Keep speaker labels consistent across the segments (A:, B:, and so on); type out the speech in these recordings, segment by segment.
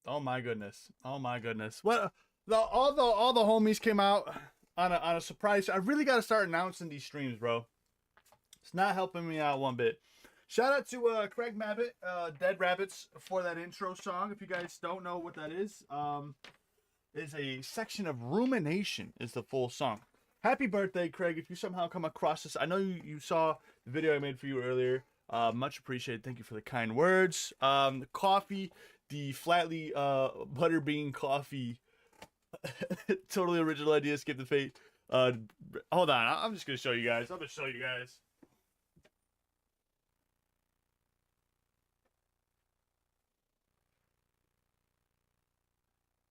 A: Oh my goodness. Oh my goodness. What all the homies came out on a surprise. I really got to start announcing these streams, bro. It's not helping me out one bit. Shout out to Craig Mabbott, Dead Rabbits, for that intro song. If you guys don't know what that is a section of Rumination is the full song. Happy birthday, Craig. If you somehow come across this, I know you saw the video I made for you earlier. Much appreciated. Thank you for the kind words. The coffee, the flatly butterbean coffee. Totally original idea. Skip the fate. Hold on. I'm just going to show you guys. I'm going to show you guys.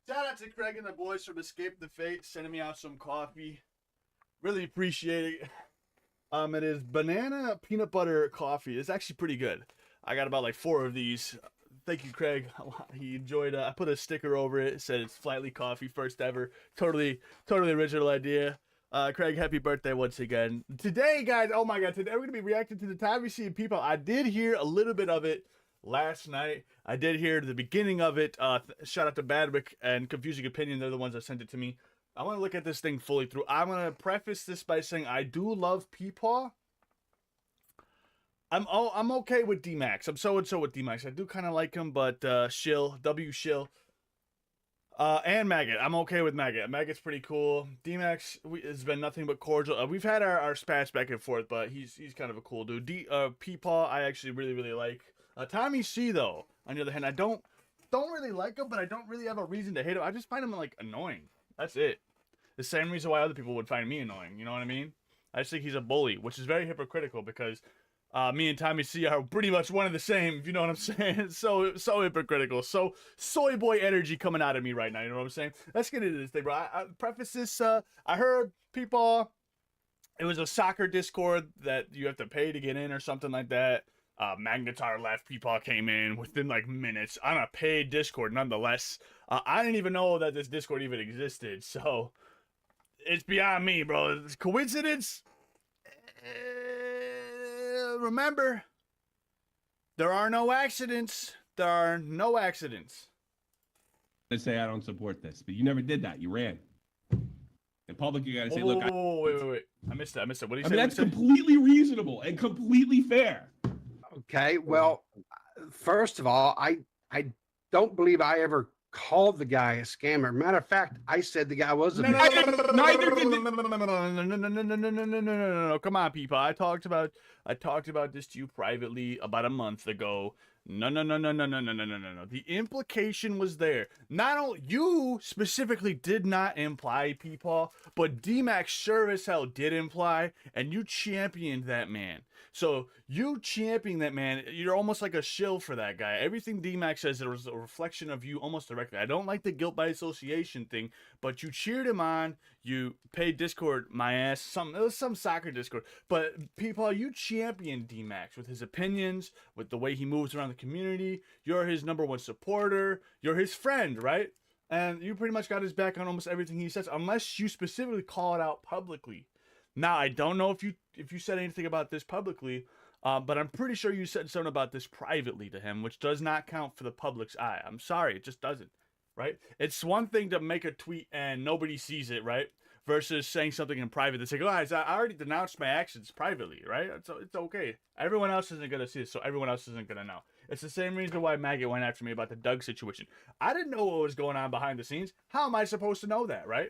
A: Shout out to Craig and the boys from Escape the Fate sending me out some coffee. Really appreciate it. It is banana peanut butter coffee. It's actually pretty good. I got about like 4 of these. Thank you, Craig. He enjoyed it. I put a sticker over it. It said it's Flatly Coffee, first ever. Totally original idea. Craig, happy birthday once again. Today, guys, oh my God, today we're going to be reacting to the TommyC And PeePaw. I did hear a little bit of it last night. I did hear the beginning of it. Shout out to Badwick and Confusing Opinion. They're the ones that sent it to me. I want to look at this thing fully through. I'm going to preface this by saying I do love PeePaw. I'm okay with D-Max. I'm so-and-so with D-Max. I do kind of like him, but Shill, Shill, and Maggot. I'm okay with Maggot. Maggot's pretty cool. D-Max has been nothing but cordial. We've had our spats back and forth, but he's kind of a cool dude. PeePaw, I actually really like. TommyC, though, on the other hand, I don't really like him, but I don't really have a reason to hate him. I just find him like annoying. That's it. The same reason why other people would find me annoying. You know what I mean? I just think he's a bully, which is very hypocritical because me and TommyC are pretty much one and the same. If you know what I'm saying? So hypocritical. So soy boy energy coming out of me right now. You know what I'm saying? Let's get into this thing, bro. I preface this. I heard PeePaw. It was a soccer Discord that you have to pay to get in or something like that. Magnetar left. PeePaw came in within like minutes on a paid Discord. Nonetheless, I didn't even know that this Discord even existed. So it's beyond me, bro. It's coincidence. Remember, there are no accidents. There are no accidents.
B: To say I don't support this, but you never did that. You ran. In public, you gotta say, "Look,
A: wait. I missed it. What do you say?
B: I mean, that's completely reasonable and completely fair."
C: Okay, well, first of all, I don't believe I ever called the guy a scammer. Matter of fact, I said the guy was a
B: neither did
A: no. Come on, people. I talked about this to you privately about a month ago. No. The implication was there. Not only you specifically did not imply PeePaw, but D-Max sure as hell did imply, and you championed that man. So you championing that man, you're almost like a shill for that guy. Everything D-Max says is a reflection of you almost directly. I don't like the guilt by association thing, but you cheered him on. You paid Discord my ass. It was some soccer Discord. But PeePaw, you championed D-Max with his opinions, with the way he moves around the community. You're his #1 supporter. You're his friend, right? And you pretty much got his back on almost everything he says, unless you specifically call it out publicly. Now, I don't know if you said anything about this publicly, but I'm pretty sure you said something about this privately to him, which does not count for the public's eye. I'm sorry, it just doesn't, right? It's one thing to make a tweet and nobody sees it, right? Versus saying something in private that's like, guys, I already denounced my actions privately, right? So it's okay. Everyone else isn't going to see it, so everyone else isn't going to know. It's the same reason why Maggot went after me about the Doug situation. I didn't know what was going on behind the scenes. How am I supposed to know that, right?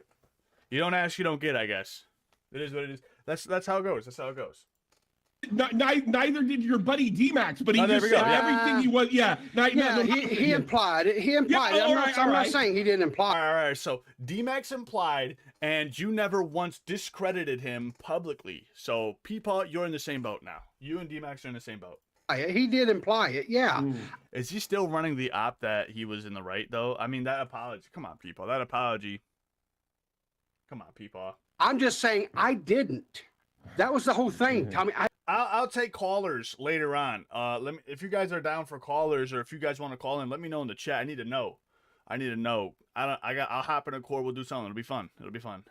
A: You don't ask, you don't get, I guess. It is what it is. That's how it goes. That's how it goes.
B: Neither did your buddy D-Max, but he just said everything he was. Yeah,
C: he implied it. He implied it. I'm not saying he didn't imply.
A: All right. So D-Max implied, and you never once discredited him publicly. So PeePaw, you're in the same boat now. You and D-Max are in the same boat.
C: He did imply it, yeah.
A: Ooh. Is he still running the op that he was in the right, though? I mean, that apology. Come on, PeePaw. That apology. Come on, PeePaw.
C: I'm just saying I didn't. That was the whole thing, Tommy.
A: I'll take callers later on. Let me, if you guys are down for callers, or if you guys want to call in, let me know in the chat. I need to know. I'll hop in a call. We'll do something. It'll be fun.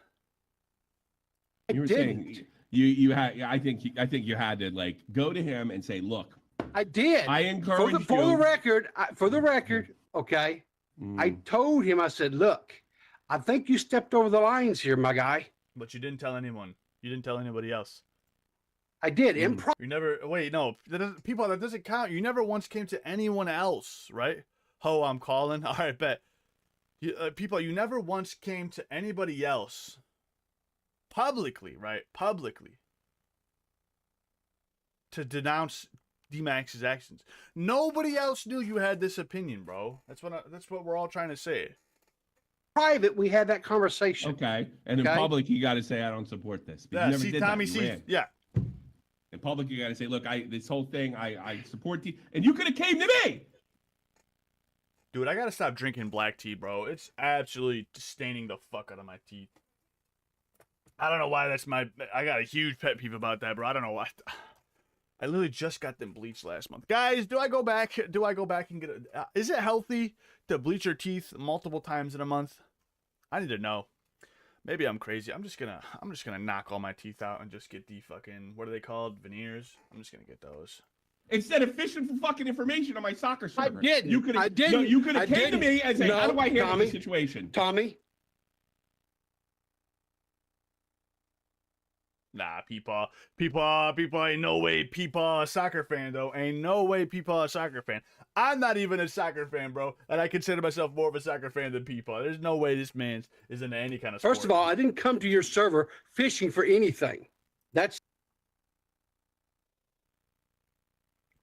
B: You were saying you had. I think you had to like go to him and say, look.
C: I did.
B: I encourage
C: for the record. Okay. I told him, I said, look, I think you stepped over the lines here, my guy.
A: But you didn't tell anyone. You didn't tell anybody else.
C: I did.
A: You never. Wait, no. People, that doesn't count. You never once came to anyone else, right? Ho, I'm calling. All right, bet. People, you never once came to anybody else publicly, right? Publicly. To denounce D-Max's actions. Nobody else knew you had this opinion, bro. That's what we're all trying to say.
C: Private, we had that conversation.
B: Okay. And in public, you got to say, I don't support this. But
A: Yeah,
B: you never
A: see,
B: did
A: Tommy,
B: that. You
A: see,
B: ran.
A: yeah.
B: In public, you got to say, look, this whole thing, I support you. And you could have came to me.
A: Dude, I gotta stop drinking black tea, bro. It's absolutely staining the fuck out of my teeth. I don't know why I got a huge pet peeve about that, bro. I don't know why. I literally just got them bleached last month. Guys, do I go back and get it? Is it healthy to bleach your teeth multiple times in a month? I need to know. Maybe I'm crazy. I'm just gonna knock all my teeth out and just get the fucking, what are they called? Veneers? I'm just gonna get those.
B: Instead of fishing for fucking information on my soccer server.
C: I didn't.
B: You could have came to me and said, how do I handle this situation?
C: Tommy?
A: Nah, Peepaw ain't no way Peepaw a soccer fan, though. Ain't no way Peepaw a soccer fan. I'm not even a soccer fan, bro. And I consider myself more of a soccer fan than Peepaw. There's no way this man is into any kind of sport.
C: First of all, I didn't come to your server fishing for anything. That's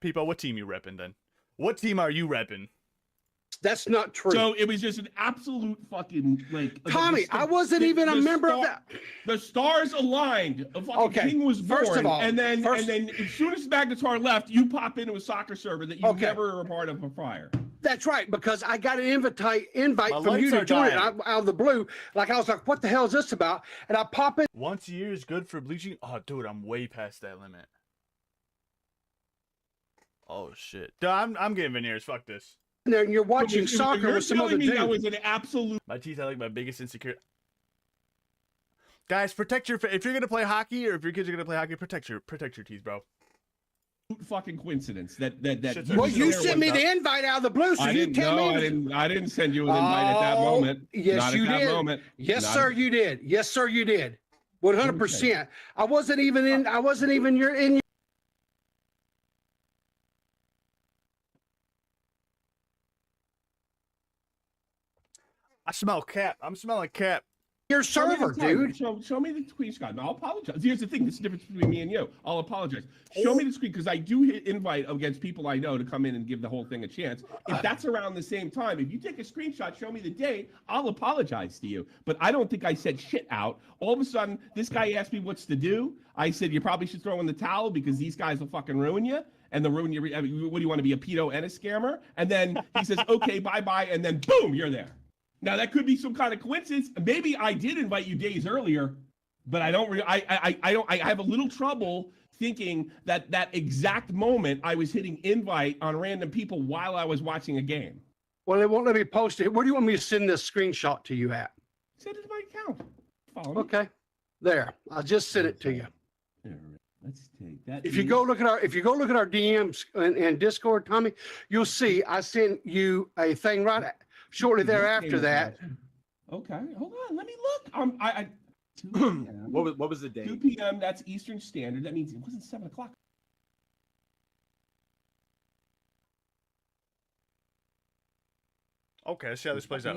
A: Peepaw, what team you repping then? What team are you repping?
C: That's not true.
B: So it was just an absolute fucking, like...
C: Tommy, I wasn't even a member of that.
B: The stars aligned. A fucking king was born.
C: First of all,
B: and then as soon as Magnetar left, you pop into a soccer server that you never were a part of prior.
C: That's right, because I got an invite
A: My
C: from you
A: lights
C: to
A: are
C: join it
A: dying.
C: out of the blue. Like, I was like, what the hell is this about? And I pop in.
A: Once a year is good for bleaching? Oh, dude, I'm way past that limit. Oh, shit. Dude, I'm getting veneers. Fuck this.
C: There and you're watching soccer with some other dude.
B: That was an absolute.
A: My teeth are like my biggest insecurity. Guys, protect your. If you're gonna play hockey, or if your kids are gonna play hockey, protect your teeth, bro.
B: Fucking coincidence that.
C: Well, you sent me the invite out of the blue, so you tell me.
B: I didn't send you an invite at that moment.
C: Yes,
B: Not
C: you
B: at that
C: did.
B: moment.
C: Yes, sir, you did. Yes, sir, you did. 100%. I wasn't even in. I wasn't even in.
A: I smell cap. I'm smelling cap.
C: Your server, dude.
B: Show me the screenshot. And I'll apologize. Here's the thing. This is the difference between me and you. I'll apologize. Show me the screen because I do hit invite against people I know to come in and give the whole thing a chance. If that's around the same time, if you take a screenshot, show me the date, I'll apologize to you. But I don't think I said shit out. All of a sudden, this guy asked me what's to do. I said, you probably should throw in the towel because these guys will fucking ruin you. And they'll ruin your, what do you want to be, a pedo and a scammer? And then he says, okay, bye-bye. And then boom, you're there. Now that could be some kind of coincidence. Maybe I did invite you days earlier, but I don't. I have a little trouble thinking that exact moment I was hitting invite on random people while I was watching a game.
C: Well, it won't let me post it. Where do you want me to send this screenshot to you at?
B: Send it to my account. Follow me.
C: Okay, there. I'll just send it to you.
B: All right. Let's take that.
C: If you go look at our DMs and Discord, Tommy, you'll see I sent you a thing right shortly thereafter that.
B: Okay, hold on. Let me look. 2 p.m.
D: What was the date?
B: 2 p.m. That's Eastern Standard. That means it wasn't 7 o'clock.
A: Okay, let's see how this plays out.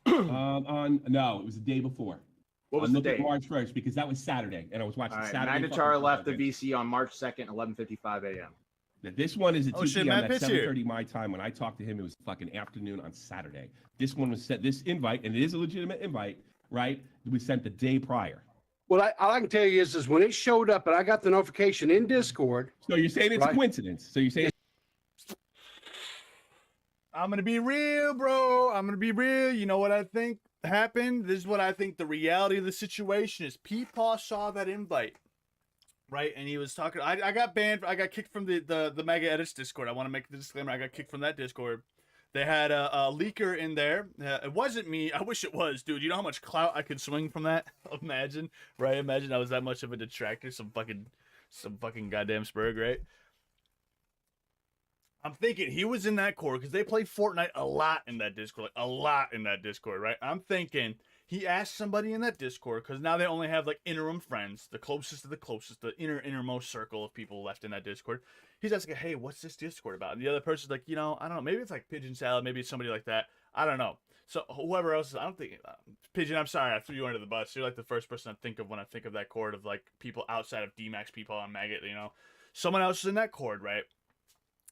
B: No, it was the day before.
D: What was the date?
B: March 1st, because that was Saturday, and I was watching Saturday.
D: Magnetar left the VC on March 2nd, 11:55 a.m.
B: Now, this one is at 2 p.m.
A: Matt
B: That's
A: Pitt's here.
B: 7:30 my time. When I talked to him, it was fucking afternoon on Saturday. This one was sent, this invite, and it is a legitimate invite, right? It was sent the day prior.
C: Well, all I can tell you is when it showed up and I got the notification in Discord.
B: So you're saying it's a coincidence. So you're saying.
A: I'm going to be real, bro. I'm going to be real. You know what I think happened? This is what I think the reality of the situation is. PeePaw saw that invite, right? And he was talking. I got banned. I got kicked from the Mega Edits Discord. I want to make the disclaimer. I got kicked from that Discord. They had a leaker in there. It wasn't me. I wish it was, dude. You know how much clout I could swing from that? Imagine, right? Imagine I was that much of a detractor. Some fucking goddamn spurg, right? I'm thinking he was in that Discord because they play Fortnite a lot in that Discord, like a lot in that Discord, right? I'm thinking he asked somebody in that Discord because now they only have like interim friends, the closest of the closest, the innermost circle of people left in that Discord. He's asking, hey, what's this Discord about? And the other person's like, I don't know, maybe it's like Pigeon Salad, maybe it's somebody like that. I don't know. So whoever else is, I don't think Pigeon. I'm sorry, I threw you under the bus. You're like the first person I think of when I think of that chord of like people outside of DMAX, people on Maggot. Someone else is in that chord, right?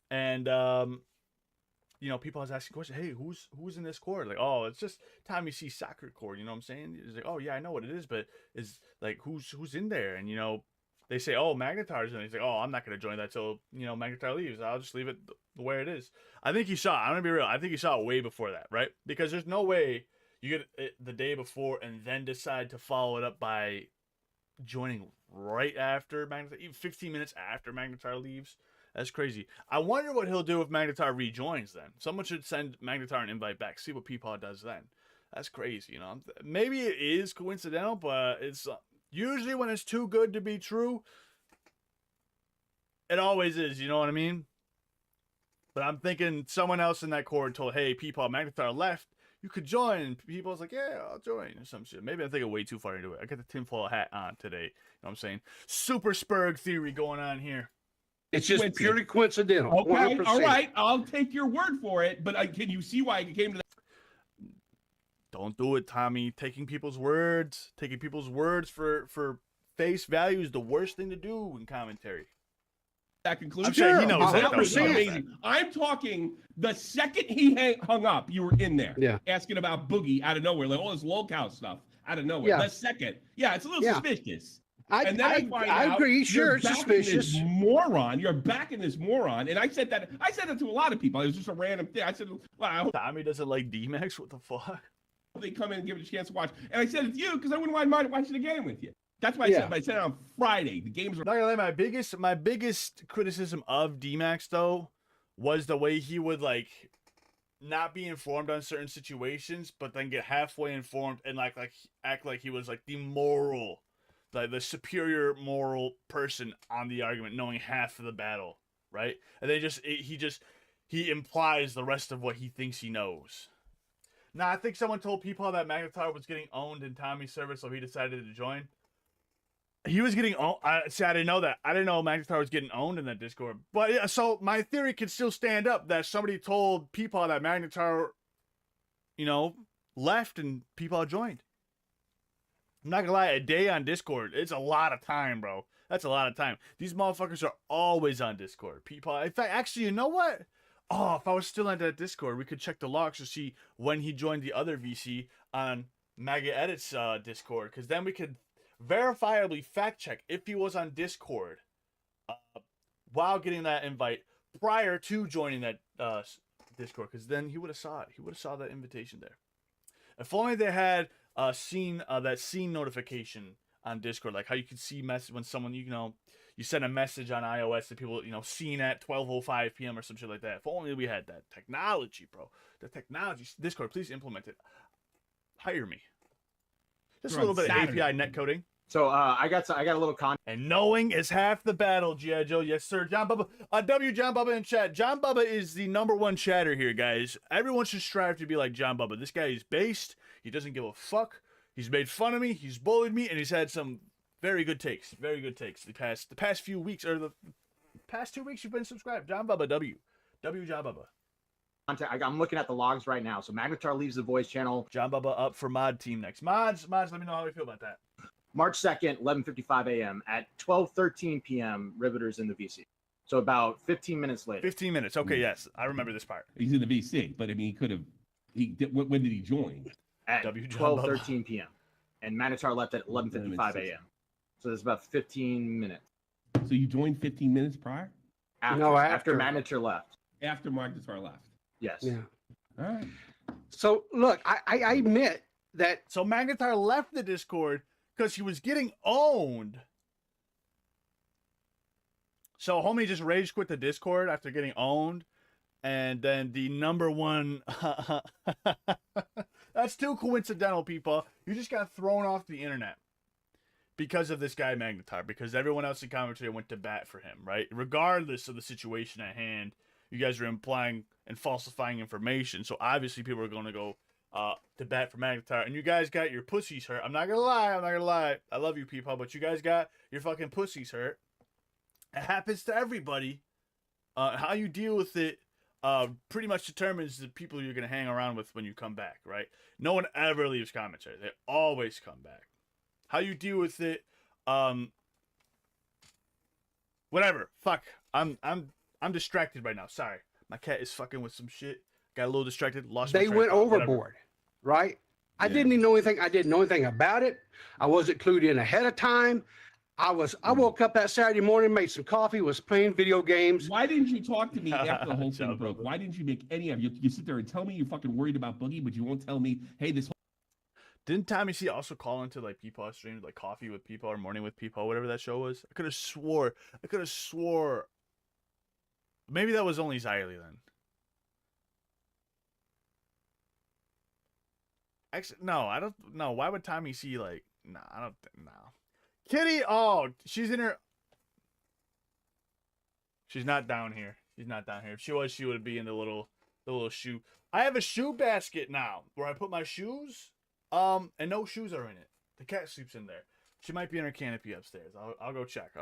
A: And people was asking questions. Hey, who's in this chord? Like, oh, it's just TommyC soccer chord. You know what I'm saying? It's like, oh yeah, I know what it is, but is like who's in there? And they say, oh, Magnetar's in it. He's like, oh, I'm not gonna join that till Magnetar leaves. I'll just leave it the way it is. I think he saw it. I'm gonna be real. I think he saw it way before that, right? Because there's no way you get it the day before and then decide to follow it up by joining right after Magnetar, even 15 minutes after Magnetar leaves. That's crazy. I wonder what he'll do if Magnetar rejoins then. Someone should send Magnetar an invite back. See what PeePaw does then. That's crazy, Maybe it is coincidental, but it's usually when it's too good to be true, it always is, you know what I mean? But I'm thinking someone else in that chord told, hey, PeePaw, Magnetar left. You could join. And PeePaw's like, yeah, I'll join or some shit. Maybe I'm thinking way too far into it. I got the tinfoil hat on today. You know what I'm saying? Super Spurg theory going on here.
C: It's just purely coincidental.
B: Okay,
C: 100%.
B: all right. I'll take your word for it. But can you see why I came to that?
A: Don't do it, Tommy. Taking people's words for face value is the worst thing to do in commentary.
B: That conclusion.
A: I'm sure he knows
B: that
A: that.
B: was amazing. I'm talking the second he hung up, you were in there.
C: Yeah.
B: Asking about Boogie out of nowhere, like all this locale stuff out of nowhere.
C: Yeah.
B: The second. Yeah, it's a little suspicious.
C: I agree. Sure, it's suspicious.
B: You're backing this moron. And I said that to a lot of people. It was just a random thing. I said, well, I hope
A: Tommy doesn't like DMAX. What the fuck?
B: they come in and give it a chance to watch. And I said it to you because I wouldn't mind watching the game with you. That's why I said. But I said it on Friday. The games are
A: not gonna lie. My biggest criticism of DMAX though was the way he would like not be informed on certain situations, but then get halfway informed and like act like he was like the moral, like the superior moral person on the argument, knowing half of the battle, right? And then he implies the rest of what he thinks he knows. Now, I think someone told people that Magnetar was getting owned in Tommy's server, so he decided to join. He was getting owned. I didn't know that. I didn't know Magnetar was getting owned in that Discord. But yeah, so my theory can still stand up that somebody told PeePaw that Magnetar, left and PeePaw joined. I'm not gonna lie, a day on Discord, it's a lot of time, bro. That's a lot of time. These motherfuckers are always on Discord. PeePaw. In fact, actually, you know what? Oh, if I was still on that Discord, we could check the logs to see when he joined the other VC on Maggot Edit's Discord, because then we could verifiably fact check if he was on Discord while getting that invite prior to joining that Discord, because then he would have saw it. He would have saw that invitation there. If only they had seen that scene notification on Discord, like how you could see message when someone you send a message on iOS to people, seen at 12:05 p.m. or some shit like that. If only we had that technology, bro. The technology. Discord, please implement it. Hire me. Just a little bit of API net coding.
D: So I got a little content.
A: And knowing is half the battle, G.I. Joe. Yes, sir. John Bubba. John Bubba in chat. John Bubba is the #1 chatter here, guys. Everyone should strive to be like John Bubba. This guy is based. He doesn't give a fuck. He's made fun of me. He's bullied me, and he's had some very good takes. Very good takes. The past few weeks, or the past 2 weeks, you've been subscribed. John Bubba, W John Bubba.
D: I'm looking at the logs right now. So Magnetar leaves the voice channel.
A: John Bubba up for mod team next. Mods, let me know how you feel about that.
D: March 2nd, 11:55 a.m. At 12:13 p.m., Riveters in the VC. So about 15 minutes later.
A: 15 minutes. Okay, yes. I remember this part.
B: He's in the VC, but I mean, he could have. When did he join?
D: At 12:13 p.m. And Magnetar left at 11:55 a.m. So there's about 15 minutes.
B: So you joined 15 minutes prior?
D: After Magnetar left.
B: After Magnetar left.
D: Yes.
C: Yeah.
B: All right.
C: So look, I admit that.
A: So Magnetar left the Discord because he was getting owned. So homie just rage quit the Discord after getting owned, and then the #1. That's too coincidental, people. You just got thrown off the internet because of this guy Magnetar, because everyone else in commentary went to bat for him, right? Regardless of the situation at hand, you guys are implying and falsifying information. So obviously people are going to go to bat for McIntyre. And you guys got your pussies hurt. I'm not going to lie. I love you, people, but you guys got your fucking pussies hurt. It happens to everybody. How you deal with it pretty much determines the people you're going to hang around with when you come back, right? No one ever leaves commentary. They always come back. How you deal with it, whatever. Fuck. I'm distracted right now. Sorry. My cat is fucking with some shit. Got a little distracted. Lost my
C: They
A: train
C: went
A: of thought, whatever.
C: overboard, right? I
A: Yeah.
C: didn't even know anything. I didn't know anything about it. I wasn't clued in ahead of time. I woke up that Saturday morning, made some coffee, was playing video games.
B: Why didn't you talk to me after the whole thing broke? Why didn't you make any of you sit there and tell me you're fucking worried about Boogie, but you won't tell me, hey, this whole
A: Didn't Tommy C also call into like PeePaw streams, like Coffee with PeePaw or Morning with PeePaw, whatever that show was? I could have swore. Maybe that was only Xylee then. Actually, no, I don't know. Why would Tommy C like? Nah, I don't. No. Kitty, oh, she's in her. She's not down here. She's not down here. If she was, she would be in the little shoe. I have a shoe basket now where I put my shoes. And no shoes are in it. The cat sleeps in there. She might be in her canopy upstairs. I'll go check.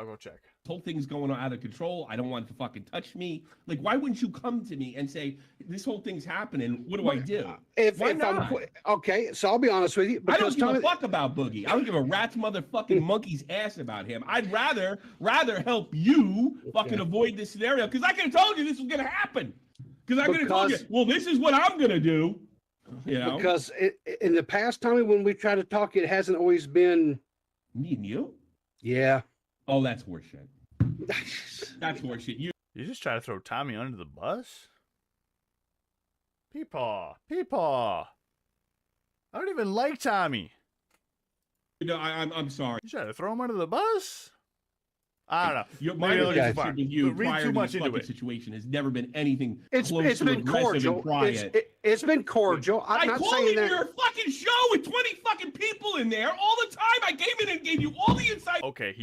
B: whole thing's going on out of control. I don't want it to fucking touch me. Like, why wouldn't you come to me and say, this whole thing's happening? What do I do? Why not?
C: Okay, so I'll be honest with you.
B: I don't give a fuck about Boogie. I don't give a rat's motherfucking monkey's ass about him. I'd rather help you fucking avoid this scenario, because I could have told you this was going to happen. Because I could have told you, well, this is what I'm going to do. You know?
C: Because in the past, Tommy, when we try to talk, it hasn't always been
B: me and you.
C: Yeah.
B: Oh, that's horseshit. That's horseshit. You
A: just try to throw Tommy under the bus? PeePaw. I don't even like Tommy.
B: know, I'm sorry.
A: You try to throw him under the bus? I don't know.
B: My relationship with you
A: read
B: prior
A: too
B: to
A: much
B: this
A: into
B: fucking
A: it.
B: situation has never been anything
C: It's
B: close to
C: been
B: aggressive
C: cordial.
B: and quiet.
C: It's been cordial. I'm
B: I
C: not
B: called
C: saying
B: into
C: that.
B: your fucking show with 20 fucking people in there all the time. I came in and gave you all the inside
A: Okay,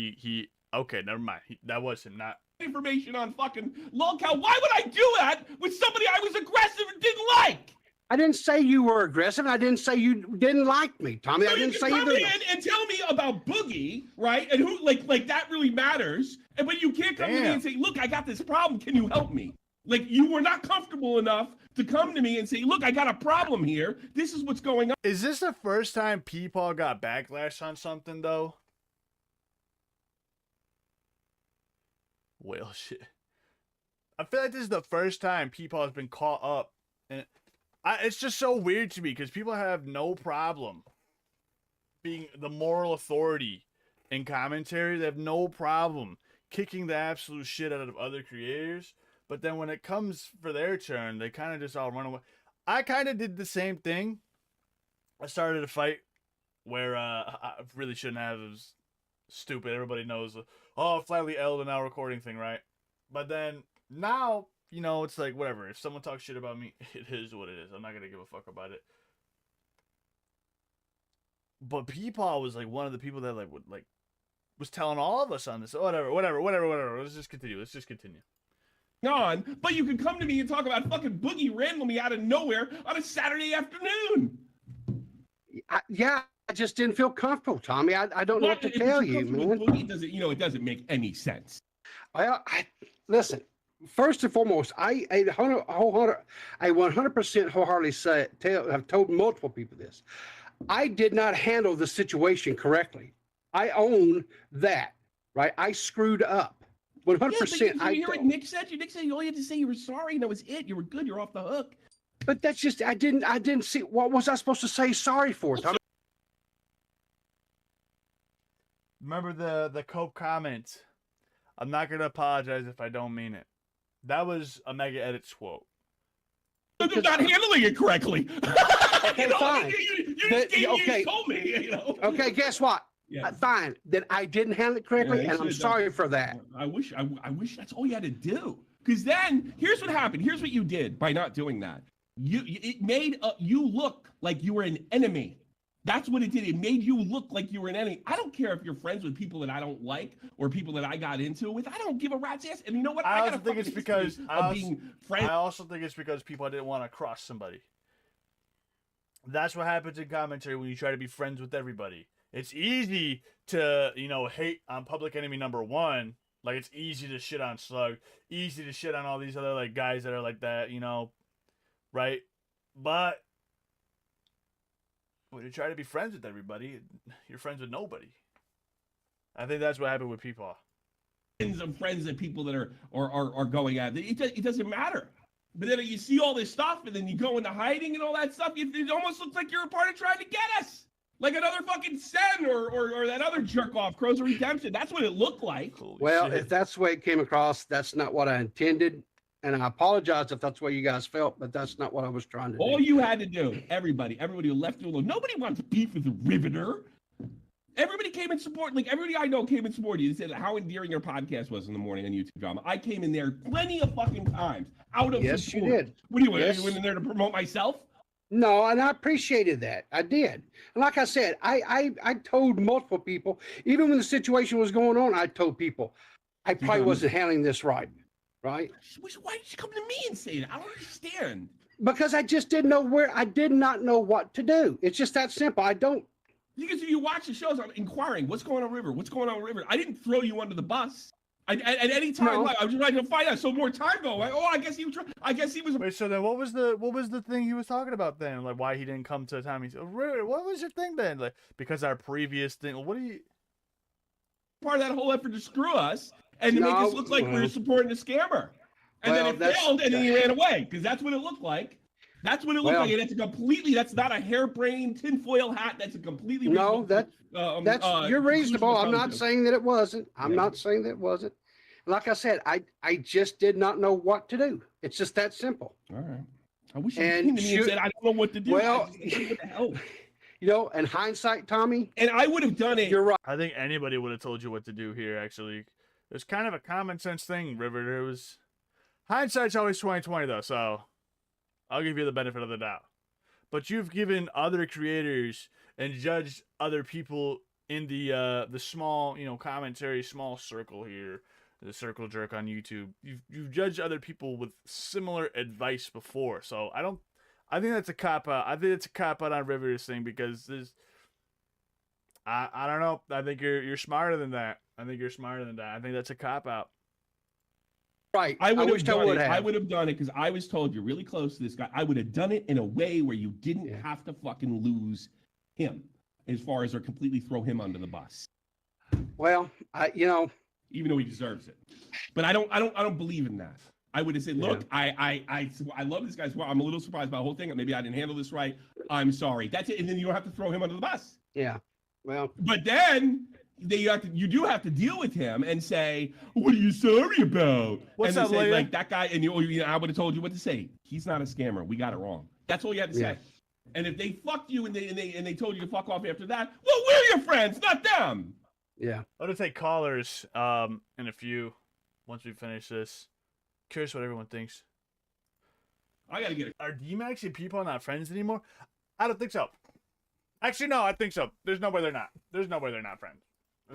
A: okay, never mind. That was him, not
B: information on fucking lolcow. Why would I do that with somebody I was aggressive and didn't like?
C: I didn't say you were aggressive. I didn't say you didn't like me, Tommy.
B: So
C: I didn't
B: you
C: say
B: can
C: you
B: come
C: didn't.
B: in and tell me about Boogie, right? And who like that really matters. And but you can't come to me and say, look, I got this problem. Can you help me? Like, you were not comfortable enough to come to me and say, look, I got a problem here. This is what's going on.
A: Is this the first time PeePaw got backlash on something, though? Well, shit. I feel like this is the first time PeePaw has been caught up. And it's just so weird to me because people have no problem being the moral authority in commentary. They have no problem kicking the absolute shit out of other creators. But then when it comes for their turn, they kind of just all run away. I kind of did the same thing. I started a fight where I really shouldn't have. It was stupid. Everybody knows. Flatly L the now recording thing, right? But then now, you know, it's like, whatever. If someone talks shit about me, it is what it is. I'm not going to give a fuck about it. But PeePaw was like one of the people that was telling all of us on this. Whatever. Let's just continue.
B: On, but you can come to me and talk about fucking Boogie randomly out of nowhere on a Saturday afternoon.
C: I just didn't feel comfortable, Tommy. I don't know what to tell you, man.
B: Boogie it doesn't make any sense.
C: Well, listen. First and foremost, I 100% wholeheartedly have told multiple people this. I did not handle the situation correctly. I own that, right? I screwed up. 100%.
B: Yeah, you hear what Nick said? Nick said all you had to say you were sorry and that was it. You were good. You're off the hook.
C: But that's just I didn't see what was I supposed to say sorry for, Tommy?
A: Remember the Cope comment. I'm not gonna apologize if I don't mean it. That was a Mega Edits quote.
B: You're not handling it correctly.
C: Okay, fine.
B: You told me. You know.
C: Okay, guess what?
B: Yeah.
C: Fine. Then I didn't handle it correctly, and I'm sorry for that.
B: I wish that's all you had to do. Because then, here's what happened. Here's what you did by not doing that. It made you look like you were an enemy That's what it did. It made you look like you were an enemy. I don't care if you're friends with people that I don't like or people that I got into it with. I don't give a rat's ass. And you know what?
A: I
B: got
A: also
B: a
A: think it's
B: fucking
A: because
B: history of being friends.
A: I also think it's because people didn't want to cross somebody. That's what happens in commentary when you try to be friends with everybody. It's easy to, hate on public enemy number one. Like, it's easy to shit on Slug. Easy to shit on all these other, like, guys that are like that, right? But when you try to be friends with everybody, you're friends with nobody. I think that's what happened with PeePaw.
B: Of friends and people that are going at it. It doesn't matter. But then you see all this stuff, and then you go into hiding and all that stuff. It almost looks like you're a part of trying to get us. Like another fucking Sen or that other jerk off, Crows of Redemption. That's what it looked like.
C: Well, if that's the way it came across, that's not what I intended. And I apologize if that's the way you guys felt, but that's not what I was trying to do.
B: All you had to do, everybody who left you alone. Nobody wants beef with the Riveter. Everybody came in support. Like, everybody I know came in support of you. They said how endearing your podcast was in the morning on YouTube Drama. I came in there plenty of fucking times out of
C: Yes,
B: support.
C: you did.
B: What do you
C: Yes.
B: you went in there to promote myself?
C: No, and I appreciated that. I did. And like I said, I told multiple people, even when the situation was going on, I told people, I probably wasn't handling this right. Right?
B: Why did you come to me and say that? I don't understand.
C: Because I just didn't know I did not know what to do. It's just that simple. I don't.
B: Because you watch the shows, I'm inquiring, what's going on, River? What's going on, River? I didn't throw you under the bus. At any time,
C: No.
B: I was just trying to find out. So more time go. I guess he was.
A: Wait, so then what was the thing he was talking about then? Like, why he didn't come to Tommy's? What was your thing then? Like, because our previous thing. What do you?
B: Part of that whole effort to screw us and to make us look like we were supporting the scammer. And then it failed, and then he ran away because that's what it looked like. That's what it looked like. And that's not a hairbrained tinfoil hat. That's a completely
C: you're reasonable. I'm not saying that it wasn't. I'm not saying that it wasn't. Like I said, I just did not know what to do. It's just that simple.
B: All right. I wish you came to me and said, I don't know what to do.
C: Well,
B: what the hell?
C: In hindsight, Tommy.
B: And I would have done it.
C: You're right.
A: I think anybody would have told you what to do here. Actually, it's kind of a common sense thing, River. There was hindsight's always 20/20 though, so I'll give you the benefit of the doubt. But you've given other creators and judged other people in the small, commentary, small circle here, the circle jerk on YouTube. You've judged other people with similar advice before, so I think that's a cop out. I think it's a cop out on River's thing because I don't know. I think you're smarter than that. I think that's a cop out.
C: Right.
B: I would have done it because I was told you're really close to this guy. I would have done it in a way where you didn't have to fucking lose him, as far as or completely throw him under the bus.
C: Well,
B: even though he deserves it, but I don't believe in that. I would have said, look, I love this guy's. I'm a little surprised by the whole thing. Maybe I didn't handle this right. I'm sorry. That's it. And then you don't have to throw him under the bus.
C: Yeah. Well,
B: but then you do have to deal with him and say, what are you sorry about?
A: What's
B: and
A: up,
B: say,
A: lady?
B: like that guy, and I would have told you what to say. He's not a scammer. We got it wrong. That's all you had to say. And if they fucked you and they told you to fuck off after that, well, we're your friends, not them.
C: Yeah.
A: I'm gonna take callers in a few once we finish this. Curious what everyone thinks.
B: I gotta get it.
A: Are D-Max and PeePaw not friends anymore? I don't think so. Actually, no, I think so. There's no way they're not. There's no way they're not friends.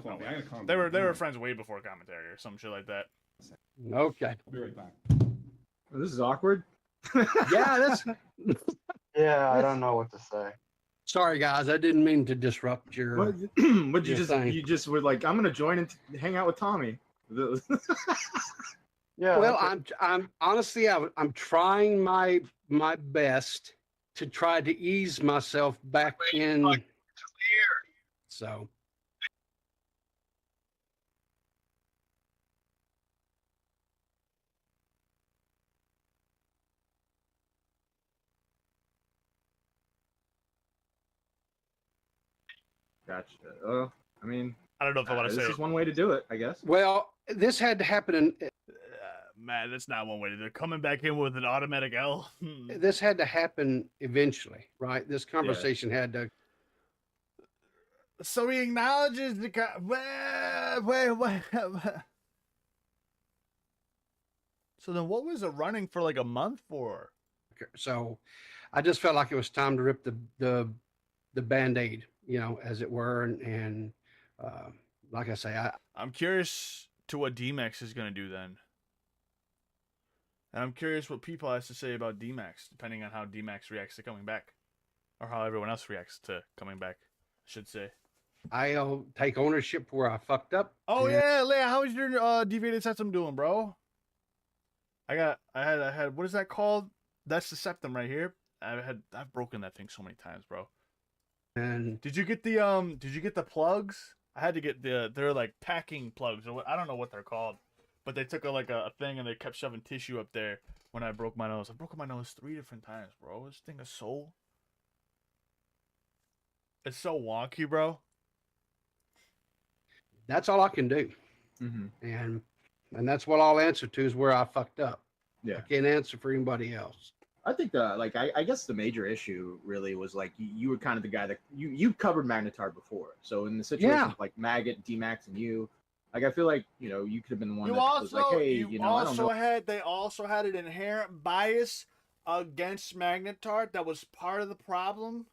A: No way. They were friends way before commentary or some shit like that.
C: Okay.
B: I'll be right back.
D: This is awkward.
C: Yeah, that's.
E: Yeah, I don't know what to say.
C: Sorry, guys. I didn't mean to disrupt your.
D: What you
C: thing.
D: you just were like, I'm gonna join and hang out with Tommy.
E: Yeah.
C: Well, I'm honestly, I'm trying my best to try to ease myself back in. So.
D: Gotcha. I mean,
A: I don't know if I want to say
D: this
A: it.
D: is one way to do it, I guess.
C: Well, this had to happen in.
A: Man, that's not one way to do it. Coming back in with an automatic L.
C: This had to happen eventually, right? This conversation had to.
A: So he acknowledges the. Wait. So then, what was it running for like a month for?
C: So, I just felt like it was time to rip the the Band-Aid, as it were. And like I say,
A: I'm curious to what D-Max is going to do then. And I'm curious what people has to say about D-Max, depending on how D-Max reacts to coming back. Or how everyone else reacts to coming back, I should say.
C: I'll take ownership where I fucked up.
A: Oh yeah, Leia, how is your deviated septum doing, bro? I had what is that called? That's the septum right here. I've broken that thing so many times, bro.
C: And
A: Did you get the plugs? I had to get they're like packing plugs, or what, I don't know what they're called, but they took a thing and they kept shoving tissue up there when I broke my nose. I've broken my nose 3 different times, bro. This thing is so, it's so wonky, bro.
C: that's all I can do.
D: Mhm.
C: And that's what I'll answer to is where I fucked up.
D: Yeah.
C: I can't answer for anybody else.
D: I think I guess the major issue really was like you were kind of the guy that you covered Magnetar before. So in the situation
C: Yeah.
D: of like Maggot, D-Max, and you, like I feel like you could have been the one
A: You
D: that was like,
A: also,
D: hey, I don't know.
A: they also had an inherent bias against Magnetar that was part of the problem.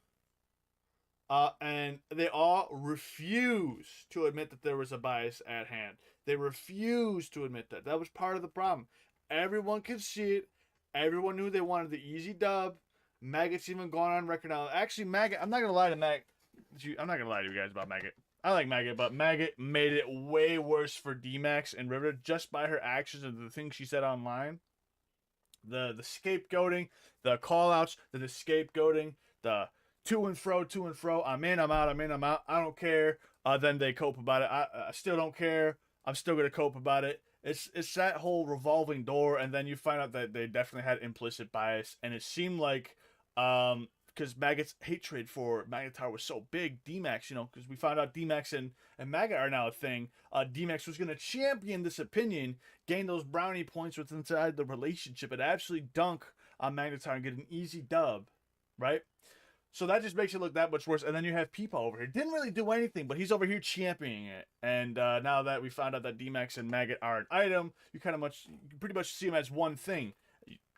A: And they all refused to admit that there was a bias at hand. They refused to admit that. That was part of the problem. Everyone could see it. Everyone knew they wanted the easy dub. Maggot's even gone on record now. Actually, Maggot, I'm not going to lie to Maggot. I'm not going to lie to you guys about Maggot. I like Maggot, but Maggot made it way worse for D-Max and River just by her actions and the things she said online. The scapegoating, the call-outs, the scapegoating, the to and fro, I'm in, I'm out, I'm in, I'm out, I don't care. Then they cope about it. I still don't care. I'm still going to cope about it. It's that whole revolving door, and then you find out that they definitely had implicit bias, and it seemed like, because Maggot's hatred for Magnetar was so big, D-Max, because we found out D-Max and Maggot are now a thing, D-Max was going to champion this opinion, gain those brownie points with inside the relationship, and actually dunk on Magnetar and get an easy dub, right? So that just makes it look that much worse. And then you have PeePaw over here. Didn't really do anything, but he's over here championing it. And now that we found out that D-Max and Maggot are an item, you pretty much see them as one thing.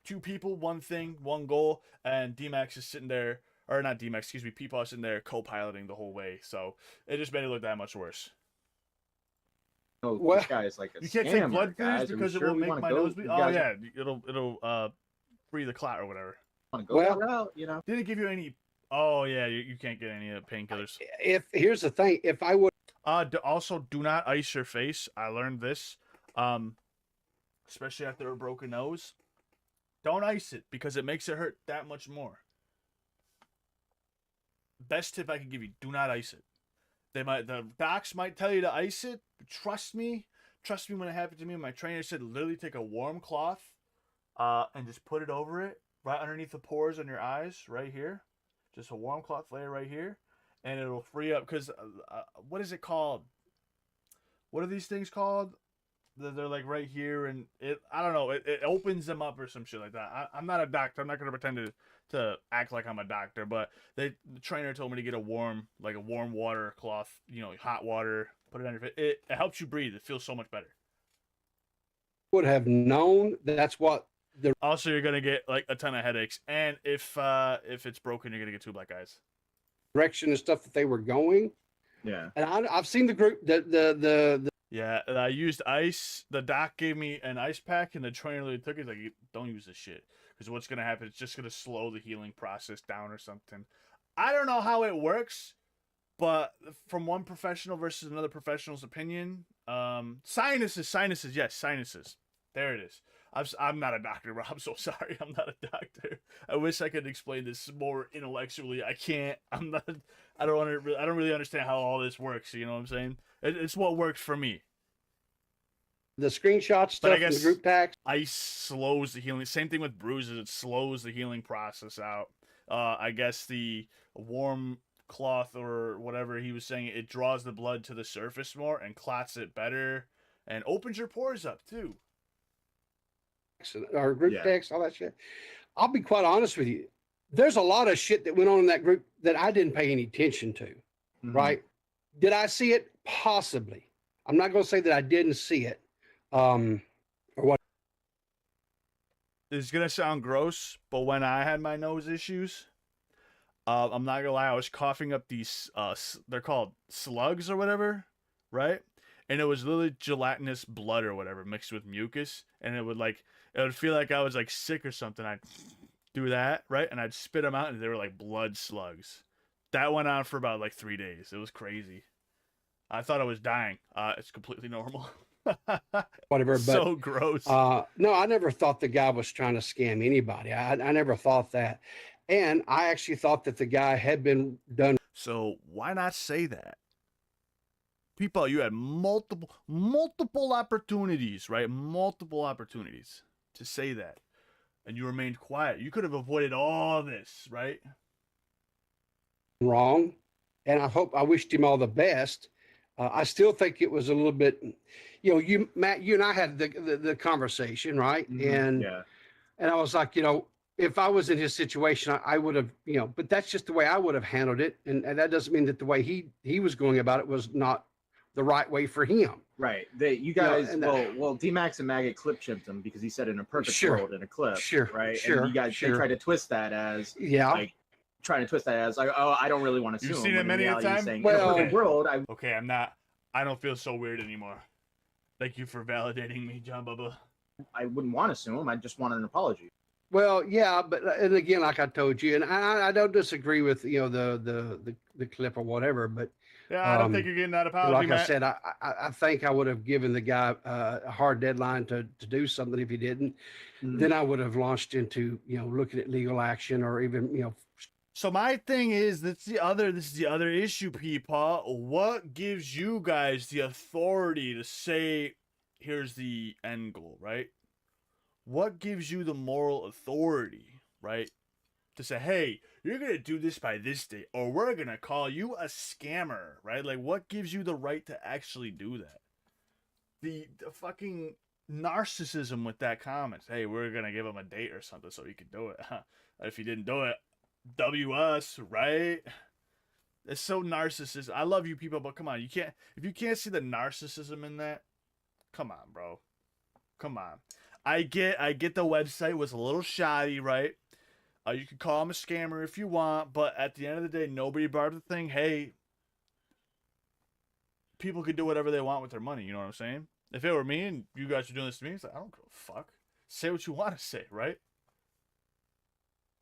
A: 2 people, one thing, one goal. And D-Max is sitting there, or not D-Max, excuse me, PeePaw is sitting there co-piloting the whole way. So it just made it look that much worse.
D: Oh,
C: Well,
D: this guy is like a
A: You can't
D: scammer,
A: take blood
D: guys.
A: thinners because it
D: sure
A: will
D: we
A: make
D: wanna
A: my
D: go-
A: nose bleed.
D: you
A: Oh
D: guys
A: yeah, it'll free the clot or whatever.
D: wanna go
C: Well-
D: that route,
A: Didn't give you any. Oh yeah, you can't get any painkillers.
C: Here's the thing, if I would
A: Also, do not ice your face. I learned this, especially after a broken nose. Don't ice it because it makes it hurt that much more. Best tip I can give you: do not ice it. The docs might tell you to ice it, but trust me when it happened to me. My trainer said literally take a warm cloth, and just put it over it right underneath the pores on your eyes, right here. Just a warm cloth layer right here, and it'll free up. Because what is it called? What are these things called? They're like right here, and I don't know. It opens them up or some shit like that. I'm not a doctor. I'm not gonna pretend to act like I'm a doctor, but the trainer told me to get a warm water cloth, hot water, put it under it. It helps you breathe. It feels so much better.
C: have known that's what the
A: Also, you're gonna get like a ton of headaches, and if it's broken, you're gonna get 2 black eyes.
C: direction and stuff that they were going.
D: yeah.
C: And I've seen the group, the
A: Yeah, I used ice. The doc gave me an ice pack, and the trainer literally took it. Like, don't use this shit, because what's gonna happen? It's just gonna slow the healing process down or something. I don't know how it works, but from one professional versus another professional's opinion, sinuses, yes, sinuses. There it is. I'm not a doctor, bro. I'm so sorry. I'm not a doctor. I wish I could explain this more intellectually. I can't. I'm not. I don't really understand how all this works. You know what I'm saying? It's what works for me.
C: screenshot stuff in the
A: guess-
C: group text.
A: Ice slows the healing. Same thing with bruises. It slows the healing process out. I guess the warm cloth or whatever he was saying, it draws the blood to the surface more and clots it better and opens your pores up too.
C: Or group
D: Yeah.
C: text, all that shit. I'll be quite honest with you. There's a lot of shit that went on in that group that I didn't pay any attention to.
D: Mhm.
C: Right? Did I see it? Possibly. I'm not going to say that I didn't see it. Or what?
A: It's gonna sound gross, but when I had my nose issues, I'm not gonna lie, I was coughing up these they're called slugs or whatever, right? And it was literally gelatinous blood or whatever mixed with mucus, and it would feel like I was like sick or something. I'd do that, right? And I'd spit them out, and they were like blood slugs. That went on for about like 3 days. It was crazy. I thought I was dying. It's completely normal.
C: Whatever. But
A: So gross.
C: no, I never thought the guy was trying to scam anybody. I never thought that. And I actually thought that the guy had been done.
A: So why not say that? People, you had multiple opportunities, right? Multiple opportunities to say that. And you remained quiet. You could have avoided all this, right?
C: Wrong. And I wished him all the best. I still think it was a little bit, Matt, you and I had the conversation, right?
D: Mhm.
C: And I was like, if I was in his situation, I would have, but that's just the way I would have handled it. And that doesn't mean that the way he was going about it was not the right way for him.
D: Right. You guys, well, D-Max and Maggot clip chipped him because he said in a perfect world in a clip.
C: Sure.
D: Right.
C: Sure.
D: And you guys, they tried to twist that as, like, oh, I don't really want to sue him.
A: You've seen it many a time?
D: Saying,
C: Well,
D: in a perfect world,
A: Okay, I don't feel so weird anymore. Thank you for validating me, John Bubba.
D: I wouldn't want to sue him. I just want an apology.
C: Well, yeah, but and again, like I told you, and I don't disagree with the clip or whatever, but
A: Yeah, I don't think you're getting that apology,
C: like
A: Matt.
C: I said, I think I would have given the guy a hard deadline to do something. If he didn't, then I would have launched into looking at legal action or even
A: So my thing is, this is the other issue, PeePaw. What gives you guys the authority to say, here's the end goal, right? What gives you the moral authority, right? To say, hey, you're going to do this by this date, or we're going to call you a scammer, right? Like, what gives you the right to actually do that? The fucking narcissism with that comment. Hey, we're going to give him a date or something so he can do it. If he didn't do it, W us, right? It's so narcissistic. I love you people, but come on, if you can't see the narcissism in that, come on, bro. Come on. I get the website was a little shoddy, right? You can call him a scammer if you want, but at the end of the day, nobody brought up the thing, hey, people can do whatever they want with their money, you know what I'm saying? If it were me and you guys were doing this to me, it's like, I don't give a fuck. Say what you want to say, right?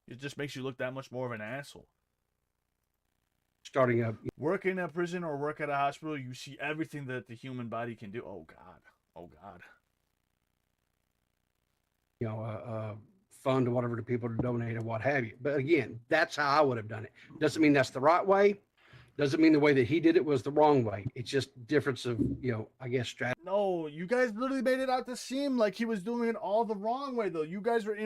A: It just makes you look that much more of an asshole.
C: starting up.
A: Work in a prison or work at a hospital, you see everything that the human body can do. Oh, God. Oh, God.
C: Fund or whatever to people to donate or what have you. But again, that's how I would have done it. Doesn't mean that's the right way. Doesn't mean the way that he did it was the wrong way. It's just difference of, I guess, strategy.
A: No, you guys literally made it out to seem like he was doing it all the wrong way, though. You guys were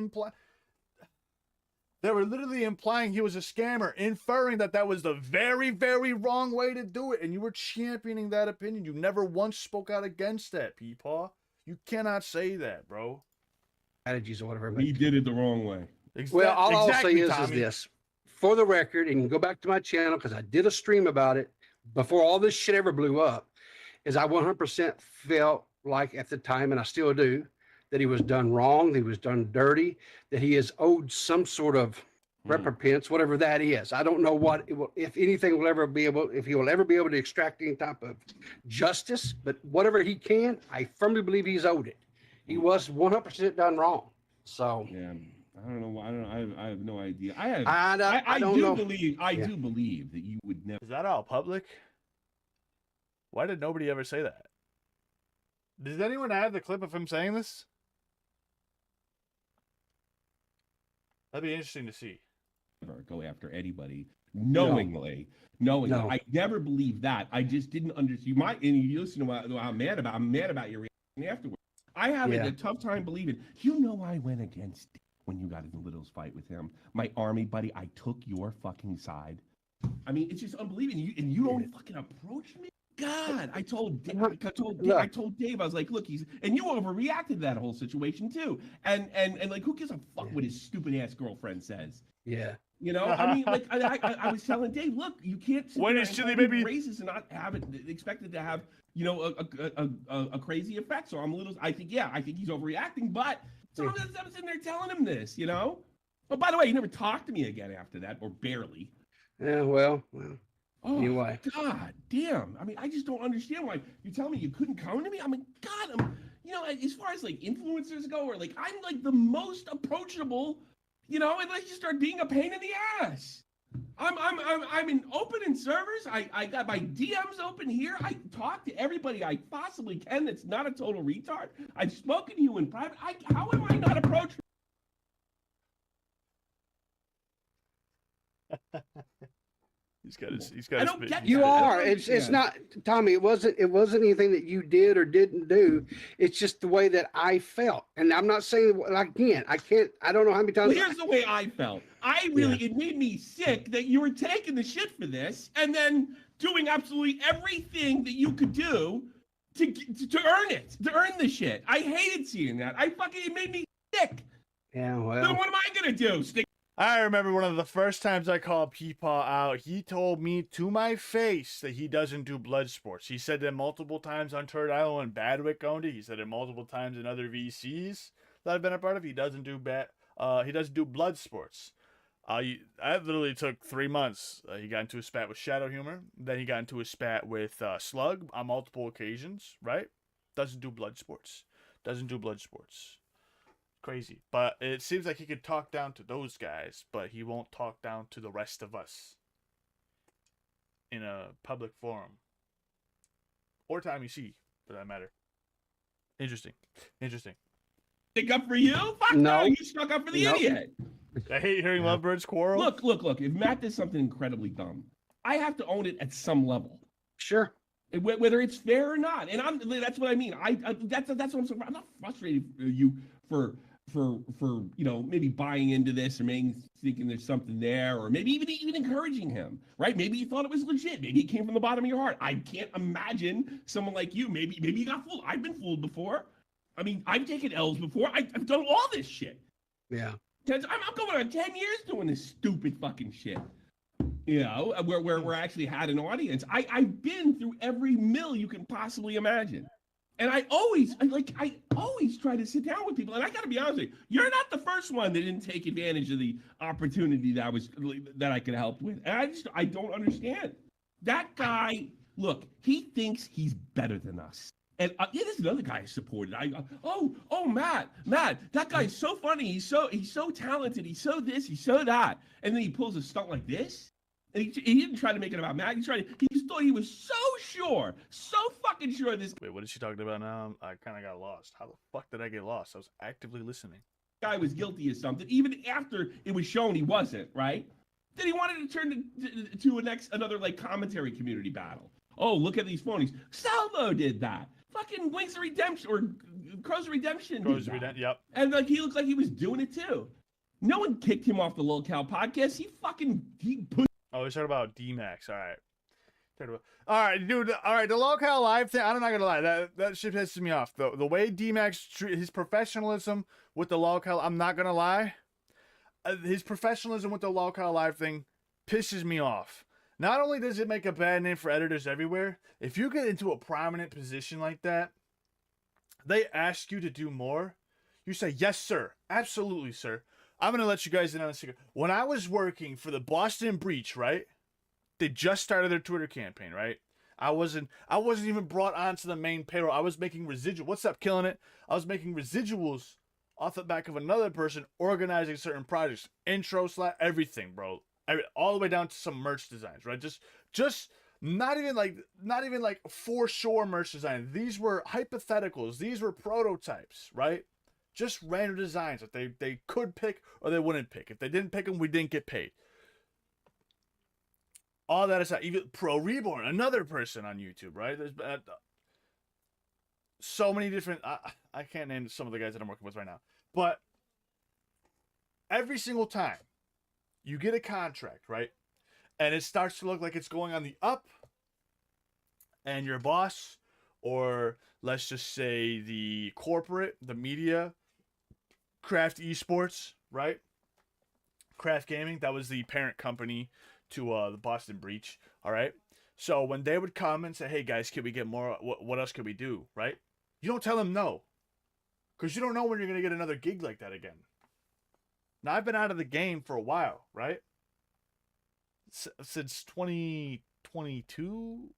A: they were literally implying he was a scammer, inferring that was the very, very wrong way to do it, and you were championing that opinion. You never once spoke out against that, PeePaw. You cannot say that, bro.
C: Strategies or whatever.
B: He did it the wrong way.
C: Well, all I'll say is
A: Tommy.
C: this. For the record, and you can go back to my channel because I did a stream about it before all this shit ever blew up, is I 100% felt like at the time, and I still do, that he was done wrong, that he was done dirty, that he is owed some sort of recompense, whatever that is. I don't know what it will, if anything will ever be able, if he will ever be able to extract any type of justice, but whatever he can, I firmly believe he's owed it. He was 100% done wrong. So
B: yeah, I don't know. I have no idea.
C: I don't know.
B: Do believe that you would never.
A: Is that all public? Why did nobody ever say that? Does anyone have the clip of him saying this? That'd be interesting to see.
B: Go after anybody knowingly. No. I never believed that. I just didn't understand. You listen to what I'm mad about. I'm mad about your reaction afterwards. I have a tough time believing. I went against when you got in the Littles fight with him. My army buddy, I took your fucking side. I mean, it's just unbelievable. And you don't fucking approach me? God, I told Dave, I was like, look, and you overreacted that whole situation too. And like, who gives a fuck what his stupid ass girlfriend says?
C: Yeah.
B: I mean, like, I was telling Dave, look, you can't
A: when is Chili Baby
B: racist and not have it expected to have, a crazy effect. So I think he's overreacting, but so I'm sitting there telling him this, Oh, by the way, he never talked to me again after that, or barely.
C: Yeah, well,
B: Oh,
C: anyway.
B: God damn. I mean, I just don't understand why you tell me you couldn't come to me. I mean, God, you know, as far as like influencers go, or like I'm like the most approachable, you know, and like you start being a pain in the ass. I'm in open in servers. I got my DMs open here. I talk to everybody I possibly can that's not a total retard. I've spoken to you in private. How am I not approachable?
A: He's got
B: I
A: his
B: don't
A: bit.
B: get
A: he's
C: You
B: that. I
A: got-
C: are.
B: don't
C: It's
B: understand.
C: not, Tommy. It wasn't anything that you did or didn't do. It's just the way that I felt. And I'm not saying again. I don't know how many
B: Well,
C: times.
B: here's the way I felt. It made me sick that you were taking the shit for this and then doing absolutely everything that you could do to earn it, to earn the shit. I hated seeing that. It made me sick.
C: Yeah,
B: Then
C: well,
B: what am I gonna do? Stick
A: I remember one of the first times I called PeePaw out. He told me to my face that he doesn't do blood sports. He said that multiple times on Turd Island when Badwick owned it. He said it multiple times in other VCs that I've been a part of. He doesn't do He doesn't do blood sports. That literally took 3 months. He got into a spat with Shadow Humor. Then he got into a spat with Slug on multiple occasions. Right? Doesn't do blood sports. Doesn't do blood sports. Crazy. But it seems like he could talk down to those guys, but he won't talk down to the rest of us in a public forum. Or TommyC, for that matter. Interesting.
B: up for you? Fuck
C: No.
B: you stuck up for the
C: Nope.
B: idiot.
A: I hate hearing lovebirds quarrel.
B: Look. If Matt does something incredibly dumb, I have to own it at some level.
C: sure.
B: Whether it's fair or not, and that's what I mean. That's what I'm saying. I'm not frustrated with you for you know, maybe buying into this or maybe thinking there's something there, or maybe even encouraging him, right? Maybe you thought it was legit. Maybe it came from the bottom of your heart. I can't imagine someone like you. Maybe you got fooled. I've been fooled before. I mean, I've taken L's before. I've done all this shit.
C: Yeah.
B: I'm going on 10 years doing this stupid fucking shit. You know, where I actually had an audience. I've been through every mill you can possibly imagine. And I always try to sit down with people. And I got to be honest with you, you're not the first one that didn't take advantage of the opportunity that I could help with. And I don't understand. That guy, look, he thinks he's better than us. And there's another guy I supported. Matt, that guy's so funny. He's so talented. He's so this, he's so that. And then he pulls a stunt like this. And he didn't try to make it about Matt. He just thought he was so fucking sure this
A: Wait, what is she talking about now? I kind of got lost. How the fuck did I get lost? I was actively listening.
B: guy was guilty of something, even after it was shown he wasn't, right? Then he wanted to turn to another like commentary community battle. Oh, look at these phonies. Salvo did that. Fucking Wings of Redemption or Crows of Redemption.
A: Yep.
B: And like he looked like he was doing it too. No one kicked him off the Locale podcast. He put.
A: Oh, he's talking about D-Max. All right. All right, dude. All right, the Locale Live thing. I'm not gonna lie. That shit pisses me off. The way D-Max his professionalism with the Locale. I'm not gonna lie. His professionalism with the Locale Live thing pisses me off. Not only does it make a bad name for editors everywhere, if you get into a prominent position like that, they ask you to do more. You say, yes, sir. Absolutely, sir. I'm going to let you guys in on a secret. When I was working for the Boston Breach, right? They just started their Twitter campaign, right? I wasn't even brought onto the main payroll. I was making residual. What's up, killing it? I was making residuals off the back of another person organizing certain projects, intro, everything, bro. All the way down to some merch designs, right? Just not even like for sure merch design. These were hypotheticals. These were prototypes, right? Just random designs that they could pick or they wouldn't pick. If they didn't pick them, we didn't get paid. All that aside, even Pro Reborn, another person on YouTube, right? There's so many different. I can't name some of the guys that I'm working with right now, but every single time you get a contract, right, and it starts to look like it's going on the up, and your boss, or let's just say the corporate, the media, Craft Esports, right? Craft Gaming, that was the parent company to the Boston Breach, all right? So when they would come and say, hey, guys, can we get more? What else can we do, right? You don't tell them no, because you don't know when you're going to get another gig like that again. Now, I've been out of the game for a while, right? since 2022,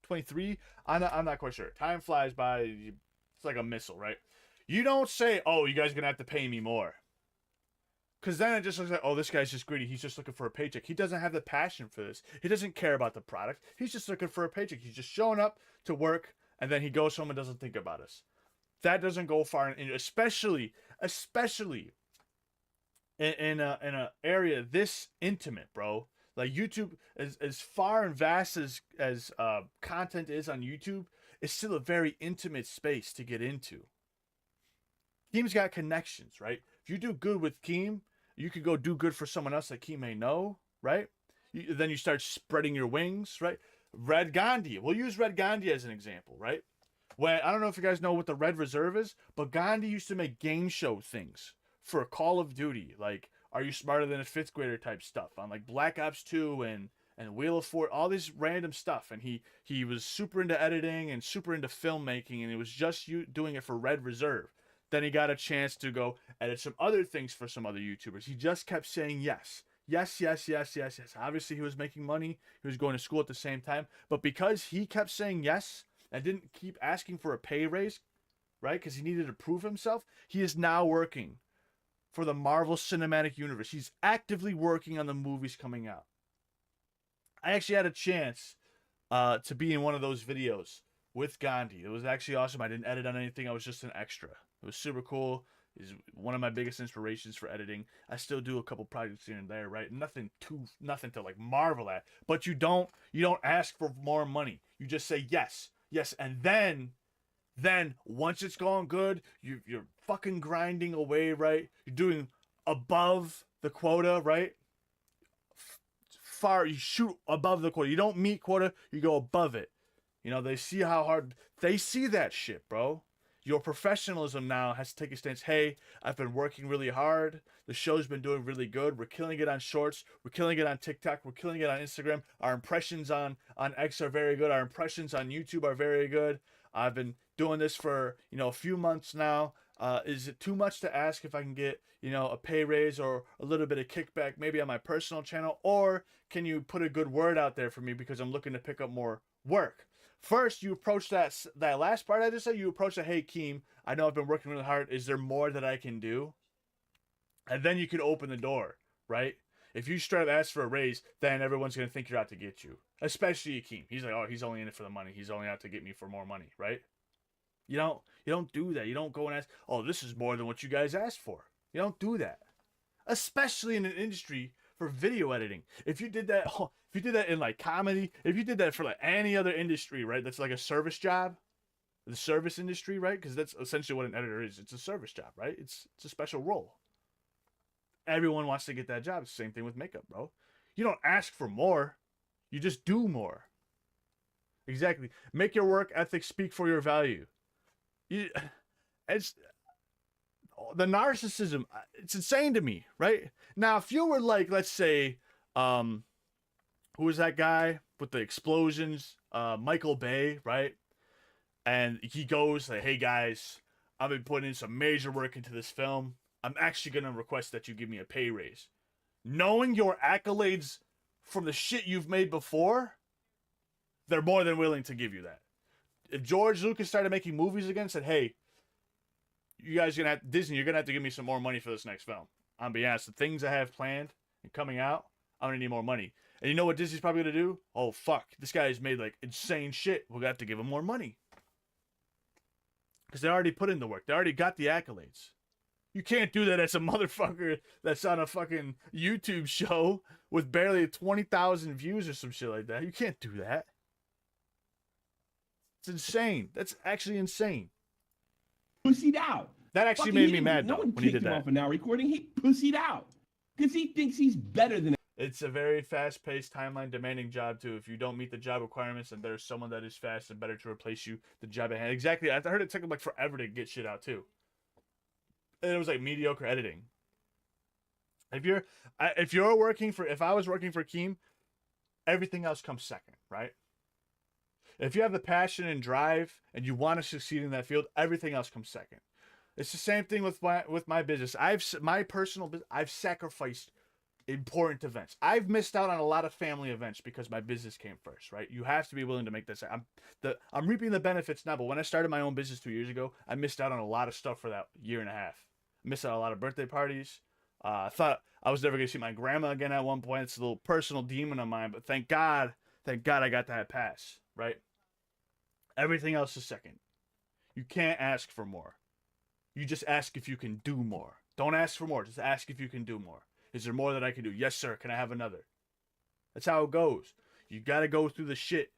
A: 23. I'm not quite sure. Time flies by. It's like a missile, right? You don't say, "Oh, you guys are gonna have to pay me more," because then it just looks like, "Oh, this guy's just greedy. He's just looking for a paycheck. He doesn't have the passion for this. He doesn't care about the product. He's just looking for a paycheck. He's just showing up to work, and then he goes home and doesn't think about us." That doesn't go far, especially in a area this intimate, bro. Like YouTube, as far and vast as content is on YouTube, it's still a very intimate space to get into. Keem's got connections, right? If you do good with Keem, you could go do good for someone else that Keem may know, right? Then you start spreading your wings, right? Red Gandhi. We'll use Red Gandhi as an example, right? When I don't know if you guys know what the Red Reserve is, but Gandhi used to make game show things for Call of Duty, like Are You Smarter Than a Fifth Grader type stuff on like Black Ops 2 and Wheel of Fortune, all this random stuff. And he was super into editing and super into filmmaking, and it was just doing it for Red Reserve. Then he got a chance to go edit some other things for some other YouTubers. He just kept saying yes. Yes, yes, yes, yes, yes. Obviously, he was making money. He was going to school at the same time. But because he kept saying yes and didn't keep asking for a pay raise, right, because he needed to prove himself, he is now working for the Marvel Cinematic Universe. He's actively working on the movies coming out. I actually had a chance to be in one of those videos with Gandhi. It was actually awesome. I didn't edit on anything. I was just an extra. It was super cool. He's one of my biggest inspirations for editing. I still do a couple projects here and there, right? Nothing to like marvel at. But you don't ask for more money. You just say yes, yes, and then once it's going good, you're fucking grinding away, right? You're doing above the quota, right? You shoot above the quota. You don't meet quota, you go above it. You know, they see how hard they see that shit, bro. Your professionalism now has to take a stance. Hey, I've been working really hard. The show's been doing really good. We're killing it on Shorts. We're killing it on TikTok. We're killing it on Instagram. Our impressions on X are very good. Our impressions on YouTube are very good. I've been doing this for, a few months now. Is it too much to ask if I can get, a pay raise or a little bit of kickback maybe on my personal channel? Or can you put a good word out there for me because I'm looking to pick up more work? First, you approach that last part I just said. You approach that, hey, Keem, I know I've been working really hard. Is there more that I can do? And then you can open the door, right? If you straight up ask for a raise, then everyone's going to think you're out to get you. Especially Keem. He's like, oh, he's only in it for the money. He's only out to get me for more money, right? You don't do that. You don't go and ask, oh, this is more than what you guys asked for. You don't do that. Especially in an industry for video editing. If you did that in like comedy, if you did that for like any other industry, right? That's like a service job, the service industry, right? Because that's essentially what an editor is. It's a service job, right? It's a special role. Everyone wants to get that job. It's the same thing with makeup, bro. You don't ask for more. You just do more. Exactly. Make your work ethic speak for your value. It's the narcissism. It's insane to me, right? Now, if you were like, let's say, who was that guy with the explosions? Michael Bay, right? And he goes like, hey guys, I've been putting in some major work into this film. I'm actually going to request that you give me a pay raise. Knowing your accolades from the shit you've made before, they're more than willing to give you that. If George Lucas started making movies again, said, hey, you guys are going to have, Disney, you're going to have to give me some more money for this next film. I'm being honest, the things I have planned and coming out, I'm going to need more money. And you know what Disney's probably going to do? Oh, fuck, this guy's made like insane shit. We're going to have to give him more money. Because they already put in the work. They already got the accolades. You can't do that as a motherfucker that's on a fucking YouTube show with barely 20,000 views or some shit like that. You can't do that. It's insane. That's actually insane.
B: Pussied out.
A: That actually made me mad,
B: no
A: though,
B: one
A: when he
B: kicked
A: did
B: him
A: that.
B: off an now recording. He pussied out because he thinks he's better than.
A: It's a very fast-paced, timeline-demanding job, too. If you don't meet the job requirements and there's someone that is fast and better to replace you, the job at hand. Exactly. I heard it took him like forever to get shit out, too. And it was like mediocre editing. If I was working for Keem, everything else comes second, right? If you have the passion and drive and you want to succeed in that field, everything else comes second. It's the same thing with my business. I've sacrificed important events. I've missed out on a lot of family events because my business came first, right? You have to be willing to make this. I'm reaping the benefits now, but when I started my own business 2 years ago, I missed out on a lot of stuff for that year and a half. Missed out on a lot of birthday parties. I thought I was never gonna see my grandma again at one point. It's a little personal demon of mine, but thank God I got that pass, right? Everything else is second. You can't ask for more. You just ask if you can do more. Don't ask for more. Just ask if you can do more. Is there more that I can do? Yes, sir. Can I have another? That's how it goes. You got to go through the shit.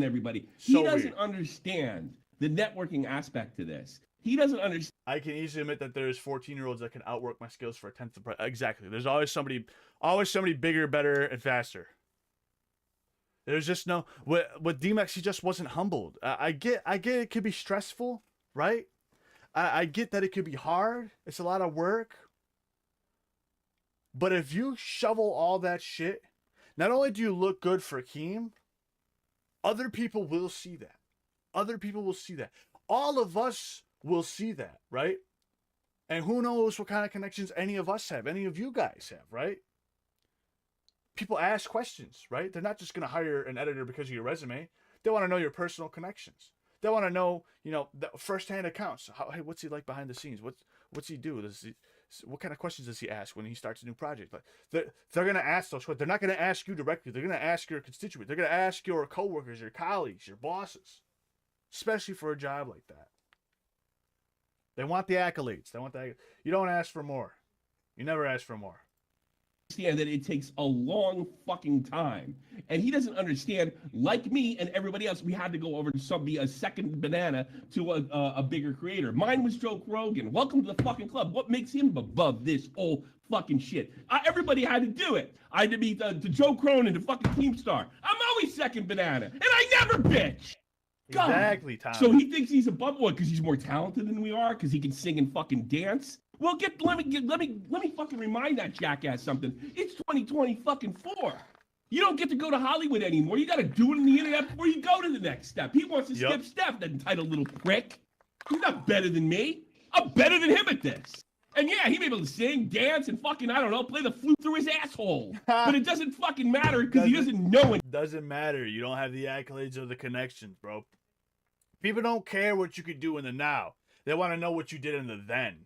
B: Everybody.
A: So
B: He doesn't
A: weird.
B: understand the networking aspect to this. He doesn't understand.
A: I can easily admit that there's 14-year-olds that can outwork my skills for a tenth of the price. Exactly. There's always somebody bigger, better, and faster. There's just no with DMX. He just wasn't humbled. I get it could be stressful, right? I get that it could be hard. It's a lot of work. But if you shovel all that shit, not only do you look good for Keem, other people will see that. Other people will see that. All of us will see that, right? And who knows what kind of connections any of us have, any of you guys have, right? People ask questions, right? They're not just going to hire an editor because of your resume. They want to know your personal connections. They want to know, the firsthand accounts. Hey, what's he like behind the scenes? What's he do? What kind of questions does he ask when he starts a new project? Like they're going to ask those questions. They're not going to ask you directly. They're going to ask your constituent. They're going to ask your coworkers, your colleagues, your bosses, especially for a job like that. They want the accolades. You don't ask for more. You never ask for more.
B: Understand that it takes a long fucking time, and he doesn't understand. Like me and everybody else, we had to go over to be a second banana to a bigger creator. Mine was Joe Rogan. Welcome to the fucking club. What makes him above this whole fucking shit? Everybody had to do it. I had to be the Joe Cronin, the fucking Keemstar. I'm always second banana, and I never bitch. God.
A: Exactly, Tom.
B: So he thinks he's above what? Because he's more talented than we are? Because he can sing and fucking dance? Well, let me fucking remind that jackass something. It's 2024. You don't get to go to Hollywood anymore. You got to do it in the internet before you go to the next step. He wants to skip step, that entitled little prick. He's not better than me. I'm better than him at this. And yeah, he may be able to sing, dance, and fucking, I don't know, play the flute through his asshole. But it doesn't fucking matter because he doesn't know it.
A: Doesn't matter. You don't have the accolades or the connections, bro. People don't care what you could do in the now. They want to know what you did in the then.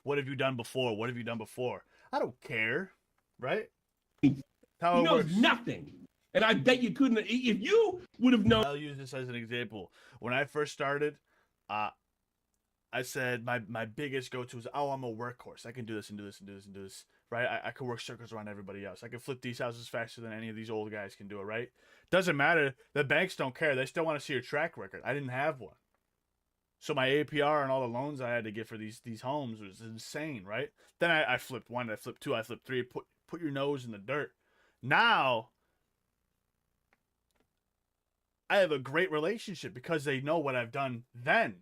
A: What have you done before? What have you done before? I don't care, right? How
B: He
A: it
B: knows
A: works.
B: nothing. And I bet you couldn't. If you would have known.
A: I'll use this as an example. When I first started, I said my biggest go-to is, I'm a workhorse. I can do this and do this and do this and do this, right? I can work circles around everybody else. I can flip these houses faster than any of these old guys can do it, right? Doesn't matter. The banks don't care. They still want to see your track record. I didn't have one. So my APR and all the loans I had to get for these homes was insane, right? Then I flipped one, I flipped two, I flipped three. Put your nose in the dirt. Now I have a great relationship because they know what I've done then.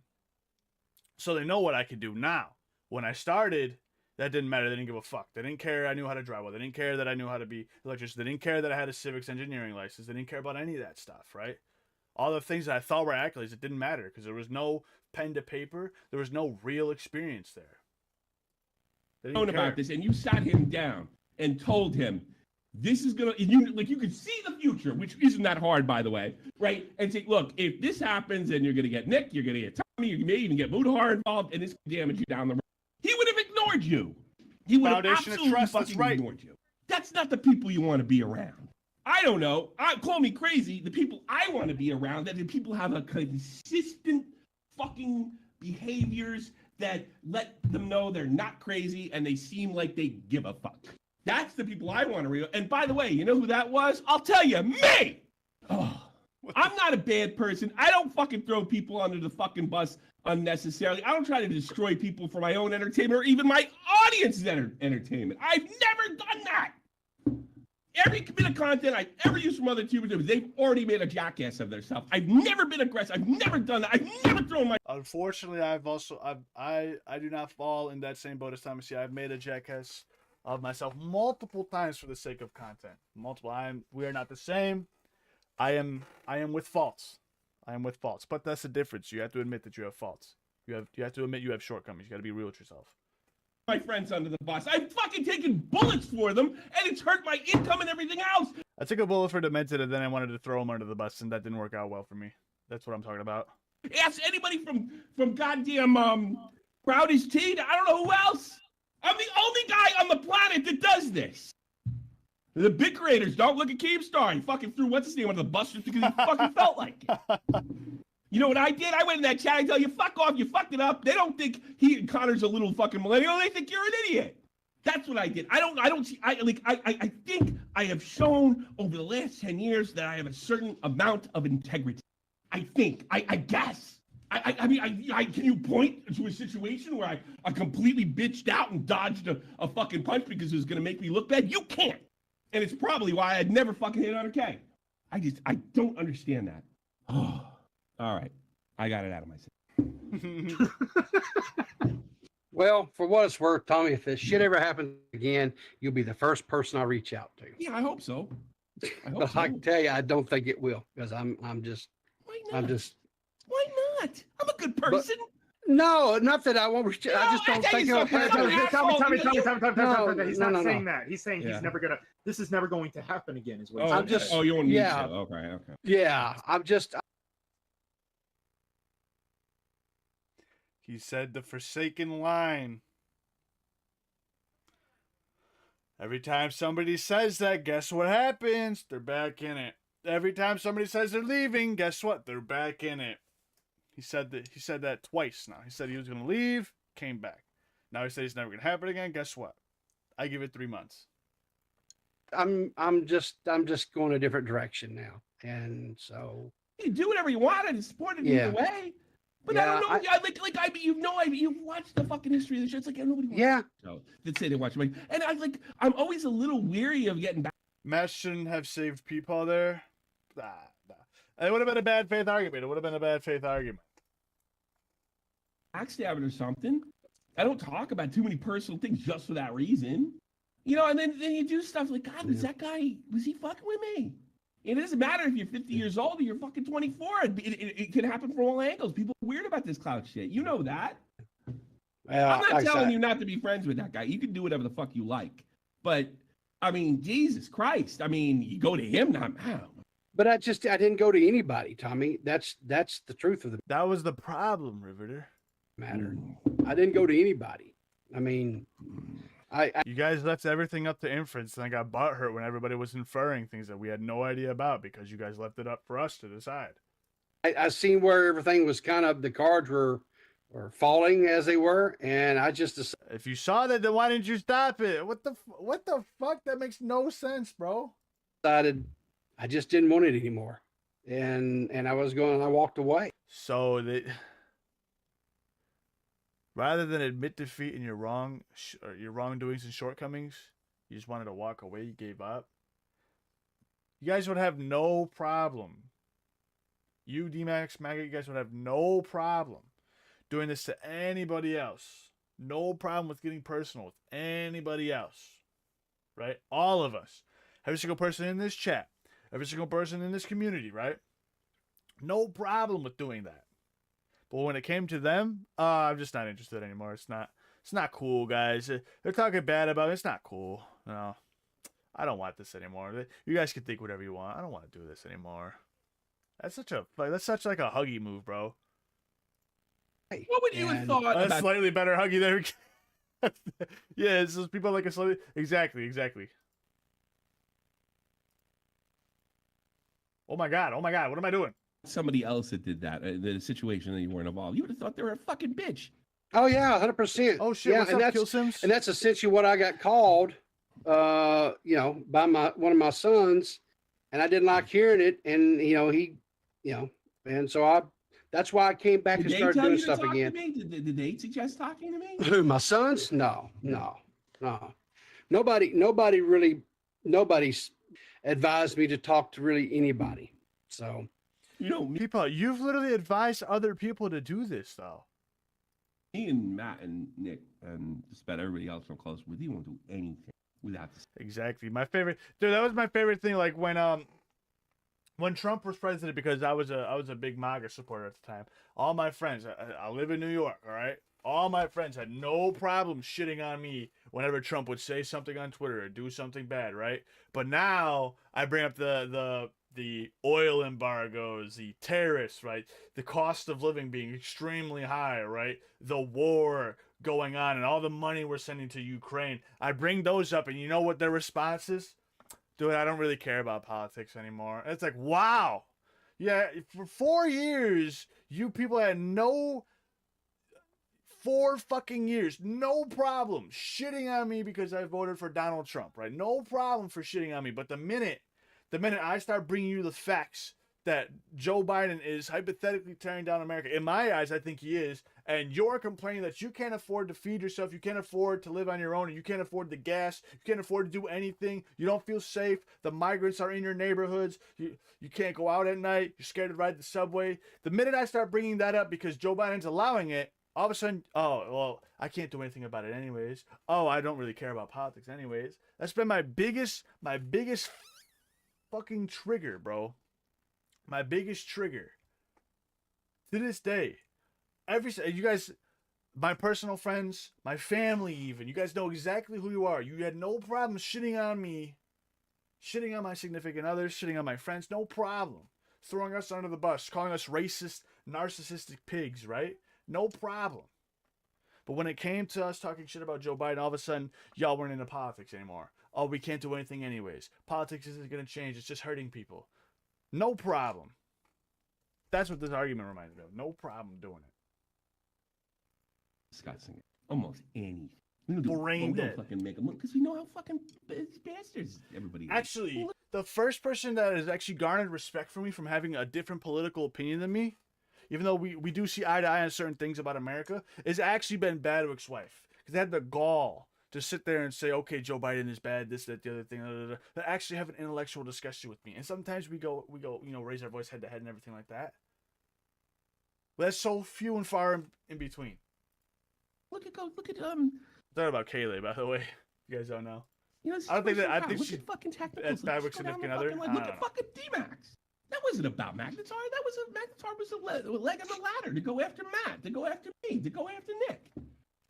A: So they know what I can do now. When I started, that didn't matter. They didn't give a fuck. They didn't care I knew how to drive well. They didn't care that I knew how to be an electrician. They didn't care that I had a civics engineering license. They didn't care about any of that stuff, right? All the things that I thought were accolades, it didn't matter because there was no pen to paper. There was no real experience there. They didn't care
B: About this, and you sat him down and told him, this is gonna, you could see the future, which isn't that hard, by the way, right? And say, look, if this happens, then you're gonna get Nick, you're gonna get Tommy, you may even get Mudahar involved, and this can damage you down the road. He would have ignored you. He would have
A: Foundation of
B: absolutely
A: trust, that's
B: fucking
A: right.
B: ignored you. That's not the people you want to be around. I don't know. Call me crazy. The people I want to be around, that the people have a consistent fucking behaviors that let them know they're not crazy and they seem like they give a fuck. That's the people I want to real. And by the way, you know who that was? I'll tell you, me! Oh, I'm not a bad person. I don't fucking throw people under the fucking bus unnecessarily. I don't try to destroy people for my own entertainment or even my audience's entertainment. I've never done that. Every bit of content I've ever used from other YouTubers, they've already made a jackass of themselves. I've never been aggressive. I've never done that. I've never thrown my...
A: Unfortunately, I do not fall in that same boat as TommyC. I've made a jackass of myself multiple times for the sake of content. We are not the same. I am with faults. I am with faults. But that's the difference. You have to admit that you have faults. You have to admit you have shortcomings. You got to be real with yourself.
B: my friends under the bus. I've fucking taken bullets for them, and it's hurt my income and everything else.
A: I took a bullet for Demented, and then I wanted to throw him under the bus, and that didn't work out well for me. That's what I'm talking about.
B: Ask anybody from goddamn Crowder's Tea. I don't know who else. I'm the only guy on the planet that does this. The big creators don't look at Keemstar. He fucking threw what's his name under the bus just because he fucking felt like it. You know what I did? I went in that chat. I tell you, fuck off. You fucked it up. They don't think Connor's a little fucking millennial. They think you're an idiot. That's what I did. I think I have shown over the last 10 years that I have a certain amount of integrity. I guess. I mean, can you point to a situation where I completely bitched out and dodged a fucking punch because it was going to make me look bad? You can't. And it's probably why I'd never fucking hit 100K. I don't understand that. Oh, all right. I got it out of my system.
C: Well, for what it's worth, Tommy, if this shit ever happens again, you'll be the first person I reach out to.
B: Yeah, I hope so.
C: But I can tell you, I don't think it will, because I'm just.
B: Why not?
C: Why
B: not? I'm a good person.
C: No, not that I won't reach out. I just don't think it'll
D: Tommy.
C: No,
D: He's
C: no,
D: not
C: no,
D: saying
C: no.
D: that. He's saying
B: Yeah.
D: he's never gonna. This is never going to happen again. Is what he's
B: Oh,
D: saying.
C: I'm just-
B: you want me
C: yeah.
B: to? Okay.
C: Yeah, I'm just.
A: He said the forsaken line. Every time somebody says that, guess what happens? They're back in it. Every time somebody says they're leaving, guess what? They're back in it. He said that twice now. He said he was going to leave, came back. Now he said it's never going to happen again. Guess what? I give it 3 months.
C: I'm just going a different direction now, and so.
B: You do whatever you want and support it
C: Yeah.
B: either way. But
C: Yeah,
B: I don't know. You've watched the fucking history of the show. It's like nobody watches
C: Yeah.
B: the show. That say they watch it. And I'm always a little weary of getting back.
A: Matt shouldn't have saved PeePaw there. Nah. It would have been a bad faith argument.
B: Backstabbing or something. I don't talk about too many personal things just for that reason. You know, and then you do stuff like, God, was he fucking with me? And it doesn't matter if you're 50 years old or you're fucking 24. It can happen from all angles. People are weird about this cloud shit. You know that.
C: Well,
B: I'm not
C: like I
B: telling
C: said,
B: you not to be friends with that guy. You can do whatever the fuck you like. But, I mean, Jesus Christ. I mean, you go to him now.
C: But I didn't go to anybody, Tommy. That's the truth of the
A: That was the problem, Riveter.
C: matter. I didn't go to anybody. I mean,
A: You guys left everything up to inference, and I got butthurt when everybody was inferring things that we had no idea about because you guys left it up for us to decide.
C: I seen where everything was kind of, the cards were falling as they were, and I just decided.
A: If you saw that, then why didn't you stop it? What the fuck? That makes no sense, bro.
C: I just didn't want it anymore, and I walked away.
A: So that rather than admit defeat in your wrongdoings and shortcomings, you just wanted to walk away. You gave up. You guys would have no problem. You, D-Max, Maggot, you guys would have no problem doing this to anybody else. No problem with getting personal with anybody else. Right? All of us. Every single person in this chat. Every single person in this community, right? No problem with doing that. But when it came to them, I'm just not interested anymore. It's not cool, guys. They're talking bad about it. It's not cool. No, I don't want this anymore. You guys can think whatever you want. I don't want to do this anymore. That's such like a huggy move, bro.
B: What would you have thought
A: A
B: about
A: slightly better huggy there. Yeah, it's just people like a slightly. Exactly. Oh my god, what am I doing?
B: somebody else that did that, the situation that you weren't involved? You would have thought they were a fucking bitch.
C: Oh yeah, 100%.
A: Oh shit,
C: yeah,
A: what's
C: and
A: up,
C: that's
A: Kill Sims?
C: and that's essentially what I got called, by one of my sons, and I didn't like hearing it, and and so that's why I came back
B: Did
C: and
B: they
C: started
B: tell
C: doing
B: you to
C: stuff
B: talk
C: again.
B: to me? Did they suggest talking to me?
C: Who, my sons? No. Nobody's advised me to talk to really anybody. So,
A: People, you've literally advised other people to do this, though.
B: Me and Matt and Nick and just about everybody else from close, we won't do anything without this.
A: Exactly. My favorite, dude. That was my favorite thing. Like when Trump was president, because I was a big MAGA supporter at the time. All my friends, I live in New York. All right, All my friends had no problem shitting on me whenever Trump would say something on Twitter or do something bad, right? But now I bring up the oil embargoes, the tariffs, right? The cost of living being extremely high, right? The war going on and all the money we're sending to Ukraine. I bring those up, and you know what their response is? Dude, I don't really care about politics anymore. It's like, wow. Yeah, for 4 years, you people had 4 fucking years, no problem shitting on me because I voted for Donald Trump, right? No problem for shitting on me. But the minute I start bringing you the facts that Joe Biden is hypothetically tearing down America, in my eyes, I think he is, and you're complaining that you can't afford to feed yourself, you can't afford to live on your own, and you can't afford the gas, you can't afford to do anything, you don't feel safe, the migrants are in your neighborhoods, you can't go out at night, you're scared to ride the subway. The minute I start bringing that up because Joe Biden's allowing it, all of a sudden, oh, well, I can't do anything about it anyways. Oh, I don't really care about politics anyways. That's been my biggest fucking trigger, bro. My biggest trigger. To this day. You guys, my personal friends, my family even, you guys know exactly who you are. You had no problem shitting on me, shitting on my significant others, shitting on my friends, no problem. Throwing us under the bus, calling us racist, narcissistic pigs, right? No problem. But when it came to us talking shit about Joe Biden, all of a sudden, y'all weren't into politics anymore. Oh, we can't do anything anyways. Politics isn't going to change. It's just hurting people. No problem. That's what this argument reminds me of. No problem doing it.
B: Discussing almost anything.
A: Brain dead.
B: Fucking make them look because we know how fucking bastards everybody is.
A: Actually, the first person that has actually garnered respect for me from having a different political opinion than me, even though we do see eye to eye on certain things about America, has actually been Badwick's wife. Because they had the gall to sit there and say, okay, Joe Biden is bad, this, that, the other thing, that actually have an intellectual discussion with me. And sometimes we go, raise our voice head to head and everything like that. But that's so few and far in between.
B: Look at
A: Thought about Kaylee, by the way. You guys don't know.
B: You know,
A: I don't think that. I think
B: look
A: she's
B: at fucking technicals.
A: that's Badwick's significant other.
B: Look at fucking D-Max. That wasn't about McIntyre. McIntyre was a leg on the ladder to go after Matt, to go after me, to go after Nick.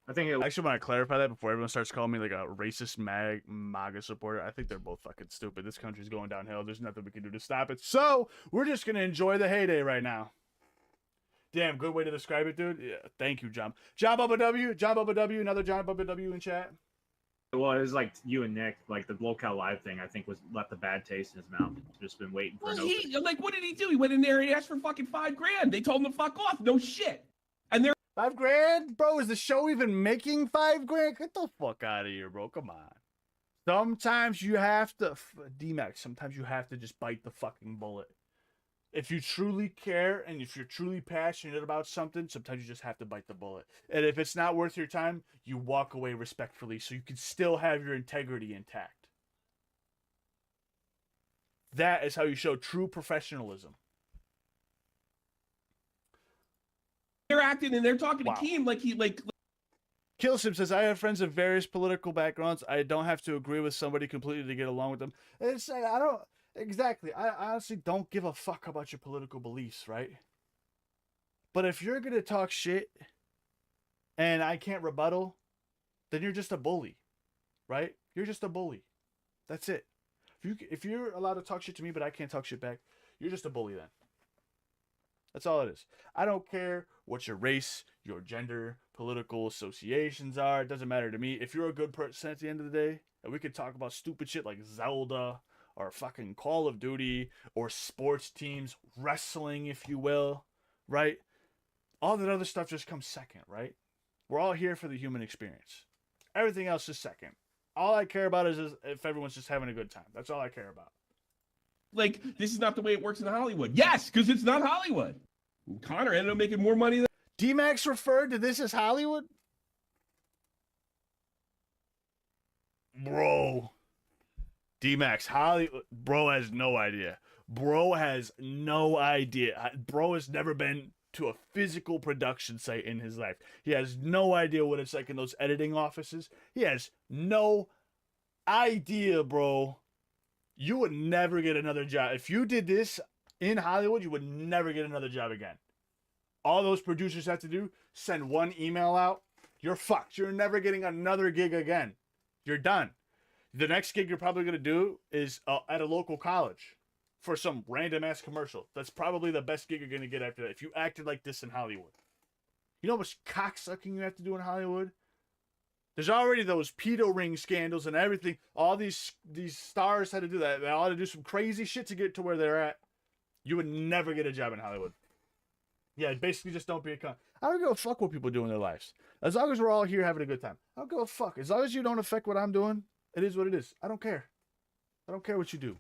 D: I think
A: I actually want to clarify that before everyone starts calling me like a racist MAGA supporter. I think they're both fucking stupid. This country's going downhill. There's nothing we can do to stop it. So we're just gonna enjoy the heyday right now. Damn, good way to describe it, dude. Yeah, thank you, John. John Bubba W, another John Bubba W in chat.
D: Well, it was like you and Nick, like the local live thing. I think was left a bad taste in his mouth. Just been waiting for.
B: Well, what did he do? He went in there and he asked for fucking $5,000. They told him to fuck off. No shit. And they're
A: $5,000, bro. Is the show even making $5,000? Get the fuck out of here, bro. Come on. Sometimes you have to, D-Max. Sometimes you have to just bite the fucking bullet. If you truly care and if you're truly passionate about something, sometimes you just have to bite the bullet. And if it's not worth your time, you walk away respectfully so you can still have your integrity intact. That is how you show true professionalism.
B: they're acting and they're talking
A: Wow.
B: to Keem like he like.
A: Killsim says, I have friends of various political backgrounds. I don't have to agree with somebody completely to get along with them. It's like, I don't, exactly. I honestly don't give a fuck about your political beliefs, right? But if you're going to talk shit and I can't rebuttal, then you're just a bully, right? You're just a bully. That's it. If you're allowed to talk shit to me, but I can't talk shit back, you're just a bully then. That's all it is. I don't care what your race, your gender, political associations are. It doesn't matter to me. If you're a good person at the end of the day, and we could talk about stupid shit like Zelda or fucking Call of Duty or sports teams, wrestling, if you will, right? All that other stuff just comes second, right? We're all here for the human experience. Everything else is second. All I care about is if everyone's just having a good time. That's all I care about.
B: Like, this is not the way it works in Hollywood. Yes, because it's not Hollywood. Connor ended up making more money than
A: D-Max referred to this as Hollywood? Bro. D-Max, Hollywood. Bro has no idea. Bro has no idea. Bro has never been to a physical production site in his life. He has no idea what it's like in those editing offices. He has no idea, bro. You would never get another job. If you did this in Hollywood, you would never get another job again. All those producers have to do, send one email out. You're fucked. You're never getting another gig again. You're done. The next gig you're probably going to do is at a local college for some random ass commercial. That's probably the best gig you're going to get after that. If you acted like this in Hollywood. You know how much cocksucking you have to do in Hollywood? There's already those pedo ring scandals and everything. All these stars had to do that. They all had to do some crazy shit to get to where they're at. You would never get a job in Hollywood. Yeah, basically just don't be a cunt. I don't give a fuck what people do in their lives. As long as we're all here having a good time. I don't give a fuck. As long as you don't affect what I'm doing, it is what it is. I don't care. I don't care what you do.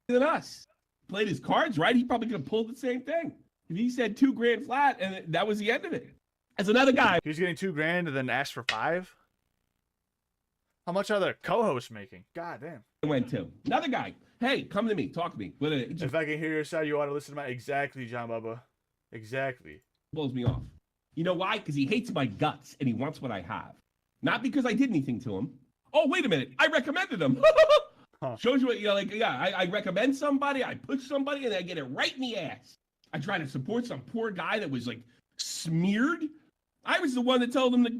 B: Than us. Played his cards right, he probably could have pulled the same thing. If he said $2,000 flat and that was the end of it. As another guy.
A: He was getting $2,000 and then asked for $5,000? How much are the co-hosts making? God damn.
B: I went to another guy. Hey, come to me. Talk to me.
A: If I can hear your side, you ought to listen to my... Exactly, John Bubba. Exactly.
B: Blows me off. You know why? Because he hates my guts and he wants what I have. Not because I did anything to him. Oh, wait a minute. I recommended him.
A: Huh.
B: Shows you what, you know, like, yeah, I recommend somebody, I push somebody, and I get it right in the ass. I try to support some poor guy that was, like, smeared. I was the one that told him to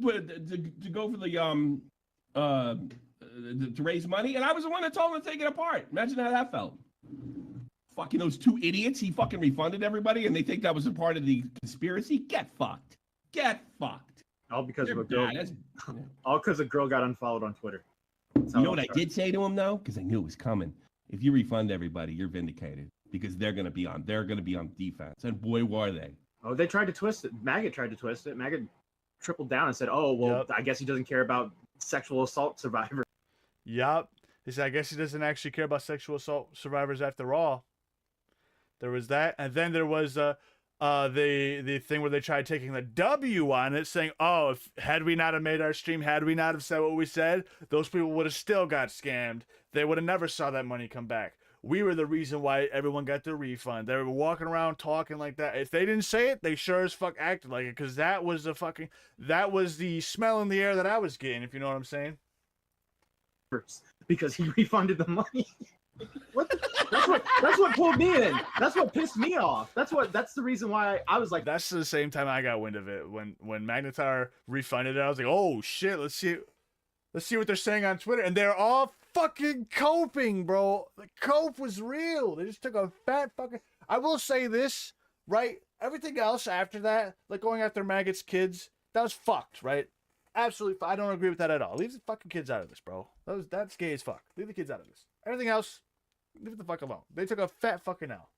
B: go for the, to raise money, and I was the one that told him to take it apart. Imagine how that felt. Fucking those two idiots, he fucking refunded everybody, and they think that was a part of the conspiracy. Get fucked. Get fucked.
D: All because
B: They're
D: of a girl.
B: bad.
D: All because a girl got unfollowed on Twitter.
B: You know what I did say to him though, because I knew it was coming. If you refund everybody, you're vindicated because they're gonna be on defense. And boy, were they.
D: Oh, they tried to twist it. Maggot tried to twist it. Maggot tripled down and said, "Oh, well,
A: Yep.
D: I guess he doesn't care about sexual assault survivors."
A: Yup. He said, I guess he doesn't actually care about sexual assault survivors after all. There was that. And then there was the thing where they tried taking the W on it, saying, oh, had we not have made our stream, had we not have said what we said, those people would have still got scammed. They would have never saw that money come back. We were the reason why everyone got their refund. They were walking around talking like that. If they didn't say it, they sure as fuck acted like it, because that was the smell in the air that I was getting, if you know what I'm saying.
D: Because he refunded the money. That's what pulled me in. That's what pissed me off. That's the reason why I was like.
A: That's the same time I got wind of it. When Magnetar refunded it, I was like, oh shit, let's see what they're saying on Twitter. And they're all fucking coping, bro. The cope was real. They just took a fat fucking. I will say this, right? Everything else after that, like going after Maggot's kids, that was fucked, right? Absolutely, I don't agree with that at all. Leave the fucking kids out of this, bro. That's gay as fuck. Leave the kids out of this. Everything else, leave it the fuck alone. They took a fat fucking L.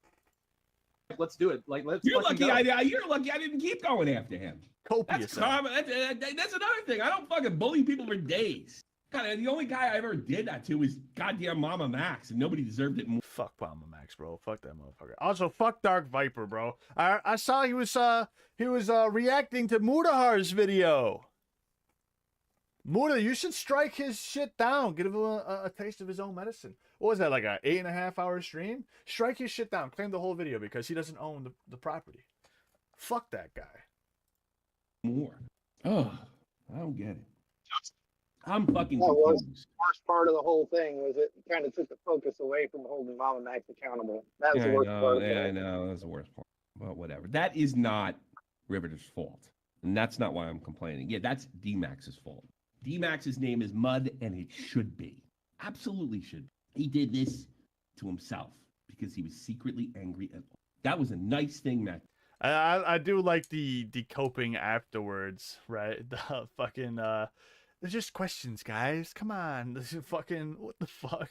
D: Let's do it. Like, let's.
B: You're
D: fucking
B: lucky.
D: go.
B: You're lucky. I didn't keep going after him.
A: Copious.
B: That's common. That's another thing. I don't fucking bully people for days. God, the only guy I ever did that to was goddamn Mama Max, and nobody deserved it more.
A: Fuck Mama Max, bro. Fuck that motherfucker. Also, fuck Dark Viper, bro. I saw he was reacting to Mudahar's video. Muda, you should strike his shit down. Give him a taste of his own medicine. What was that, like a 8.5 hour stream? Strike his shit down. Claim the whole video because he doesn't own the property. Fuck that guy.
B: More. Oh, I don't get it. I'm fucking
E: That was
B: confused.
E: the worst part of the whole thing was it kind of took the focus away from holding Mama Max accountable. That was the worst part of it.
B: I know. That's the worst part. But whatever. That is not Riveter's fault. And that's not why I'm complaining. Yeah, that's D-Max's fault. D-Max's name is Mud, and it should be. Absolutely should be. He did this to himself because he was secretly angry at all. That was a nice thing, Matt.
A: I do like the coping afterwards, right? The fucking there's just questions, guys. Come on. This is fucking what the fuck?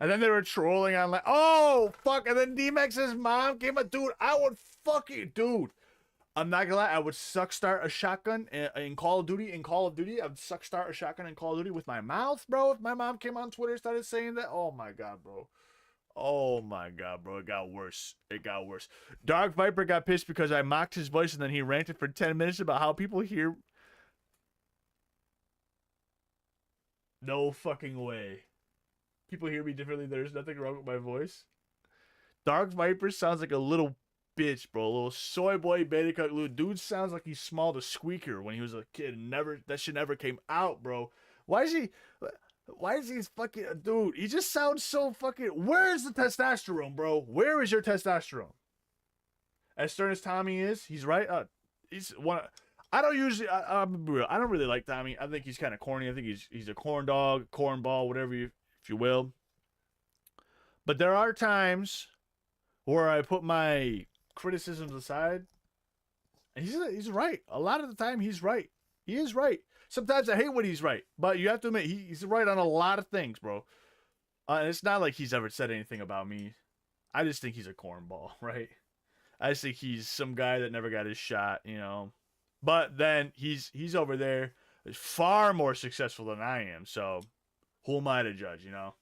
A: And then they were trolling on like, oh fuck, and then D-Max's mom came up, dude, I would fucking dude. I'm not gonna lie, I would suck start a shotgun in Call of Duty. I would suck start a shotgun in Call of Duty with my mouth, bro. If my mom came on Twitter and started saying that, oh my god, bro. Oh my god, bro. It got worse. Dark Viper got pissed because I mocked his voice and then he ranted for 10 minutes about how people hear. No fucking way. People hear me differently. There's nothing wrong with my voice. Dark Viper sounds like a little bitch, bro. A little soy boy beta cuck. Little dude sounds like he smelled a squeaker when he was a kid. That shit never came out, bro. Why is he fucking dude? He just sounds so fucking. Where's the testosterone, bro? Where is your testosterone? As stern as Tommy is, he's right. he's one. I don't usually. I'm real. I don't really like Tommy. I think he's kind of corny. I think he's a corn dog, cornball, whatever if you will. But there are times where I put my criticisms aside. And he's right. A lot of the time, he's right. He is right. Sometimes I hate when he's right, but you have to admit he's right on a lot of things, bro. And it's not like he's ever said anything about me. I just think he's a cornball, right? I just think he's some guy that never got his shot, you know. But then he's over there, far more successful than I am. So who am I to judge, you know?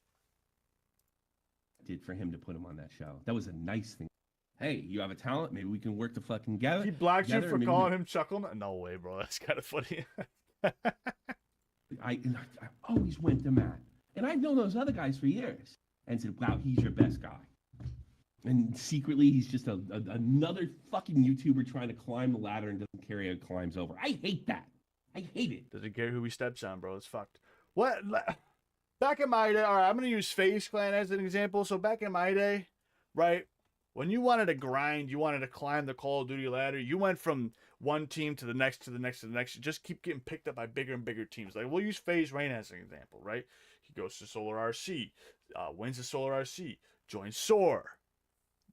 B: Did for him to put him on that show. That was a nice thing. Hey, you have a talent. Maybe we can work the fucking together.
A: He blocked you for
B: maybe
A: calling him Chuckle? No way, bro. That's kind of funny.
B: I always went to Matt. And I've known those other guys for years. And said, wow, he's your best guy. And secretly, he's just another fucking YouTuber trying to climb the ladder and doesn't care how he climbs over. I hate that. I hate it.
A: Doesn't care who he steps on, bro. It's fucked. What? Back in my day, all right, I'm going to use FaZe Clan as an example. So back in my day, right, when you wanted to grind, you wanted to climb the Call of Duty ladder, you went from one team to the next, to the next, to the next. You just keep getting picked up by bigger and bigger teams. Like, we'll use FaZe Rain as an example, right? He goes to Solar RC, wins the Solar RC, joins SOAR.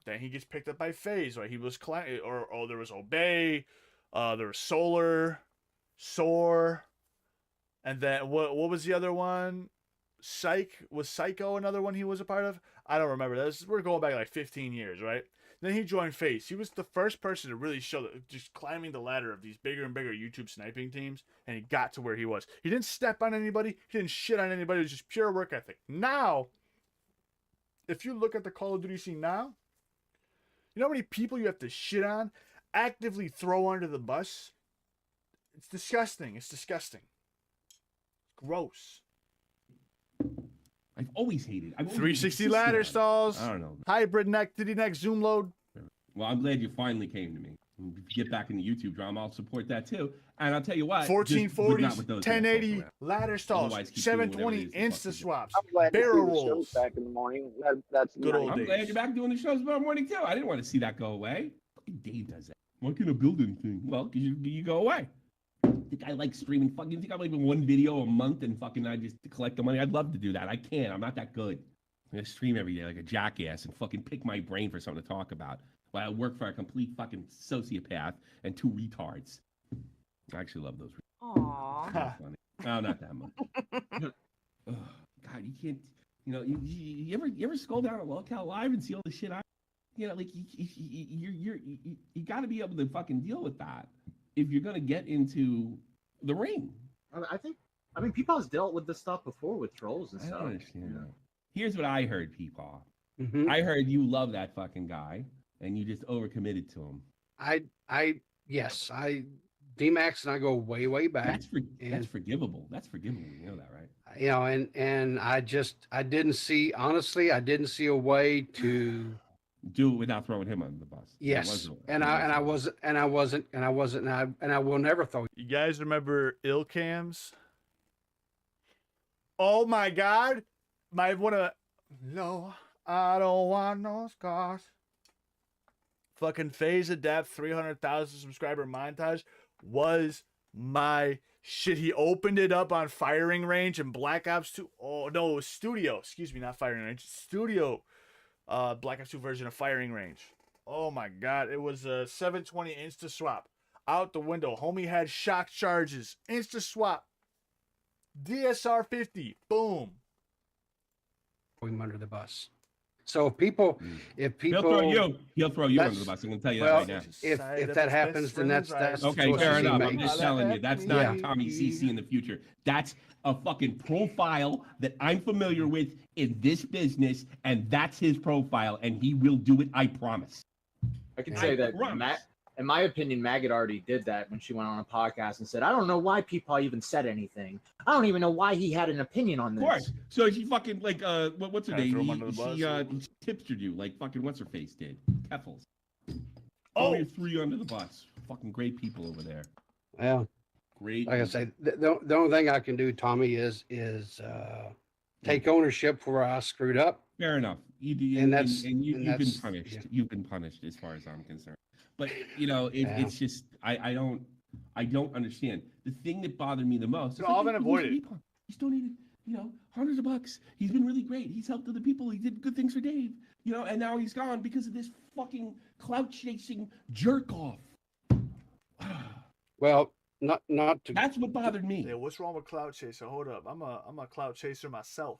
A: Then he gets picked up by FaZe, right? He was there was Obey, there was Solar, SOAR, and then what was the other one? Psycho another one he was a part of? I don't remember. We're going back like 15 years, right? Then he joined FaZe. He was the first person to really show that just climbing the ladder of these bigger and bigger YouTube sniping teams, and he got to where he was. He didn't step on anybody. He didn't shit on anybody. It was just pure work ethic. Now, if you look at the Call of Duty scene now, you know how many people you have to shit on, actively throw under the bus? It's disgusting. It's disgusting. Gross.
B: I've always hated.
A: 360 ladder stalls.
B: I don't know.
A: Hybrid neck, titty neck, zoom load.
B: Well, I'm glad you finally came to me. If you get back in the YouTube drama, I'll support that too. And I'll tell you what.
A: 1440s, 1080 ladder stalls, 720 insta swaps,
E: I'm glad
A: barrel
E: to see the shows
A: rolls.
E: back in the morning. That's
A: Good
E: nice.
A: old
B: I'm
A: days.
B: glad you're back doing the shows tomorrow morning too. I didn't want to see that go away. Fucking Dave does that. Why can't I build anything? Well, because you go away. I think I like streaming. Fucking, you think I'm leaving one video a month and fucking I just collect the money? I'd love to do that. I can't. I'm not that good. I'm gonna stream every day like a jackass and fucking pick my brain for something to talk about. While I work for a complete fucking sociopath and two retards. I actually love those.
F: Aww.
B: Not funny. No, not that much. Oh, God, you can't. You know, you ever scroll down a Locale Live and see all the shit I, you know, like you got to be able to fucking deal with that if you're gonna get into the ring.
D: I mean, PeePaw's dealt with this stuff before with trolls and
B: I
D: stuff.
B: don't understand that. Here's what I heard, PeePaw.
C: Mhm.
B: I heard you love that fucking guy and you just overcommitted to him.
C: Yes, D-Max and I go way back.
B: That's forgivable. That's forgivable. You know that, right?
C: You know, and I didn't see a way to
B: Do it without throwing him under the bus.
C: yes, and I wasn't, and I will never throw.
A: You guys remember ill cams? Oh my God. No, I don't want no scars. Fucking FaZe Adapt 300,000 subscriber montage was my shit. He opened it up on Firing Range and Black Ops 2. Oh no, it was Studio. Excuse me, not Firing Range. Studio. Black Ops 2 version of Firing Range. Oh my God, it was a 720 insta swap. Out the window. Homie had shock charges. Insta swap. DSR 50. Boom.
C: Him under the bus. So if people,
B: He'll throw you under the bus. I'm gonna tell you that right now.
C: If that happens, then that's
B: Okay, fair
C: choices he
B: enough. I'm
C: makes.
B: just telling you, that's not
C: Yeah.
B: Tommy CC in the future. That's a fucking profile that I'm familiar with in this business, and that's his profile, and he will do it. I promise.
D: I can say that, in my opinion, Maggot already did that when she went on a podcast and said, I don't know why PeePaw even said anything. I don't even know why he had an opinion on
B: Of
D: this.
B: course. So she fucking like what's her
A: Kinda
B: name?
A: throw him under the
B: She tipstered you like fucking what's her face did. Keffels.
A: Oh,
B: Throw 3 under the bus. Fucking great people over there.
C: Well,
B: Great.
C: like I say, the only thing I can do, Tommy, is take ownership where I screwed up.
B: Fair enough. You've
C: And that's-
B: been
C: and that's-
B: punished.
C: yeah.
B: You've been punished as far as I'm concerned. But it's just I don't understand. The thing that bothered me the most.
A: All been avoided.
B: He's donated, hundreds of bucks. He's been really great. He's helped other people. He did good things for Dave, and now he's gone because of this fucking clout chasing jerk off.
C: Well, not to.
B: That's what bothered me.
A: Yeah, what's wrong with clout chaser? Hold up, I'm a clout chaser myself.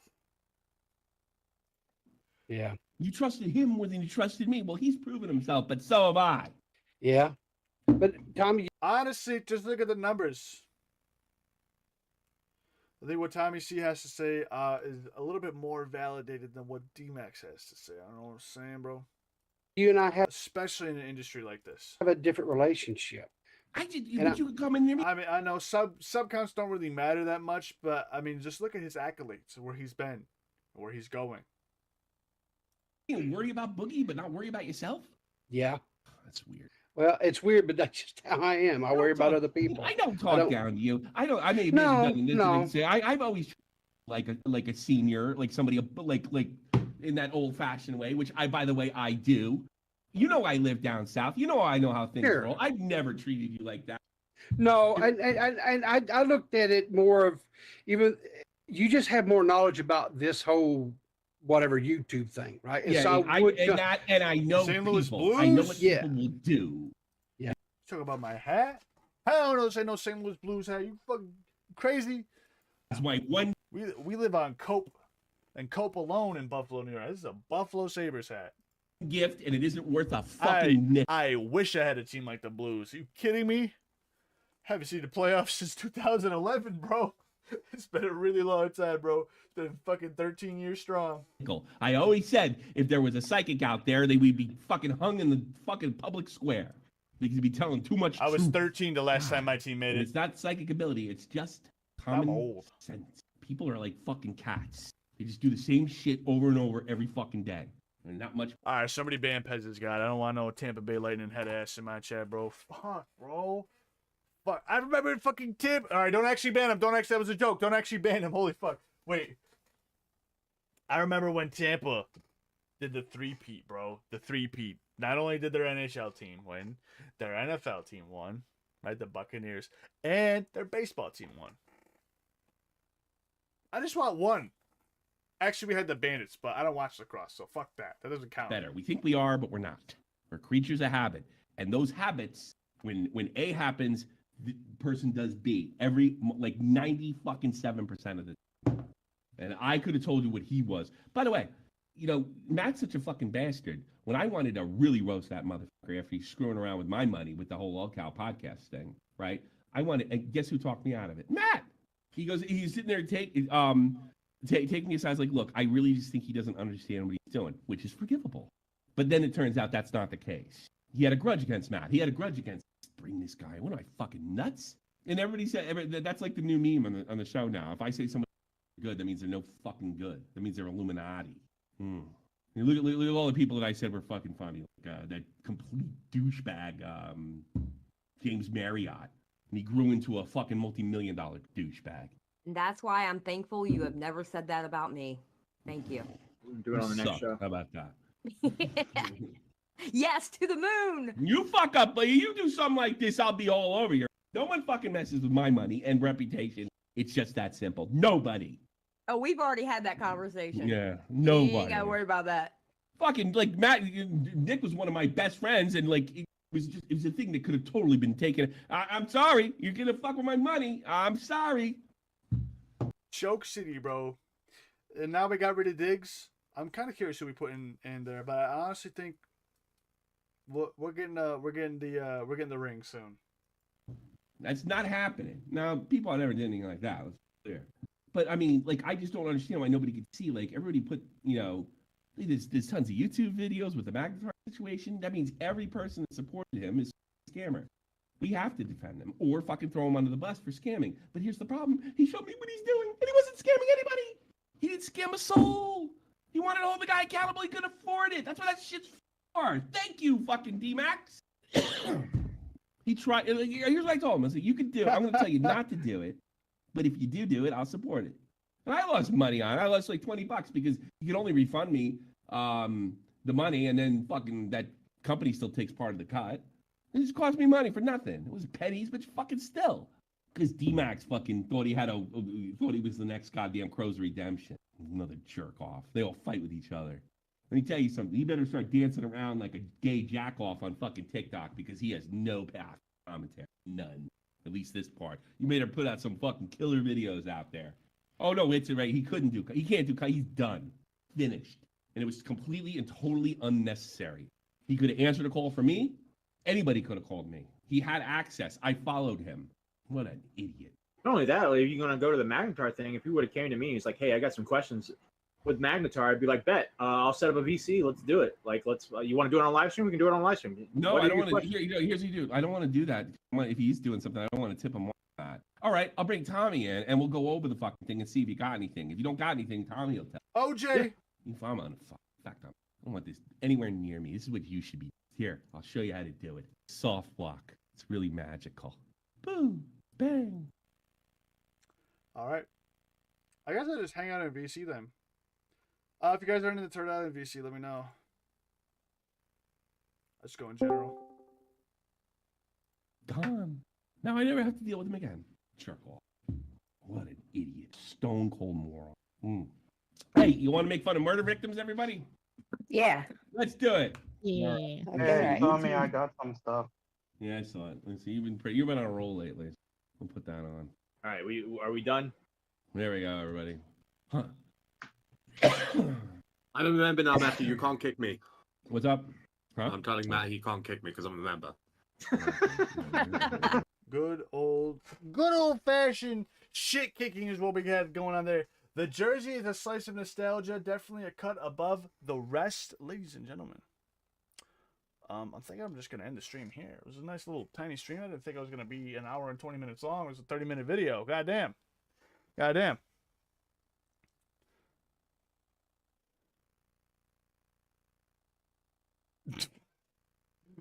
C: Yeah.
B: You trusted him more than you trusted me. Well, he's proven himself, but so have I.
C: Yeah. But Tommy,
A: Honestly, just look at the numbers. I think what Tommy C has to say is a little bit more validated than what D-Max has to say. I don't know what I'm saying, bro.
C: you and I
A: Especially in an industry like this.
C: have a different relationship.
B: You could come in there.
A: I mean, I know sub counts don't really matter that much, but I mean, just look at his accolades, where he's been, where he's going.
B: You worry about Boogie, but not worry about yourself.
C: Yeah.
B: That's weird.
C: Well, it's weird, but that's just how I am. I worry about other people.
B: I don't talk down to you. I don't. I may say I've always like a senior, like somebody like in that old fashioned way, which by the way I do. I live down south. I know how things roll. I've never treated you like that.
C: No, I looked at it more of even you just have more knowledge about this whole whatever YouTube thing, right? And so
B: I know
A: St.
B: people.
A: Louis Blues?
B: I know what people will do.
C: Yeah.
A: Talk about my hat? Hell no, say no St. Louis Blues hat. You fucking crazy.
B: That's my one
A: We live on Cope and Cope alone in Buffalo, New York. This is a Buffalo Sabres hat.
B: gift, and it isn't worth a fucking nickel.
A: I wish I had a team like the Blues. Are you kidding me? Haven't seen the playoffs since 2011, bro. It's been a really long time, bro. It's been fucking 13 years strong.
B: I always said if there was a psychic out there, they would be fucking hung in the fucking public square. Because he'd be telling too much
A: I was
B: truth.
A: 13 the last time my team made
B: And
A: it.
B: it's not psychic ability. It's just
A: I'm
B: common
A: old.
B: sense. People are like fucking cats. They just do the same shit over and over every fucking day. And not much.
A: All right, somebody ban Pez's guy. I don't want no Tampa Bay Lightning head ass in my chat, bro. Fuck, bro. Fuck. I remember fucking Tim. All right, don't actually ban him. That was a joke. Don't actually ban him. Holy fuck. Wait. I remember when Tampa did the three-peat, bro. The three-peat. Not only did their NHL team win, their NFL team won, right? The Buccaneers, and their baseball team won. I just want one. Actually, we had the Bandits, but I don't watch lacrosse, so fuck that. That doesn't count.
B: Better. We think we are, but we're not. We're creatures of habit. And those habits, when A happens, the person does B. Every, like 90% of the time. And I could have told you what he was. By the way, you know, Matt's such a fucking bastard. When I wanted to really roast that motherfucker after he's screwing around with my money with the whole All Cow podcast thing, right? And guess who talked me out of it? Matt. He goes, he's sitting there taking me aside, like, look, I really just think he doesn't understand what he's doing, which is forgivable. But then it turns out that's not the case. He had a grudge against Matt. He had a grudge against, bring this guy. What am I, fucking nuts? And everybody said, that's like the new meme on the show now. If I say someone's good, that means they're no fucking good. That means they're Illuminati. Look at all the people that I said were fucking funny. Like, that complete douchebag, James Marriott. And he grew into a fucking multi-million-dollar douchebag.
F: And that's why I'm thankful you have never said that about me. Thank you.
D: Do it on the next show.
B: How about that?
F: Yes, to the moon.
B: You fuck up, but you do something like this, I'll be all over you. No one fucking messes with my money and reputation. It's just that simple. Nobody.
F: Oh, we've already had that conversation.
B: Yeah,
F: You
B: nobody.
F: ain't gotta worry about that.
B: Fucking, like, Nick was one of my best friends, and, like, it was a thing that could have totally been taken. I'm sorry. You're gonna fuck with my money. I'm sorry.
A: Choke City, bro. And now we got rid of Diggs. I'm kind of curious who we put in there, but I honestly think we're getting the ring soon.
B: That's not happening. Now, people never did anything like that. Let's be clear. But I mean, like, I just don't understand why nobody could see. Like, everybody put, you know, there's tons of YouTube videos with the Magnetar situation. That means every person that supported him is a scammer. We have to defend him or fucking throw him under the bus for scamming. But here's the problem. He showed me what he's doing, and he wasn't scamming anybody. He didn't scam a soul. He wanted to hold the guy accountable. He could afford it. That's what that shit's for. Thank you, fucking D-Max. He tried. Here's what I told him. I said, you can do it. I'm going to tell you not to do it. But if you do it, I'll support it. And I lost money on it. I lost like $20 because you can only refund me the money, and then fucking that company still takes part of the cut. It just cost me money for nothing. It was pennies, but fucking still. Because D-Max fucking thought he was the next goddamn Crow's Redemption. Another jerk off. They all fight with each other. Let me tell you something. He better start dancing around like a gay jack off on fucking TikTok because he has no path commentary. None. At least this part. You made him put out some fucking killer videos out there. Oh no, it's right. He can't do. He's done. Finished. And it was completely and totally unnecessary. He could have answered a call for me. Anybody could have called me. He had access. I followed him. What an idiot.
D: Not only that, like, if you're gonna go to the Magnetar thing, if he would have came to me, he's like, "Hey, I got some questions with Magnetar." I'd be like, "Bet, I'll set up a VC. Let's do it. Like, let's. You want to do it on live stream? We can do it on live stream."
B: No, I don't want to. Here's what you do. I don't want to do that. If he's doing something, I don't want to tip him off that. All right, I'll bring Tommy in, and we'll go over the fucking thing and see if you got anything. If you don't got anything, Tommy will tell.
A: OJ.
B: If I'm on I don't want this anywhere near me. This is what you should be. Here, I'll show you how to do it. Soft block. It's really magical. Boom, bang.
A: All right. I guess I'll just hang out in VC then. If you guys are into the Turtle Island VC, let me know. Let's go in general.
B: Gone. Now I never have to deal with him again. Jerk off. What an idiot. Stone cold moron. Hey, you want to make fun of murder victims, everybody?
G: Yeah.
B: Let's do it.
G: Yeah.
E: Hey,
G: Okay.
E: Tommy, I got some stuff.
B: Yeah, I saw it. Let's see. You've been on a roll lately. We'll put that on.
D: All right, are we done?
B: There we go, everybody. Huh.
H: I'm a member now, Matthew. You can't kick me.
B: What's up? Huh?
H: I'm telling Matt he can't kick me because I'm a member.
A: Good old fashioned shit kicking is what we got going on there. The jersey is a slice of nostalgia, definitely a cut above the rest, ladies and gentlemen. I'm thinking I'm just gonna end the stream here. It was a nice little tiny stream. I didn't think it was gonna be an hour and 20 minutes long. It was a 30-minute video. Goddamn.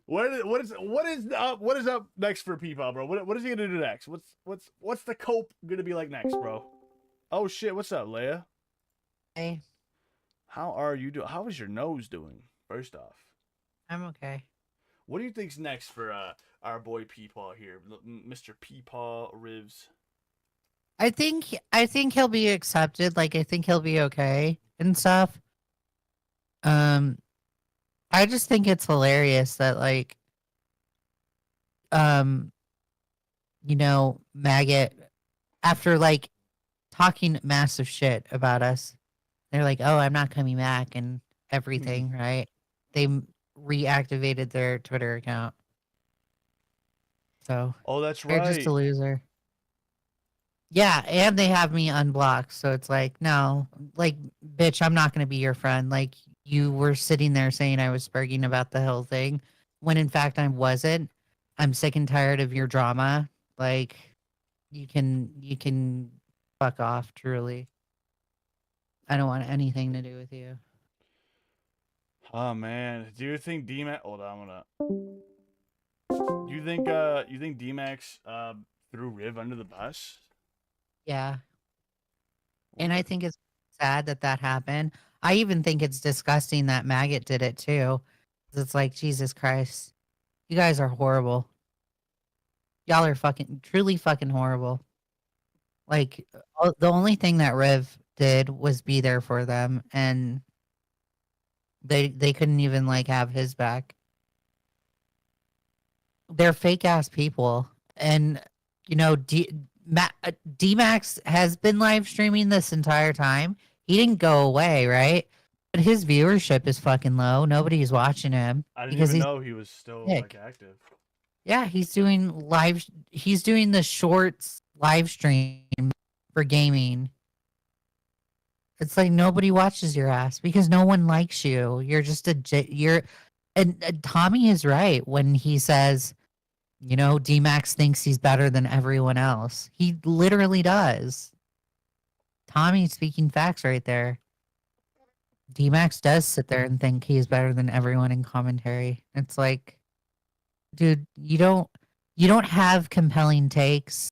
A: What is up next for PeePaw, bro? What is he gonna do next? What's the cope gonna be like next, bro? Oh shit, what's up, Leia?
G: Hey,
A: How are you doing? How is your nose doing? First off,
G: I'm okay.
A: what do you think's next for our boy PeePaw here, Mr. PeePaw Rivs?
G: I think he'll be accepted. Like, I think he'll be okay and stuff. I just think it's hilarious that, like, Maggot, after like talking massive shit about us, they're like, "Oh, I'm not coming back," and everything, right? They reactivated their Twitter account. So
A: Oh, that's
G: they're
A: right.
G: just a loser. Yeah, and they have me unblocked, so it's like, no, like, bitch, I'm not gonna be your friend. Like, you were sitting there saying I was spurging about the whole thing, when in fact I wasn't. I'm sick and tired of your drama. Like, you can fuck off, truly. I don't want anything to do with you.
A: Oh man, do you think D-Max? Hold on, You think D-Max threw Riv under the bus?
G: Yeah. And I think it's sad that happened. I even think it's disgusting that Maggot did it too. It's like, Jesus Christ. You guys are horrible. Y'all are truly fucking horrible. Like, the only thing that Riv did was be there for them, and they couldn't even, like, have his back. They're fake ass people. And, D-Max has been live streaming this entire time. He didn't go away, right? But his viewership is fucking low. Nobody's watching him.
A: I didn't even know he was still like active.
G: Yeah, he's doing the shorts live stream for gaming. It's like nobody watches your ass because no one likes you. You're just and Tommy is right when he says, D-Max thinks he's better than everyone else. He literally does. Tommy's speaking facts right there. D-Max does sit there and think he's better than everyone in commentary. It's like, dude, you don't have compelling takes.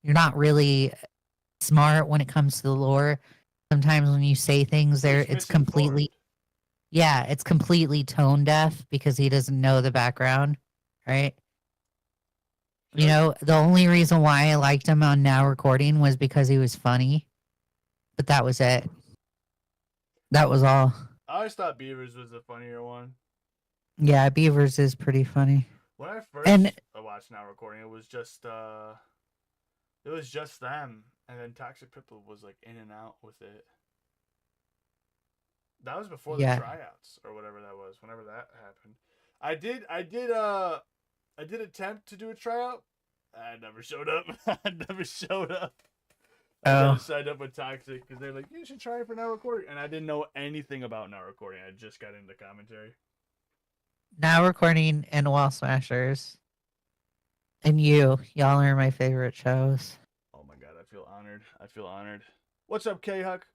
G: You're not really smart when it comes to the lore. Sometimes when you say things it's completely tone deaf because he doesn't know the background, right? You know, the only reason why I liked him on Now Recording was because he was funny, but that was it. That was all.
A: I always thought Beavers was the funnier one.
G: Yeah, Beavers is pretty funny.
A: When I first watched Now Recording, it was just them, and then Toxic Pitbull was like in and out with it. That was before the tryouts or whatever that was. Whenever that happened, I did attempt to do a tryout. I never showed up. I just signed up with Toxic because they're like, you should try it for Now Recording, and I didn't know anything about Now Recording. I just got into commentary.
G: Now Recording and Wall Smashers, and y'all are my favorite shows.
A: Oh my god, I feel honored. What's up, K-Huck?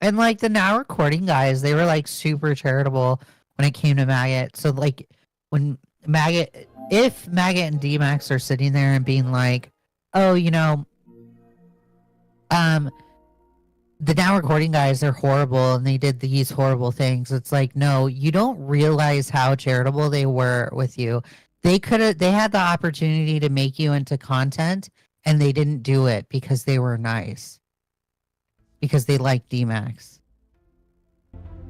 G: And like the Now Recording guys, they were like super charitable when it came to Maggot. So like when if Maggot and D-Max are sitting there and being like, oh, you know, the Now Recording guys, they're horrible and they did these horrible things. It's like, no, you don't realize how charitable they were with you. They had the opportunity to make you into content and they didn't do it because they were nice. Because they like D-Max.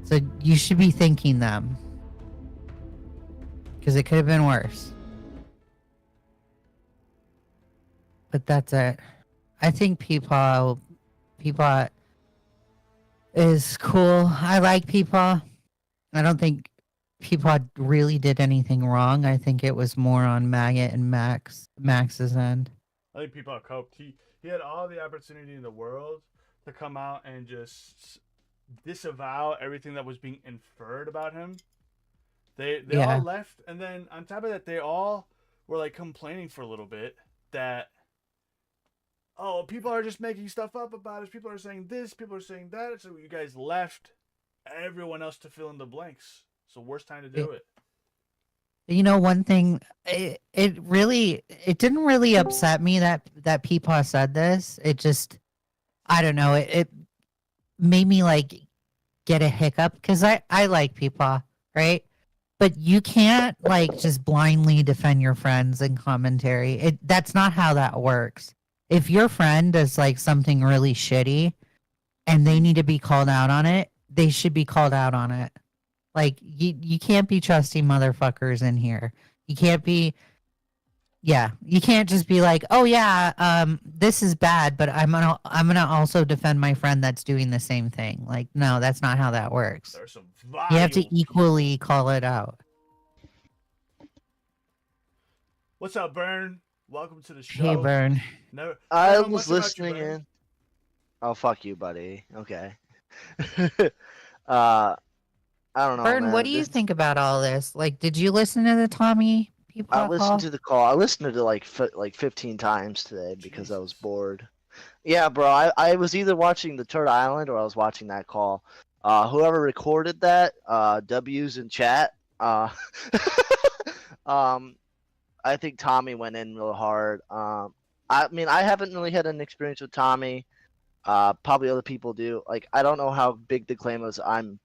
G: So you should be thanking them. Because it could have been worse. But that's it. I think PeePaw is cool. I like PeePaw. I don't think PeePaw really did anything wrong. I think it was more on Maggot and Max's end.
A: I think PeePaw coped. He had all the opportunity in the world to come out and just disavow everything that was being inferred about him. They all left, and then on top of that, they all were like complaining for a little bit that, oh, people are just making stuff up about us. People are saying this, people are saying that. So you guys left everyone else to fill in the blanks. So worst time to do it.
G: You know, one thing, it didn't really upset me that PeePaw said this. It just, I don't know, it made me like get a hiccup because I like PeePaw, right? But you can't like just blindly defend your friends in commentary. That's not how that works. If your friend does like something really shitty and they need to be called out on it, they should be called out on it. Like you can't be trusting motherfuckers in here. You can't be, you can't just be like, oh yeah, this is bad, but I'm gonna also defend my friend that's doing the same thing. Like, no, that's not how that works.
A: There's some
G: You have to equally call it out.
A: What's up, Burn? Welcome to the show.
G: Hey, Burn.
I: I was listening in. Oh, fuck you, buddy. Okay. I don't know,
G: Burn,
I: man.
G: what do you think about all this? Like, did you listen to the Tommy PeePaw
I: I listened
G: call?
I: to the call. I listened to it like 15 times today because I was bored. Yeah, bro. I was either watching the Turtle Island or I was watching that call. Whoever recorded that, W's in chat. I think Tommy went in real hard. I mean, I haven't really had an experience with Tommy. Probably other people do. Like, I don't know how big the claim is. I'm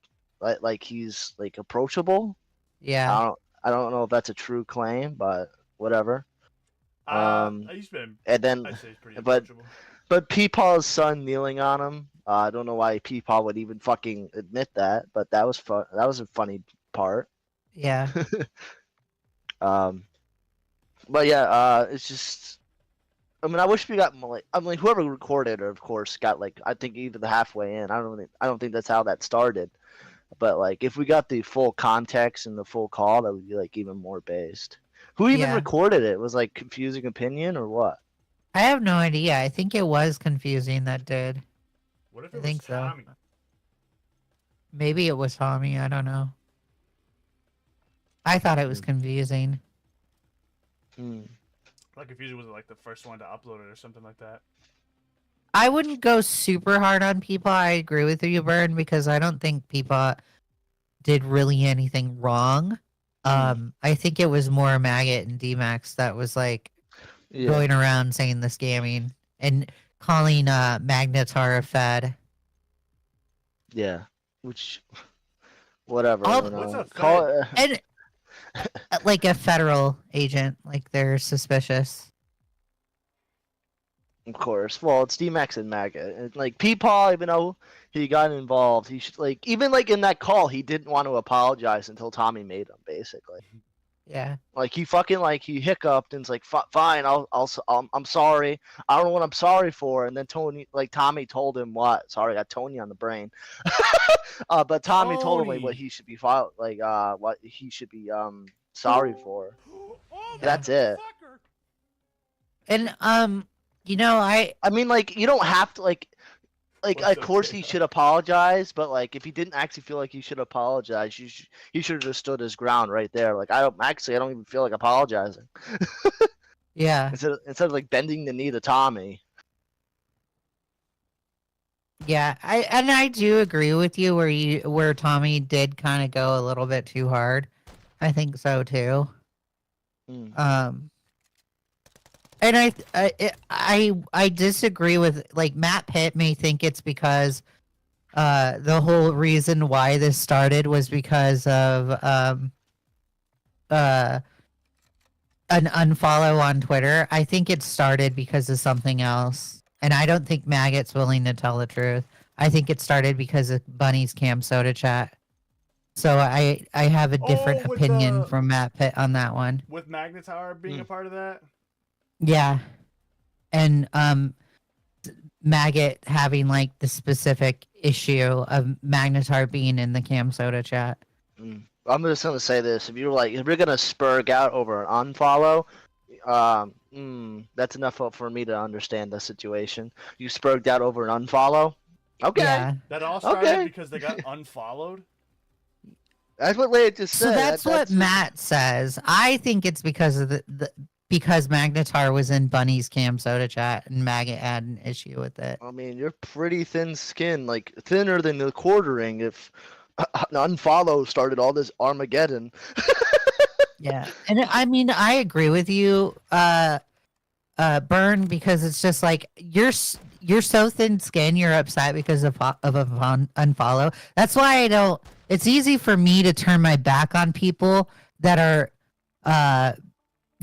I: like he's like approachable.
G: Yeah.
I: I don't know if that's a true claim, but whatever.
A: He's been.
I: And then,
A: I'd say he's pretty
I: but
A: approachable.
I: PeePaw's son kneeling on him. I don't know why PeePaw would even fucking admit that, but that was fun. That was a funny part.
G: Yeah.
I: But yeah, it's just. I mean, I wish we got like. I mean, whoever recorded it, of course, got like. I think even the halfway in. I don't think that's how that started. But like, if we got the full context and the full call, that would be like even more based. Who even recorded it? Was like Confusing Opinion or what?
G: I have no idea. I think it was Confusing that did.
A: What if
G: I
A: it
G: think
A: was
G: so.
A: Tommy?
G: Maybe it was Tommy. I don't know. I thought it was Confusing.
A: Like Confusion was like the first one to upload it or something like that.
G: I wouldn't go super hard on PeePaw. I agree with you, Burn, because I don't think PeePaw did really anything wrong. I think it was more Maggot and D-Max that was like going around saying the scamming and calling Magnetar a fed.
I: Yeah, which whatever.
G: I'll-
I: you know.
A: What's a
I: Call
A: fed?
I: it,
G: like a federal agent, like they're suspicious.
I: Of course. Well, it's D-Max and Maggot. And like Peepaw, even though he got involved, he should like even like in that call, he didn't want to apologize until Tommy made him. Basically,
G: Yeah.
I: like he fucking like he hiccuped and's like, fine, I'm sorry. I don't know what I'm sorry for. And then Tommy told him what? Sorry, I got Tony on the brain. But Tommy told him like what he should be what he should be sorry for. That's it.
G: And you know,
I: I mean, like, you don't have to, like,
A: What's
I: of
A: up,
I: course
A: K-Dog?
I: he should apologize, but, like, if he didn't actually feel like he should apologize, he should have just stood his ground right there. Like, I don't even feel like apologizing.
G: yeah.
I: Instead of, like, bending the knee to Tommy.
G: Yeah, I do agree with you where Tommy did kind of go a little bit too hard. I think so too. And I disagree with like Matt Pitt may think it's because the whole reason why this started was because of an unfollow on Twitter. I think it started because of something else. And I don't think Maggot's willing to tell the truth. I think it started because of Bunny's Cam Soda chat. So I have a different
A: with
G: opinion from Matt Pitt on that one.
A: With Magnetar being a part of that?
G: Yeah. And Maggot having like the specific issue of Magnetar being in the Cam Soda chat.
I: I'm just gonna say this: if you're gonna spurg out over an unfollow, that's enough for me to understand the situation. You spurged out over an unfollow. Okay.
G: Yeah.
A: That all started because they got unfollowed.
I: That's what Leia just said.
G: So that's what Matt says. I think it's because of because Magnetar was in Bunny's Cam Soda chat and Maggot had an issue with it.
I: I mean, you're pretty thin-skinned, like thinner than the quartering. If an unfollow started all this Armageddon.
G: Yeah, and I mean, I agree with you, Burn, because it's just like you're so thin-skinned, you're upset because of an unfollow. That's why I don't. It's easy for me to turn my back on people that are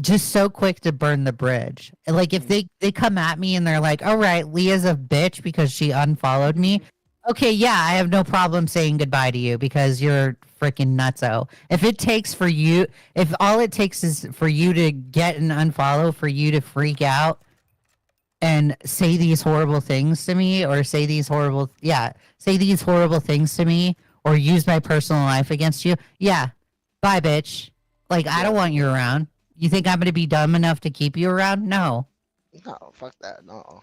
G: just so quick to burn the bridge. Like if they come at me and they're like, all right, Leah's a bitch because she unfollowed me. Okay, yeah, I have no problem saying goodbye to you because you're freaking nutso. If all it takes is for you to get an unfollow, for you to freak out and say these horrible things to me, or say these horrible things to me, or use my personal life against you, yeah, bye, bitch. Like, I don't want you around. You think I'm going to be dumb enough to keep you around? No.
I: No, fuck that, no.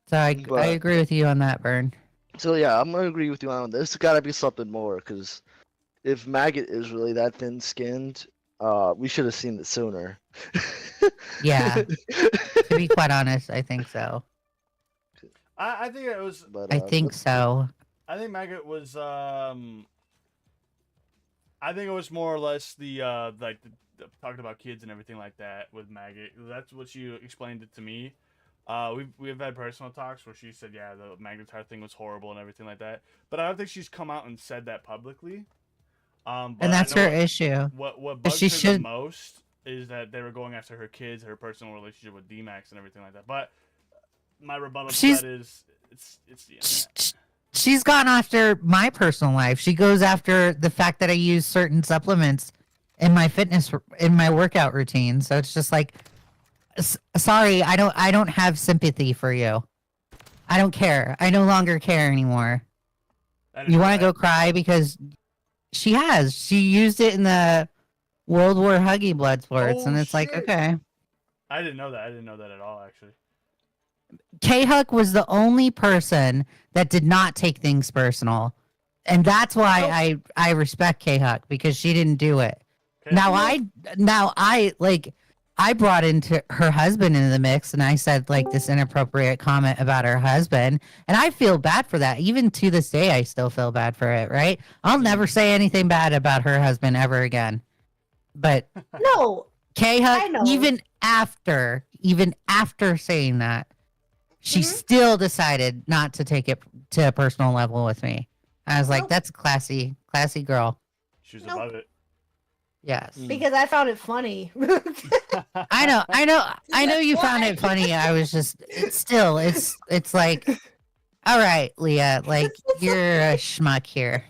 G: So I agree with you on that, Burn.
I: So yeah, I'm gonna agree with you on this. There's gotta be something more, because if Maggot is really that thin-skinned, we should have seen it sooner.
G: Yeah. To be quite honest, I think so.
A: I think it was.
I: But,
G: I think so.
A: I think Maggot was. I think it was more or less the talking about kids and everything like that with Maggot. That's what she explained it to me. We've had personal talks where she said, yeah, the Magnetar thing was horrible and everything like that. But I don't think she's come out and said that publicly.
G: And that's her issue.
A: What bugs her the most is that they were going after her kids, her personal relationship with D-Max and everything like that. But my rebuttal to that is it's the internet.
G: She's gone after my personal life. She goes after the fact that I use certain supplements in my workout routine. So it's just like, sorry, I don't have sympathy for you. I don't care. I no longer care anymore. You want to go cry because she used it in the World War Huggy blood sports, and it's like, okay.
A: I didn't know that. I didn't know that at all, actually.
G: K-Huck was the only person that did not take things personal. And that's why I respect K-Huck, because she didn't do it. I brought into her husband into the mix, and I said like this inappropriate comment about her husband, and I feel bad for that. Even to this day, I still feel bad for it, right? I'll never say anything bad about her husband ever again. But
J: no,
G: K-Huck, even after saying that, she still decided not to take it to a personal level with me. I was like, that's classy girl.
A: She was
J: Nope.
A: above it.
G: Yes.
J: Because I found it funny.
G: I know you found it funny. I was just it's like, all right, Leah, like you're a schmuck here.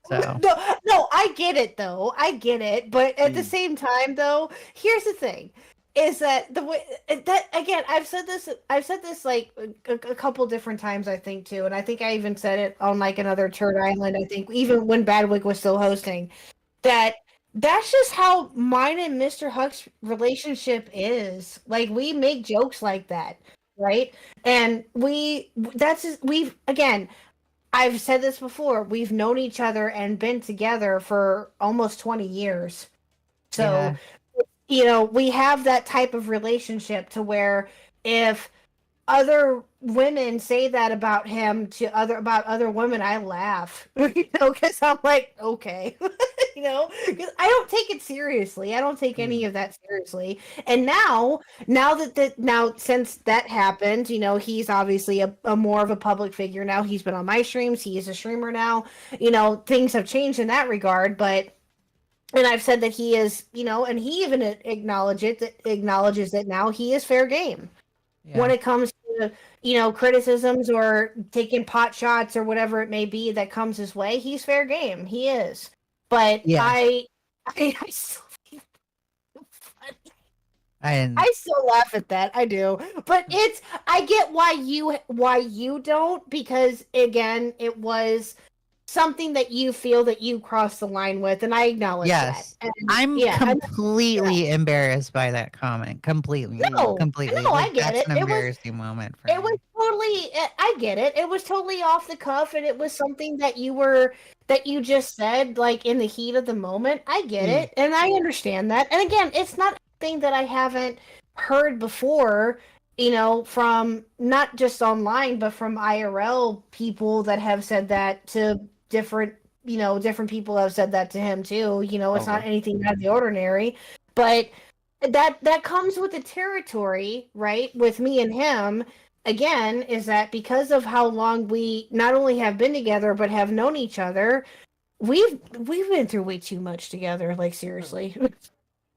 G: So
J: No, I get it though. I get it, but at the same time, though, here's the thing: is that the way that again, I've said this like a couple different times, I think too, and I think I even said it on like another Turd Island. I think even when Badwick was still hosting, that's just how mine and Mr. Huck's relationship is. Like we make jokes like that, right? And we've again. I've said this before. We've known each other and been together for almost 20 years. So, we have that type of relationship to where if other women say that about him about other women, I laugh, because I'm like, okay, because I don't take it seriously. I don't take any of that seriously. And now since that happened, he's obviously a more of a public figure now. He's been on my streams. He is a streamer now. Things have changed in that regard, and I've said that he is, and he even acknowledges that now he is fair game.
G: yeah.
J: When it comes to criticisms or taking pot shots or whatever it may be that comes his way, he's fair game. He is. But
G: Yeah.
J: I still I still laugh at that. I do. But I get why you don't, because again, it was something that you feel that you crossed the line with, and I acknowledge
G: Yes.
J: that. And,
G: I'm
J: yeah,
G: completely embarrassed by that comment. Completely. Completely.
J: No, I
G: Like,
J: get
G: that's
J: it.
G: an embarrassing moment for me.
J: It was totally, I get it. It was totally off the cuff, and it was something that you just said, like, in the heat of the moment. I get it, and I understand that. And again, it's not thing that I haven't heard before, from not just online, but from IRL people that have said that to different people have said that to him too. It's not anything out of the ordinary, but that comes with the territory, right? With me and him, again, is that because of how long we not only have been together but have known each other, we've been through way too much together. Like, seriously.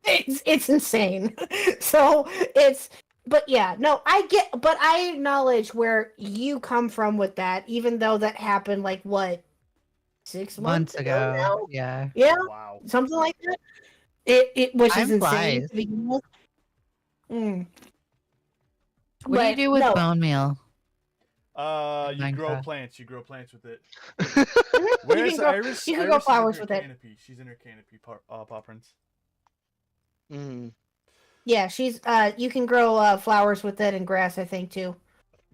J: It's insane. But yeah, no, but I acknowledge where you come from with that, even though that happened like what, 6 months ago now?
G: Yeah.
J: Yeah,
A: Wow.
J: something like that. It which is
G: Time
J: insane
G: flies.
J: to begin with.
G: What do you do with bone meal?
A: You grow
G: Minecraft.
A: plants. You grow plants with it.
J: You
A: Where's
J: can grow-
A: Iris?
J: you can grow
A: Iris is in
J: flowers
A: her
J: with it.
A: canopy. She's in her canopy, Paw Prince.
J: Yeah, she's you can grow flowers with it and grass, I think, too.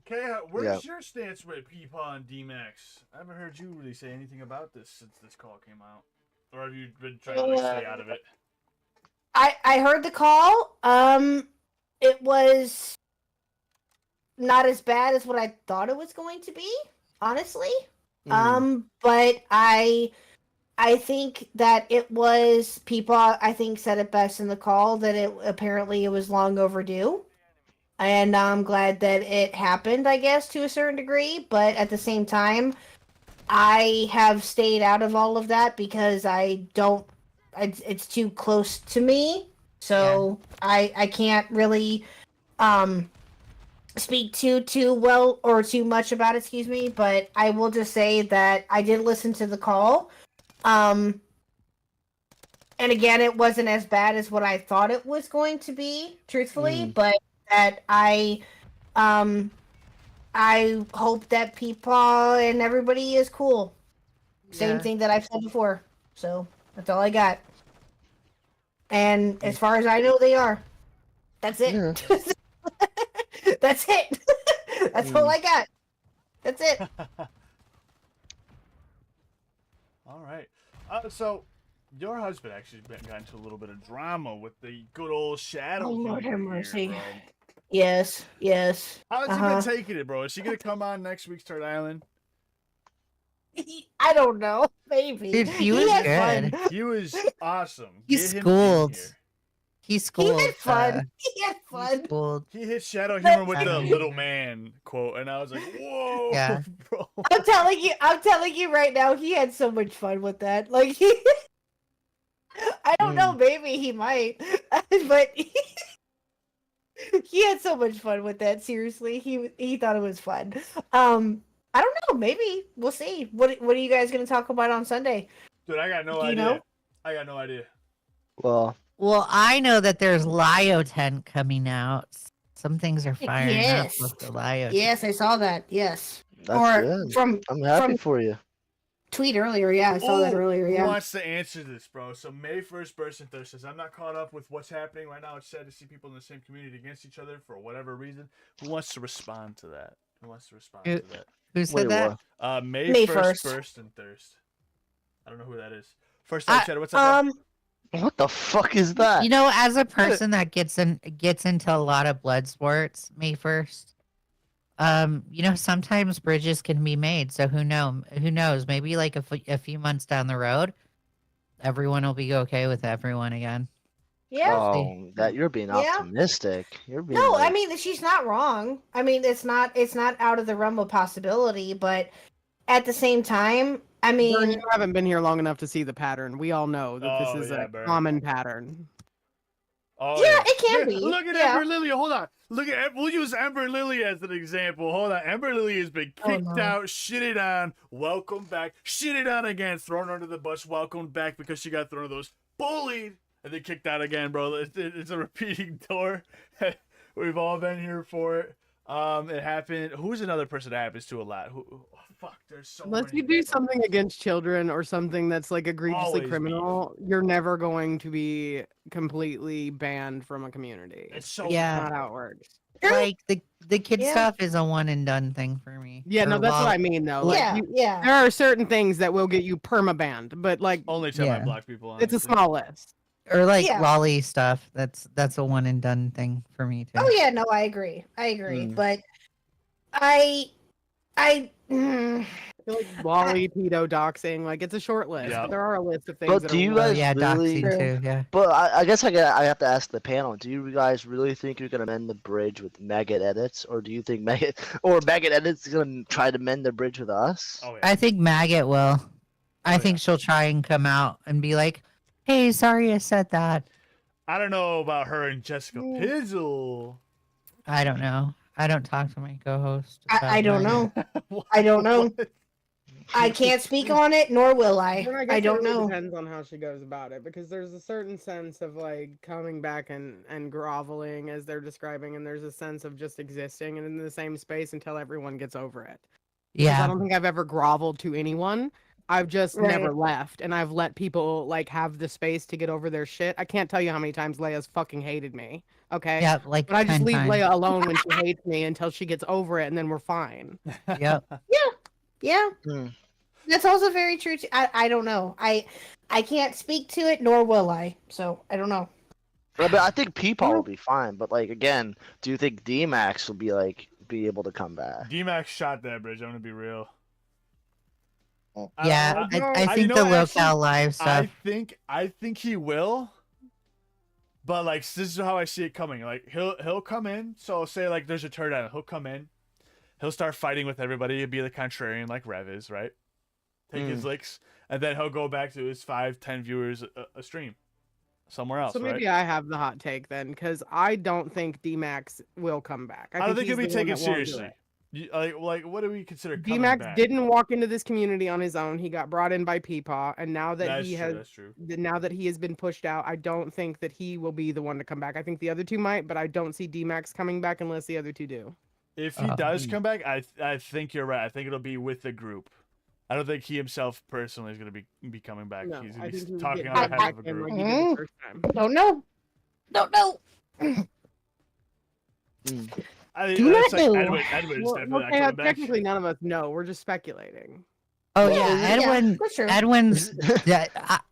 A: Okay, where's your stance with Peepaw and D-Max? I haven't heard you really say anything about this since this call came out. Or have you been trying to stay out of it?
J: I heard the call. It was not as bad as what I thought it was going to be, honestly. But I think that it was, people I think said it best in the call, that it was long overdue. And I'm glad that it happened, I guess, to a certain degree. But at the same time, I have stayed out of all of that because it's too close to me. So I can't really speak too well or too much about it, excuse me. But I will just say that I did listen to the call. And again, it wasn't as bad as what I thought it was going to be, truthfully, but that I hope that Peepaw and everybody is cool. Same thing that I've said before. So that's all I got. And as far as I know, they are. That's it. That's it. That's all I got. That's it.
A: All right. So, your husband actually got into a little bit of drama with the good old Shadow.
J: Oh, Lord
A: King
J: have
A: here,
J: mercy.
A: bro.
J: Yes.
A: How's he been taking it, bro? Is he gonna come on next week's Turd Island?
J: I don't know. Maybe.
G: Dude, he was
J: had
G: good.
J: fun.
A: He was awesome.
G: He
A: Get him in
G: schooled.
A: here.
G: He schooled.
J: He had fun. He had fun.
G: Schooled.
A: He hit Shadow humor with the little man quote, and I was like, "Whoa,
G: Yeah.
A: bro!"
J: I'm telling you right now, he had so much fun with that. Like I don't know. Maybe he might, but he had so much fun with that. Seriously, he thought it was fun. I don't know. Maybe we'll see. What are you guys going to talk about on Sunday?
A: Dude, I got no
J: Do you
A: idea.
J: know?
A: I got no idea.
I: Well,
G: I know that there's Lio 10 coming out. Some things are firing
J: Yes.
G: up with the Lio 10.
J: Yes, I saw that. Yes,
I: that's
J: or
I: good.
J: from
I: I'm happy
J: from
I: for you.
J: tweet earlier. Yeah, I saw that earlier.
A: Who
J: Yeah.
A: wants to answer this, bro? So May 1st burst and thirst says, I'm not caught up with what's happening right now. It's sad to see people in the same community against each other for whatever reason. Who wants to respond to that? Who wants to respond to that?
G: Who said
I: Wait,
G: that?
I: what?
A: May
J: May
A: 1st
J: 1st.
A: burst and thirst. I don't know who that is. First time chatter, what's up? Bro?
I: What the fuck is that?
G: You know, as a person that gets into a lot of blood sports, May 1st, you know, sometimes bridges can be made. So who knows? Maybe like a few months down the road, everyone will be okay with everyone again.
J: Yeah.
I: Oh, that you're being
J: Yeah.
I: optimistic. You're being
J: No,
I: like,
J: I mean she's not wrong. I mean it's not out of the realm of possibility, but at the same time, I
K: Vern,
J: mean,
K: you haven't been here long enough to see the pattern. We all know that
A: Oh,
K: this is
A: yeah,
K: a
A: Vern.
K: common pattern.
A: Oh,
J: yeah, it can be.
A: Look at
J: Yeah.
A: Ember Lily. Hold on. We'll use Ember Lily as an example. Hold on. Ember Lily has been
J: Oh,
A: kicked
J: no.
A: out, shitted on, welcome back, shitted on again, thrown under the bus, welcomed back because she got thrown to those, bullied, and then kicked out again, bro. It's a repeating door. We've all been here for it. It happened. Who's another person that happens to a lot? Fuck, there's so
K: Unless
A: many
K: you do
A: people.
K: something against children or something that's like egregiously
A: Always
K: criminal, you're never going to be completely banned from a community.
A: It's so
G: Yeah.
K: Not how it works.
G: Like the kid
J: Yeah.
G: stuff is a one and done thing for me.
K: Yeah,
G: Or
K: no, that's what
G: lol-
K: I mean though. Like,
J: Yeah, yeah.
K: there are certain things that will get you perma-banned, but like
A: Only time I
G: Yeah.
A: block people.
K: it's a
A: honestly.
K: small list.
G: Or like
J: Yeah.
G: lolly stuff. That's a one and done thing for me too.
J: Oh yeah, no, I agree. But I mm,
K: I feel like Wally, pedo, doxing, like it's a short list.
A: Yeah.
K: But there are a list of things.
I: But
K: that
I: do
K: are
I: you
K: worse.
I: guys
G: Yeah,
I: really?
G: doxing too. Yeah.
I: But I guess I have to ask the panel. Do you guys really think you're gonna mend the bridge with Maggot Edits, or do you think Maggot Edits is gonna try to mend the bridge with us?
A: Oh, yeah.
G: I think Maggot will. I
A: Oh,
G: think
A: yeah.
G: she'll try and come out and be like, "Hey, sorry I said that."
A: I don't know about her and Jessica Pizzle.
G: I don't know. I don't talk to my co-host.
J: I don't
G: about
J: know. I don't know. I can't speak on it, nor will I.
K: Well, guess
J: I
K: it
J: don't
K: really
J: know.
K: Depends on how she goes about it, because there's a certain sense of like coming back and groveling, as they're describing, and there's a sense of just existing and in the same space until everyone gets over it. Because I
G: Yeah.
K: don't think I've ever groveled to anyone. I've just never left, and I've let people like have the space to get over their shit. I can't tell you how many times Leia's fucking hated me. Okay.
G: Yeah, like
K: But I just
G: 10
K: leave
G: times.
K: Leia alone when she hates me until she gets over it, and then we're fine.
G: Yep.
J: Yeah.
I: Hmm.
J: That's also very true. I don't know. I can't speak to it, nor will I. So I don't know.
I: But I think Peepaw will be fine. But like again, do you think D-Max will be able to come back?
A: D-Max shot that bridge. I'm gonna be real.
G: Yeah, I
A: you
G: think
A: know,
G: the
A: actually,
G: locale live stuff.
A: I think he will. But like this is how I see it coming. Like he'll come in. So say like there's a turd on it. He'll come in. He'll start fighting with everybody. He'll be the contrarian like Rev is, right? Take his licks, and then he'll go back to his 5-10 viewers a stream somewhere else.
K: So maybe
A: right?
K: I have the hot take then, because I don't think D-Max will come back.
A: I don't think he'll
K: he's
A: be
K: the one
A: taken
K: that won't do
A: seriously.
K: it.
A: Like what do we consider coming
K: D-Max
A: back?
K: didn't walk into this community on his own. He got brought in by Peepaw, and now that
A: That's
K: he
A: true,
K: has
A: that's true.
K: now that he has been pushed out, I don't think that he will be the one to come back. I think the other two might, but I don't see D-Max coming back unless the other two do.
A: If he does come back, I think you're right. I think it'll be with the group. I don't think he himself personally is going to be coming back.
K: No,
A: He's
K: I
A: going to
K: think he
A: be
K: would
A: talking
K: get
A: on
K: back
A: behalf of a
K: in
A: group.
K: like he did the first time.
J: Don't know. Don't know.
A: I
J: Do
A: that's
J: not
A: like
J: know.
A: Edward is
K: Well,
A: definitely not
K: okay,
A: coming back.
K: technically none of us know. We're just speculating.
G: Oh
J: Yeah,
G: yeah,
J: yeah, that's true.
G: Edwin's.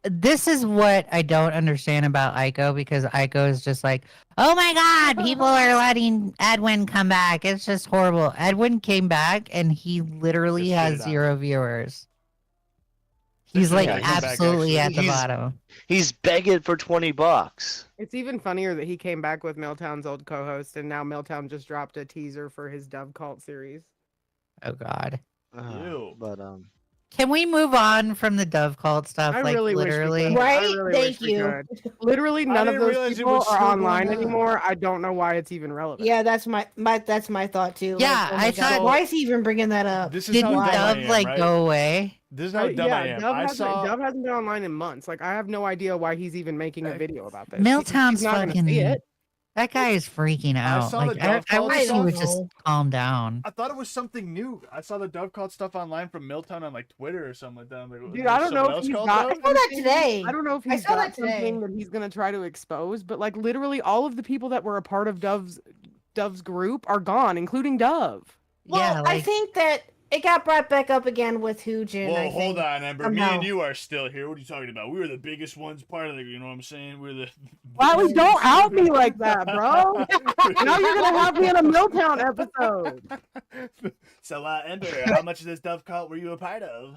G: This is what I don't understand about Aiko, because Aiko is just like, oh my god, people are letting Edwin come back. It's just horrible. Edwin came back and he literally
A: Just
G: has
A: shit on.
G: 0 viewers. He's like
A: Yeah, he came back,
G: absolutely at
A: actually.
G: the
I: He's-
G: bottom.
I: He's begging for $20.
K: It's even funnier that he came back with Milltown's old co-host, and now Milltown just dropped a teaser for his Dove Cult series.
G: Oh god.
A: Ew.
I: But
G: Can we move on from the Dove cult stuff?
K: I
G: like
K: really wish we
G: literally.
K: could. I
J: Right?
K: really
J: Thank
K: wish we
J: you.
K: could. Literally, none of
A: didn't
K: those
A: realize it
K: people
A: was
K: are
A: still
K: online
A: going on.
K: anymore. I don't know why it's even relevant.
J: Yeah, that's my thought too.
G: Yeah,
J: oh my
G: I
J: God,
G: thought-
J: why is he even bringing that up?
A: This is
G: Didn't
A: how dumb I
G: Dove
A: am,
G: like
A: right?
G: go away?
A: This is how dumb I am.
K: Dove
A: I saw.
K: Dove hasn't been online in months. Like, I have no idea why he's even making a video about this.
G: Milltown's
K: He's not gonna see
G: fucking.
K: it.
G: That guy is freaking
A: I
G: out.
A: saw
G: Like
A: the Dove
G: I
A: cult
G: wish he
J: stuff.
G: would just calm down.
A: I thought it was something new. I saw the Dove cult stuff online from Milltown on like Twitter or something like that. I'm like,
K: Dude,
A: there's
K: I don't know
A: someone
K: if
A: else
K: he's
A: called
K: got.
A: Dove?
J: I saw that today.
K: I don't know if
J: I
K: he's
J: saw
K: got
J: that today.
K: something that he's gonna try to expose, but like literally all of the people that were a part of Dove's group are gone, including Dove.
J: Well,
G: Yeah,
J: I
G: like-
J: think that it got brought back up again with Hoojin.
A: Whoa,
J: I
A: hold
J: think.
A: on, Ember. Me
J: somehow.
A: and you are still here. What are you talking about? We were the biggest ones, part of the. You know what I'm saying? We're the.
K: Wally, don't out me like that, bro. Now you're gonna have me in a Milltown episode.
A: So, Ember, how much of this Dove cult were you a part of?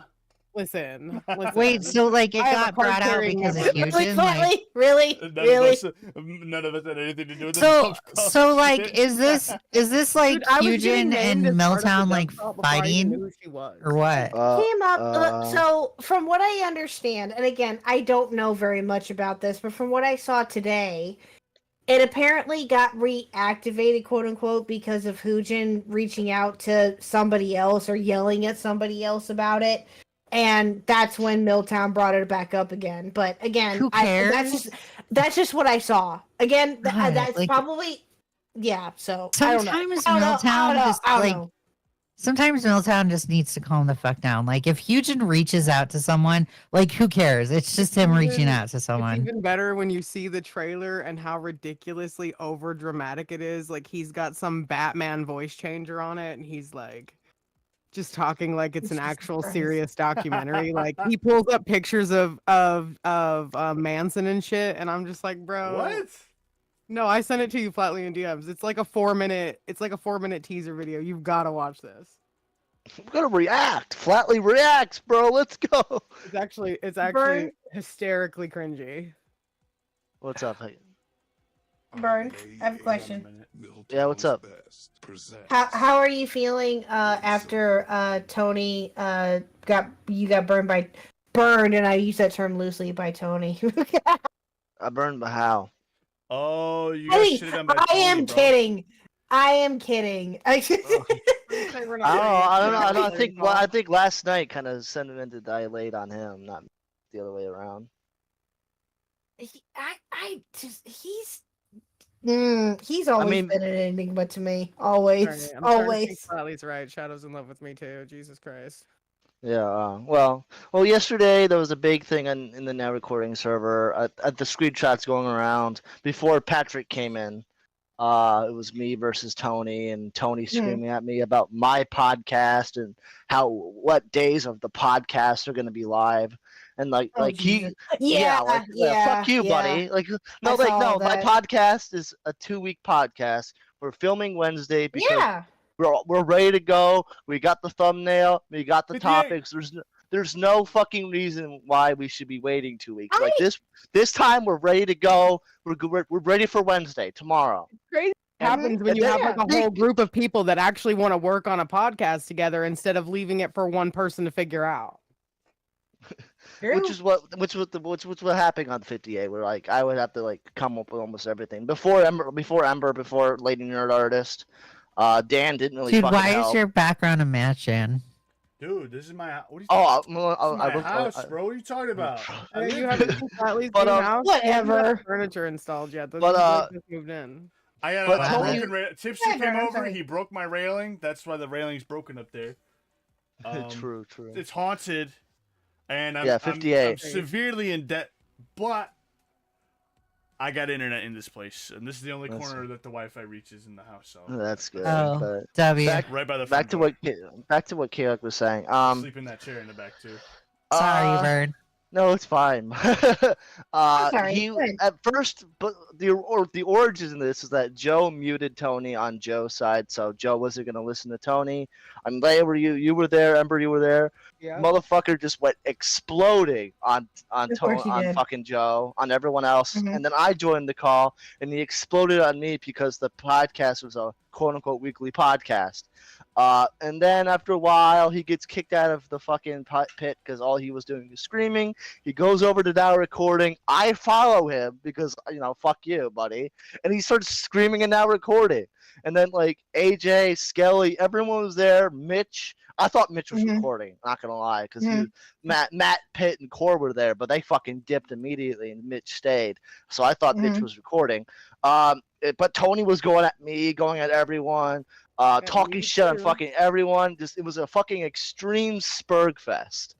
K: Listen.
G: Wait, so like it
K: I have a
G: got brought out
K: card-carrying
G: because of
K: member.
J: Really,
G: Houston? Like,
J: really,
A: None of us had anything to do with the
G: so
A: Dove cult.
G: so like
A: shit.
G: is this like
K: Dude, I was getting
G: Houston and
K: named as part of the
G: Milltown
K: Dove
G: like
K: cult before I even knew
G: fighting
K: who she was.
G: or what?
J: came up. So, from what I understand, and again, I don't know very much about this, but from what I saw today, it apparently got reactivated, quote unquote, because of Hoojin reaching out to somebody else or yelling at somebody else about it. And that's when Milltown brought it back up again. But again,
G: Who cares?
J: that's just what I saw. Again,
G: God,
J: that's
G: like-
J: probably yeah. So I don't know.
G: Sometimes
J: I don't know.
G: Milltown just
J: I don't
G: like
J: know.
G: sometimes Milltown just needs to calm the fuck down. Like if Houston reaches out to someone, like who cares? It's just him reaching out to
K: It's
G: someone.
K: even better when you see the trailer and how ridiculously over dramatic it is. Like he's got some Batman voice changer on it, and he's like just talking like it's an
J: Jesus
K: actual
J: Christ.
K: serious documentary. Like he pulls up pictures of Manson and shit, and I'm just like, bro,
A: What?
K: No, I sent it to you flatly in DMs. It's like a 4-minute teaser video. You've got to watch this.
I: We're gonna react. Flatly reacts, bro. Let's go.
K: It's actually
J: Burn.
K: hysterically cringy.
I: What's up?
J: Burn, I have a question.
I: Yeah, what's up?
J: How are you feeling after Tony got burned, and I use that term loosely, by Tony.
I: I burned my how?
A: Oh, you guys
J: Hey,
A: should have done by
J: I
A: Tony,
J: am
A: bro.
J: kidding. I am kidding.
I: I don't know. I think last night kind of sentiment dilate on him, not the other way around.
J: He's always
I: mean-
J: been an enigma to me. Always, always.
K: Flatly's right. Shadow's in love with me too. Jesus Christ.
I: Yeah. Well, yesterday there was a big thing in the now recording server at the screenshots going around before Patrick came in. It was me versus Tony, and Tony screaming at me about my podcast and what days of the podcast are going to be live, and like
J: Jesus.
I: fuck you,
J: yeah.
I: buddy. Like
J: I
I: no,
J: saw
I: my
J: that.
I: podcast is a 2-week podcast. We're filming Wednesday because
J: Yeah.
I: we're ready to go. We got the thumbnail. We got the
A: 58.
I: topics. There's no fucking reason why we should be waiting 2 weeks. Like this time we're ready to go. We're ready for Wednesday tomorrow.
K: Crazy happens when
I: and
K: you
I: then-
K: have like a whole group of people that actually want to work on a podcast together instead of leaving it for one person to figure out.
I: Which is what happened on 58. Where like I would have to like come up with almost everything before Ember, before Lady Nerd Artist. Dan didn't really.
G: Dude,
I: fucking
G: why
I: help.
G: is your background a match-in?
A: Dude, this is my. What are you
I: Oh,
A: talking about?
I: I
A: This is
I: looked-
A: my house, bro. What are you talking about? I live
K: You
A: here.
K: haven't Flatly's
I: But,
K: new
I: um,
K: house.
J: Whatever.
K: You haven't had furniture installed yet. Those
I: But,
K: people just moved in.
A: I got
I: But
A: a
I: Tony-
A: broken Tipsy
J: Yeah,
A: came
J: I'm
A: over.
J: sorry.
A: He broke my railing. That's why the railing's broken up there.
I: True.
A: It's haunted, and I'm,
I: Yeah,
A: I'm
I: 58.
A: severely in debt. But I got internet in this place, and this is the only
I: That's-
A: corner that the Wi-Fi reaches in the house. So
I: That's good.
G: Oh,
I: But
G: W.
A: right by the
I: back
A: front
I: to
A: door.
I: what Kalek was saying.
A: Sleep in that chair in the back too.
G: Sorry, Bird.
I: No, it's fine.
J: sorry,
I: He
J: good.
I: at first, but the origins in this is that Joe muted Tony on Joe's side, so Joe wasn't gonna listen to Tony. And you were there, Ember, you were there.
K: Yeah.
I: Motherfucker just went exploding on
J: Of
I: Tony,
J: course he
I: on
J: did.
I: fucking Joe, on everyone else,
J: Mhm.
I: and then I joined the call, and he exploded on me because the podcast was a quote unquote weekly podcast. And then after a while, he gets kicked out of the fucking pit because all he was doing was screaming. He goes over to Now Recording. I follow him because, fuck you, buddy. And he starts screaming in Now Recording. And then, like, AJ, Skelly, everyone was there. Mitch. I thought Mitch was recording, not going to lie, because Matt, Pitt, and Core were there, but they fucking dipped immediately, and Mitch stayed. So I thought Mitch was recording. But Tony was going at me, going at everyone. Talking shit on fucking everyone. It was a fucking extreme Spurg fest.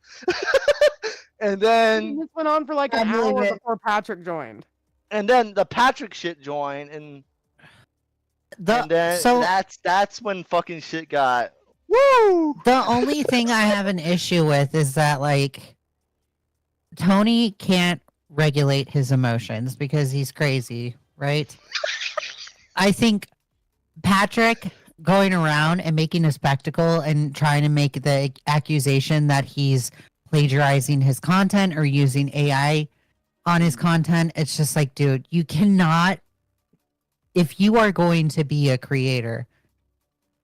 I: And then
K: This went on for like an hour before Patrick joined.
I: And then the Patrick shit joined, and then that's when fucking shit got woo.
G: The only thing I have an issue with is that like Tony can't regulate his emotions because he's crazy, right? I think Patrick going around and making a spectacle and trying to make the accusation that he's plagiarizing his content or using AI on his content, it's just like, dude, you cannot, if you are going to be a creator,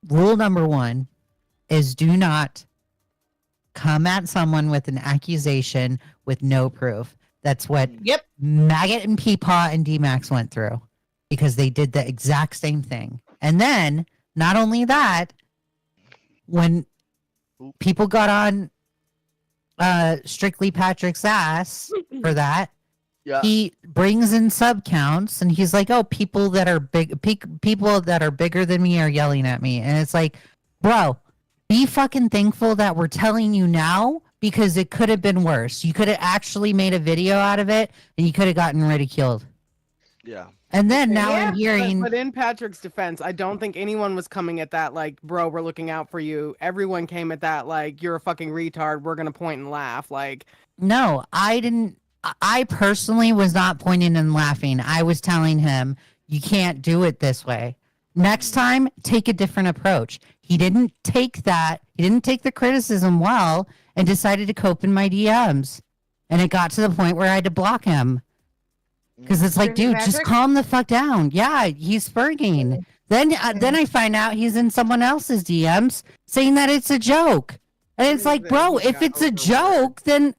G: rule number one is do not come at someone with an accusation with no proof. That's what Maggot and Peepaw and D-Max went through because they did the exact same thing. And then not only that, when people got on Strictly Patrick's ass for that, he brings in sub counts and he's like, "Oh, people that are people that are bigger than me are yelling at me," and it's like, bro, be fucking thankful that we're telling you now because it could have been worse. You could have actually made a video out of it and you could have gotten ridiculed.
I: Yeah.
G: And then now I'm hearing.
K: But in Patrick's defense, I don't think anyone was coming at that like, bro, we're looking out for you. Everyone came at that like, you're a fucking retard. We're going to point and laugh. Like,
G: no, I didn't. I personally was not pointing and laughing. I was telling him, you can't do it this way. Next time, take a different approach. He didn't take that. He didn't take the criticism well and decided to cope in my DMs. And it got to the point where I had to block him. Because it's like, dude, just calm the fuck down. Yeah, he's spurging. Then I find out he's in someone else's DMs saying that it's a joke. And it's like, bro, if it's a joke, then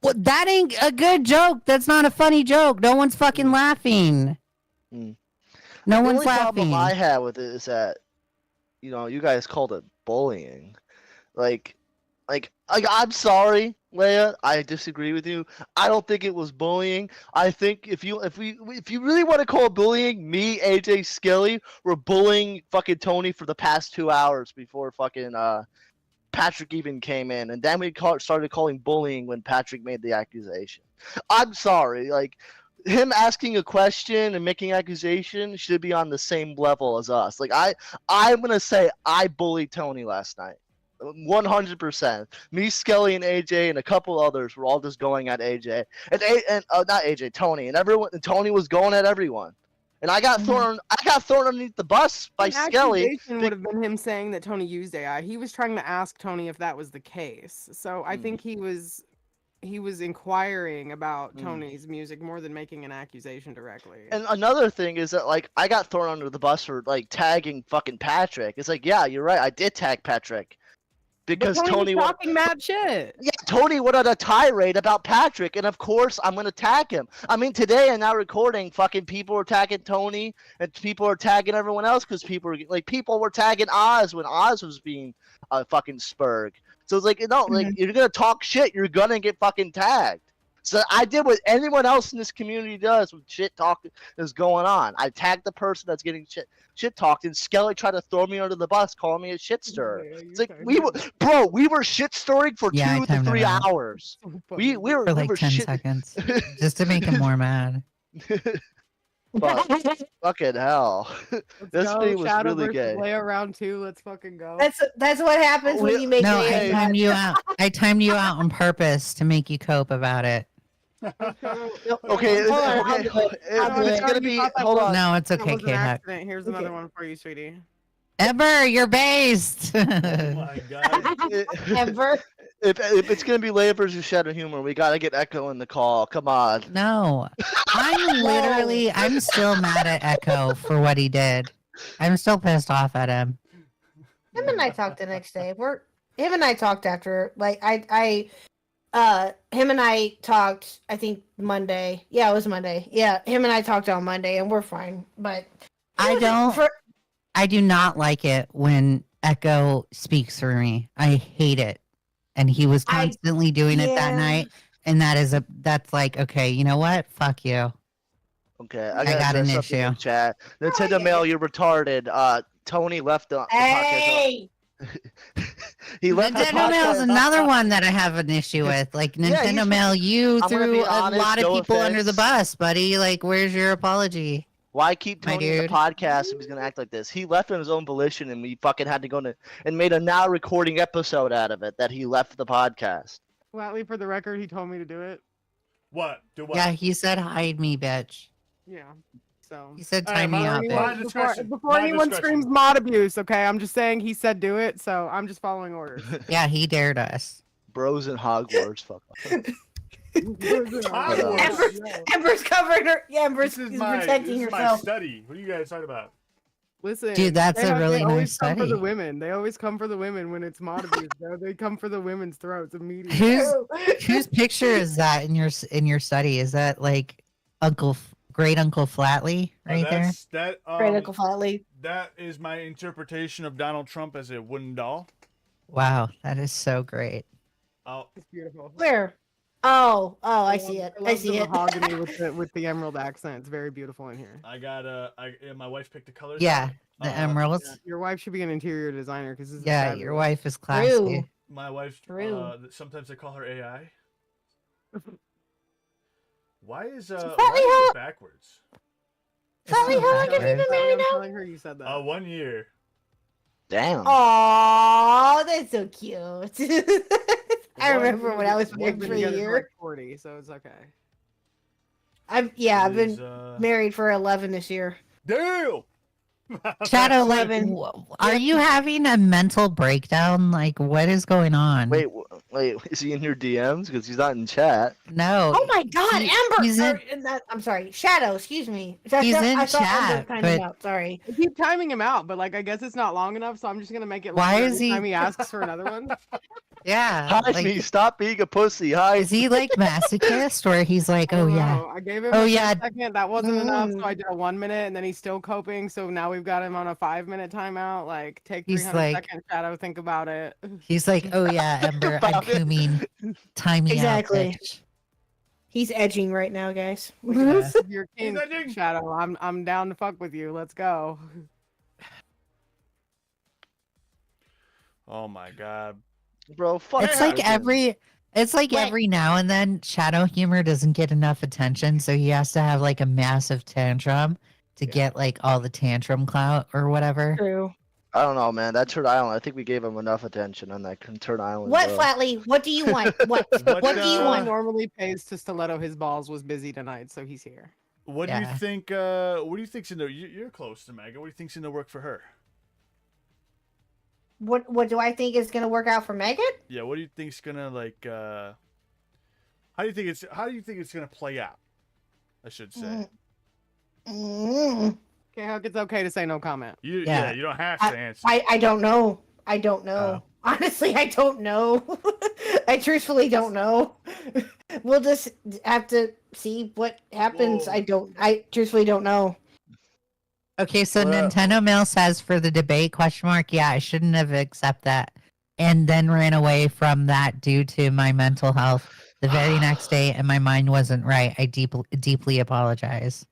G: that ain't a good joke. That's not a funny joke. No one's fucking laughing. No one's laughing.
I: The only problem I have with it is that, you guys called it bullying. Like, I'm sorry, Leia. I disagree with you. I don't think it was bullying. I think if you really want to call it bullying, me, AJ, Skilly were bullying fucking Tony for the past 2 hours before fucking Patrick even came in, and then we started calling bullying when Patrick made the accusation. I'm sorry, like him asking a question and making accusation should be on the same level as us. Like I'm gonna say I bullied Tony last night. 100%. Me, Skelly, and AJ, and a couple others were all just going at AJ, and not AJ, Tony, and everyone. And Tony was going at everyone, and I got thrown. I got thrown underneath the bus by Skelly.
K: Would have been him saying that Tony used AI. He was trying to ask Tony if that was the case. So I think he was inquiring about Tony's music more than making an accusation directly.
I: And another thing is that like I got thrown under the bus for like tagging fucking Patrick. It's like, yeah, you're right. I did tag Patrick. Because Tony
K: was talking mad shit.
I: Yeah, Tony went on a tirade about Patrick, and of course I'm gonna tag him. I mean, today and now recording, fucking people were tagging Tony, and people are tagging everyone else because people were tagging Oz when Oz was being fucking spurg. So it's like, you're gonna talk shit, you're gonna get fucking tagged. So I did what anyone else in this community does when shit talk is going on. I tagged the person that's getting shit talked, and Skelly tried to throw me under the bus, calling me a shit stirrer. It's like we were shit stirring for 2 to 3 hours. We were
G: for like 10 seconds just to make him more mad.
I: But fucking hell, this thing was really gay.
K: Play around 2. Let's fucking go.
J: That's what happens when you make.
G: No, I timed you out. I timed you out on purpose to make you cope about it.
I: Okay, it's gonna be. Hold on.
G: No, it's okay, K-Huck.
K: Here's another one for you, sweetie.
G: Ever, you're based.
A: Oh my god.
J: Ever.
I: If it's gonna be Leia versus Shadow Humor, we gotta get Echo in the call. Come on.
G: No, I'm still mad at Echo for what he did. I'm still pissed off at him.
J: Him and I talked the next day. Him and I talked after. Like him and I talked. I think Monday. Yeah, it was Monday. Yeah, him and I talked on Monday, and we're fine. But
G: I do not like it when Echo speaks for me. I hate it, and he was constantly doing it that night. And that's like, okay, you know what? Fuck you.
I: Okay,
G: I got an issue.
I: In chat. Nintendo Mail, you're retarded. Tony left the podcast. He left the
G: Nintendo Mail is
I: podcast.
G: another one that I have an issue with. Like Nintendo Mail, you
I: I'm gonna
G: threw
I: be
G: a
I: honest,
G: lot of
I: no
G: people under the
I: offense.
G: bus, buddy. Like, where's your apology?
I: Why keep
G: My
I: Tony in the
G: dude.
I: podcast if he's gonna act like this? He left on his own volition, and we fucking had to go to and made a now recording episode out of it that he left the podcast.
K: Flatly, for the record, he told me to do it.
A: What? Do what?
G: Yeah, he said hide me, bitch.
K: Yeah. So
G: He said
A: Hey,
G: tie me up,
A: my
G: bitch.
A: discretion.
K: before
A: My
K: anyone
A: discretion.
K: screams mod abuse, okay? I'm just saying he said do it, so I'm just following orders.
G: Yeah, he dared us.
I: Bros in Hogwarts, fuck off.
J: Ember's covering her. Yeah, Ember's
A: This is
J: is
A: my
J: protecting
A: this is my
J: herself.
A: study. What are you guys talking about?
K: Listen,
G: Dude, that's a really
K: they always
G: nice
K: come for
G: study.
K: the women. They always come for the women when it's mod abuse. They come for the women's throats immediately.
G: Whose picture is that in your study? Is that like great Uncle Flatley right there?
J: Great Uncle Flatley.
A: That is my interpretation of Donald Trump as a wooden doll.
G: Wow, that is so great.
A: Oh,
K: It's beautiful.
J: Where? Oh, I see it. I
K: love
J: see
K: the
J: it.
K: mahogany with the emerald accent. It's very beautiful in here.
A: I got my wife picked the colors.
G: Yeah,
A: out.
G: the emeralds.
K: Yeah, your wife should be an interior designer because this is
G: Yeah,
K: fabulous.
G: your wife is classy.
J: True.
A: My wife.
J: True.
A: Sometimes I call her AI. Why is
J: Flatley,
A: it backwards?
J: Flatley, how long have you been married
K: I'm
J: now?
K: telling her you said that.
A: 1 year.
I: Damn.
J: Oh, that's so cute. I
K: Well,
J: remember when I was
K: we've
J: married
K: been
J: for a
K: together
J: year.
K: like 40, so it's okay.
J: I've
A: It
J: been
A: is,
J: married for 11 this year.
A: Damn.
G: Shadow, like,
J: 11.
G: are you having a mental breakdown? Like, what is going on?
I: Wait, is he in your DMs? Because he's not in chat.
G: No.
J: Oh my God,
G: He-
J: Amber!
G: he's
J: I'm sorry, Shadow. Excuse me.
G: He's in
J: I saw Amber
G: chat,
J: kind of
G: but-
J: out. Sorry.
K: I keep timing him out, but like I guess it's not long enough, so I'm just gonna make it.
G: Why
K: longer
G: is
K: every
G: he-
K: time he asks for another one?
G: Yeah.
I: Hide
G: like,
I: me, stop being a pussy. Hide.
G: is he like masochist, or he's like,
K: I
G: oh
K: don't
G: yeah,
K: know. I gave him
G: Oh,
K: a
G: yeah.
K: second. That wasn't enough, so
J: Mm.
K: I did a 1 minute, and then he's still coping. So now we've got him on a 5-minute timeout. Like, take
G: He's
K: 300
G: like-
K: seconds, Shadow. Think about it.
G: he's like, oh yeah, Ember, I'm
I: About it.
G: cooming, tie me
J: Exactly.
G: out, bitch.
J: He's edging right now, guys.
G: Yeah.
K: You're king,
A: edging.
K: Shadow. I'm down to fuck with you. Let's go.
A: Oh my god.
I: Bro, fuck
G: It's
I: you.
G: like
J: Wait.
G: every now and then Shadow humor doesn't get enough attention, so he has to have like a massive tantrum to get like all the tantrum clout or whatever.
J: True.
I: I don't know, man. That Turd Island, I think we gave him enough attention on that Turd Island.
J: What,
I: bro.
J: Flatley? What do you want? What?
A: What,
J: What do you
A: uh,
J: want?
K: Normally pays to Stiletto. His balls was busy tonight, so he's here.
A: What do you
G: Yeah.
A: think? What do you think's in the? You're close to Maggie. What do you think's in the work for her?
J: What do I think is gonna work out for Megan?
A: Yeah. What do you think's gonna like? How do you think it's gonna play out? I should say.
J: Mm.
K: Okay, Huck, it's okay to say no comment.
A: Yeah. You don't have to answer.
J: I don't know. I don't know. Honestly, I don't know. I truthfully don't know. We'll just have to see what happens.
A: Whoa.
J: I truthfully don't know.
G: Okay, so
I: Well-
G: Nintendo Mail says for the debate ? Yeah, I shouldn't have accepted that, and then ran away from that due to my mental health the very next day, and my mind wasn't right. I deeply apologize.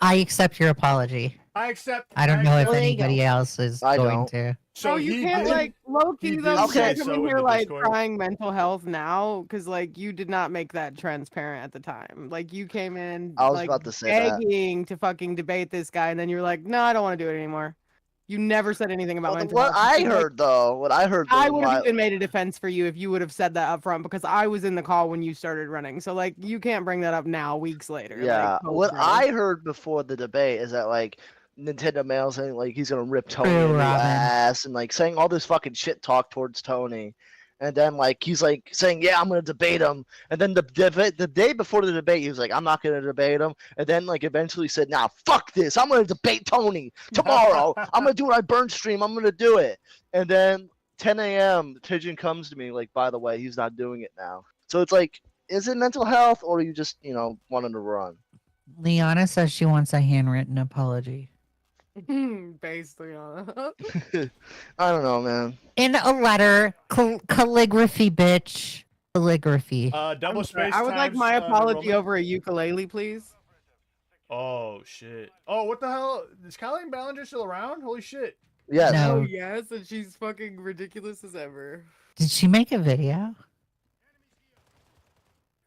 G: I accept your apology.
A: I accept.
G: I don't know if
J: Well, there you go.
G: anybody else is
I: I
G: going
I: don't.
G: to.
A: So
K: So you
A: he
K: can't
A: did-
K: like low
A: he
K: key
A: did
K: though. You
I: say
K: can't come
A: so
K: in
A: in
K: here
A: the
K: like
A: Discord.
K: crying mental health now, because like you did not make that transparent at the time. Like you came in
I: I was
K: like
I: about to say that.
K: begging to fucking debate this guy, and then you're like, no, I don't want to do it anymore. You never said anything about mental
I: What
K: health.
I: I
K: You, like,
I: heard though, what I heard,
K: I
I: though,
K: would have
I: my-
K: even made a defense for you if you would have said that up front, because I was in the call when you started running. So like you can't bring that up now, weeks later.
I: yeah.
K: Like,
I: What
K: post-round.
I: I heard before the debate is that like Nintendo Mail saying like he's gonna rip Tony
G: True,
I: in the
G: Robin.
I: ass and like saying all this fucking shit talk towards Tony, And then like he's like saying, "Yeah, I'm gonna debate him." And then the day before the debate, he was like, "I'm not gonna debate him." And then like eventually said, "Nah, fuck this. I'm gonna debate Tony tomorrow. I'm gonna do it on Burn Stream. I'm gonna do it." And then 10 a.m. Pigeon comes to me like, "By the way, he's not doing it now." So it's like, is it mental health or you just wanting to run?
G: Liana says she wants a handwritten apology.
K: Basically on
I: I don't know, man.
G: In a letter, calligraphy, bitch. Calligraphy.
A: Double space.
K: I would like
A: times,
K: my apology
A: Roman.
K: over a ukulele, please.
A: Oh shit. Oh, what the hell? Is Colleen Ballinger still around? Holy shit.
I: Yes.
G: No.
K: Oh yes, and she's fucking ridiculous as ever.
G: Did she make a video?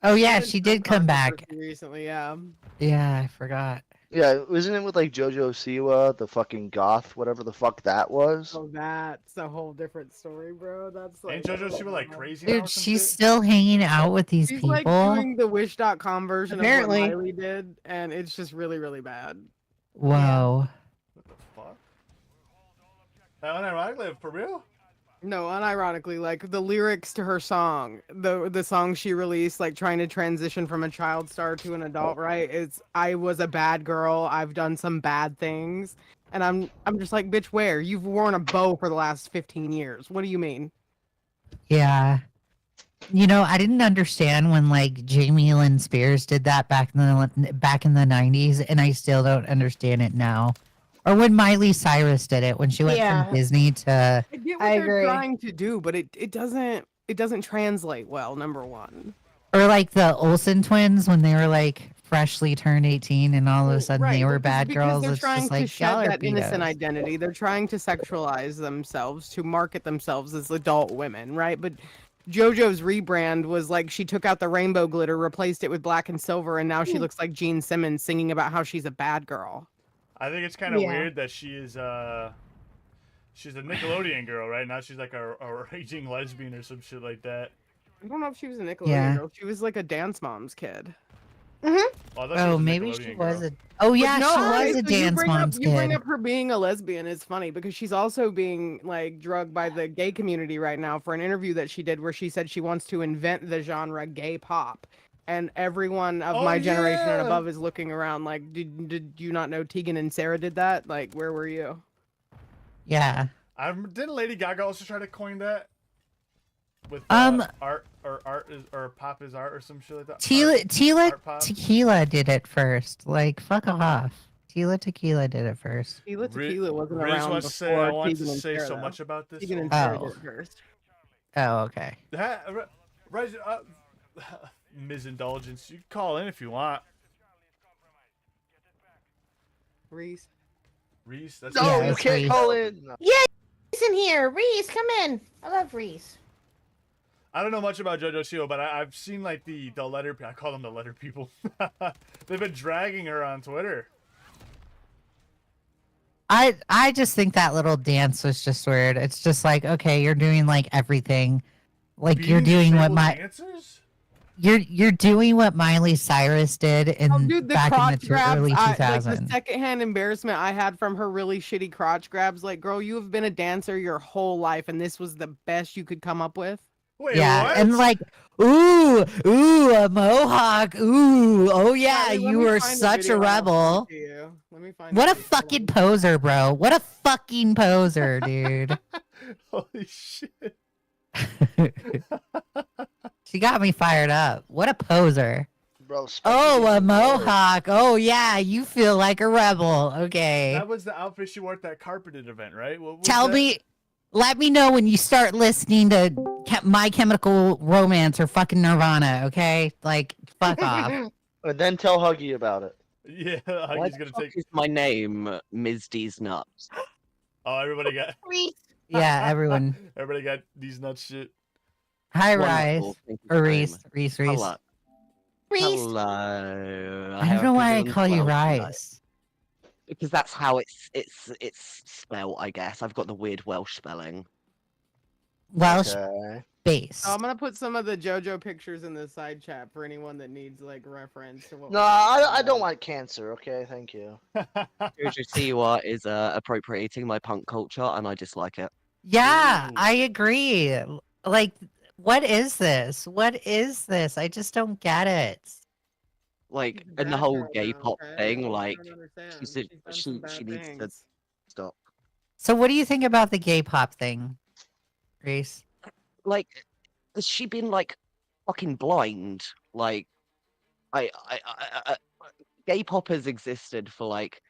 G: Oh yeah,
K: She's
G: she
K: been
G: did come back.
K: controversy recently. Yeah.
G: Yeah, I forgot.
I: Yeah, wasn't it with like JoJo Siwa, the fucking goth, whatever the fuck that was?
K: So that's a whole different story, bro. That's like.
A: Ain't JoJo Siwa like crazy now or
G: Dude,
A: some
G: she's
A: shit?
G: still hanging out with these
K: She's
G: people.
K: like doing the Wish.com version
J: Apparently.
K: of what Miley did, and it's just really, really bad.
G: Whoa.
A: What the fuck? Unironically, for real?
K: No, unironically, like the lyrics to her song, the song she released, like trying to transition from a child star to an adult, right? It's I was a bad girl, I've done some bad things, and I'm just like, bitch, where? You've worn a bow for the last 15 years. What do you mean?
G: Yeah. I didn't understand when like Jamie Lynn Spears did that back in the 90s, and I still don't understand it now. Or when Miley Cyrus did it when she went
J: Yeah.
G: from Disney to
K: I get what
J: I
K: they're
J: agree.
K: trying to do, but it doesn't translate well, number one.
G: or like the Olsen twins when they were like freshly turned 18 and all of a sudden they were bad
K: because
G: girls.
K: They're
G: It's
K: trying
G: just
K: to
G: like
K: shed
G: y'all are
K: that innocent
G: pedos.
K: identity. They're trying to sexualize themselves to market themselves as adult women, right? But JoJo's rebrand was like she took out the rainbow glitter, replaced it with black and silver, and now she looks like Gene Simmons singing about how she's a bad girl.
A: I think it's kind of
J: Yeah.
A: weird that she's a Nickelodeon girl, right? Now she's like a raging lesbian or some shit like that.
K: I don't know if she was a Nickelodeon
G: Yeah.
K: girl. She was like a Dance Mom's kid.
A: Oh, I thought she
G: Oh,
A: was a
G: maybe
A: Nickelodeon
G: she
A: girl.
G: was a. Oh yeah,
K: But
G: she
K: no,
G: was
K: so
G: a Dance Mom's
K: You bring
G: kid.
K: up her being a lesbian is funny because she's also being like drugged by the gay community right now for an interview that she did where she said she wants to invent the genre gay pop. And everyone of
A: Oh,
K: my generation and
A: yeah.
K: above is looking around like, did you not know Tegan and Sarah did that? Like, where were you?
G: Yeah.
A: Didn't Lady Gaga also try to coin that? With art or pop is art or some shit like that.
G: Tila
A: art pop?
G: Tequila did it first. Like fuck off. Tila Tequila did it first.
K: Tila Tequila wasn't
A: Riz
K: around
A: wants to say
K: before
A: I want
K: Tegan
A: to
K: and
A: say
K: Sarah,
A: so
K: though.
A: much about this.
K: Tegan and
A: so-
K: Sarah
G: Oh.
K: did it first.
G: Oh okay.
A: Riz, Ms. Indulgence, you can call in if you want.
K: Reese.
A: Reese, that's
I: No,
G: Yeah,
I: you
G: it's
I: can't
G: Reese.
I: call in.
J: Reese in here. Reese, come in. I love Reese.
A: I don't know much about JoJo Siwa, but I've seen like the letter. I call them the letter people. They've been dragging her on Twitter.
G: I just think that little dance was just weird. It's just like, okay, you're doing like everything. Like you're
A: Being
G: doing what
A: disabled dancers?
G: you're doing what Miley Cyrus did in
K: Oh, dude, the
G: back in
K: crotch
G: the
K: grabs,
G: early
K: like the
G: 2000s.
K: secondhand embarrassment I had from her really shitty crotch grabs. Like, girl, you have been a dancer your whole life, and this was the best you could come up with.
A: Wait,
G: Yeah,
A: what?
G: and like, ooh, a mohawk, ooh, oh yeah,
K: Let
G: you
K: me
G: were
K: find the
G: such
K: video
G: a
K: and I'll send it
G: rebel.
K: to you. Let me find
G: What
K: the
G: a
K: video. Hold
G: fucking
K: on.
G: poser, bro. What a fucking poser, dude.
A: Holy shit!
G: She got me fired up. What a poser.
I: Bro,
G: Oh, a mohawk. Oh yeah, you feel like a rebel. Okay.
A: That was the outfit she wore at that carpeted event, right? What was
G: Tell
A: that?
G: me, let me know when you start listening to My Chemical Romance or fucking Nirvana, okay? Like, fuck off.
I: And then tell Huggy about it.
A: Yeah,
L: Why
A: Huggy's
L: the
A: gonna
L: fuck
A: take.
L: is my name Ms. D's nuts?
A: Oh, everybody got.
J: Reese.
G: Yeah, everyone.
A: Everybody got these nuts shit.
G: Hi,
L: Wonderful.
G: Rise.
L: Thank you
G: Or
L: very
G: Reese.
L: much.
G: Reese.
L: Hello.
J: Reese.
L: Hello.
G: I don't know why I call you Rise.
L: Because that's how it's spelled, I guess. I've got the weird Welsh spelling.
G: Welsh
I: Okay.
G: base.
K: So I'm gonna put some of the JoJo pictures in the side chat for anyone that needs like reference to what.
I: No,
K: we're
I: I
K: talking
I: don't
K: about.
I: want cancer. Okay, thank you.
L: Jojo Siwa is appropriating my punk culture, and I dislike it.
G: Yeah,
A: Ooh.
G: I agree. Like, What is this? What is this? I just don't get it.
L: Like,
K: She's a
L: and the
K: bad
L: whole
K: girl
L: gay
K: now,
L: pop
K: okay?
L: thing,
K: You
L: like,
K: don't understand.
L: she said
K: She's done some bad
L: she needs to
K: things.
L: stop.
G: So what do you think about the gay pop thing, Grace?
L: Like, has she been like fucking blind? Like, I gay pop has existed for like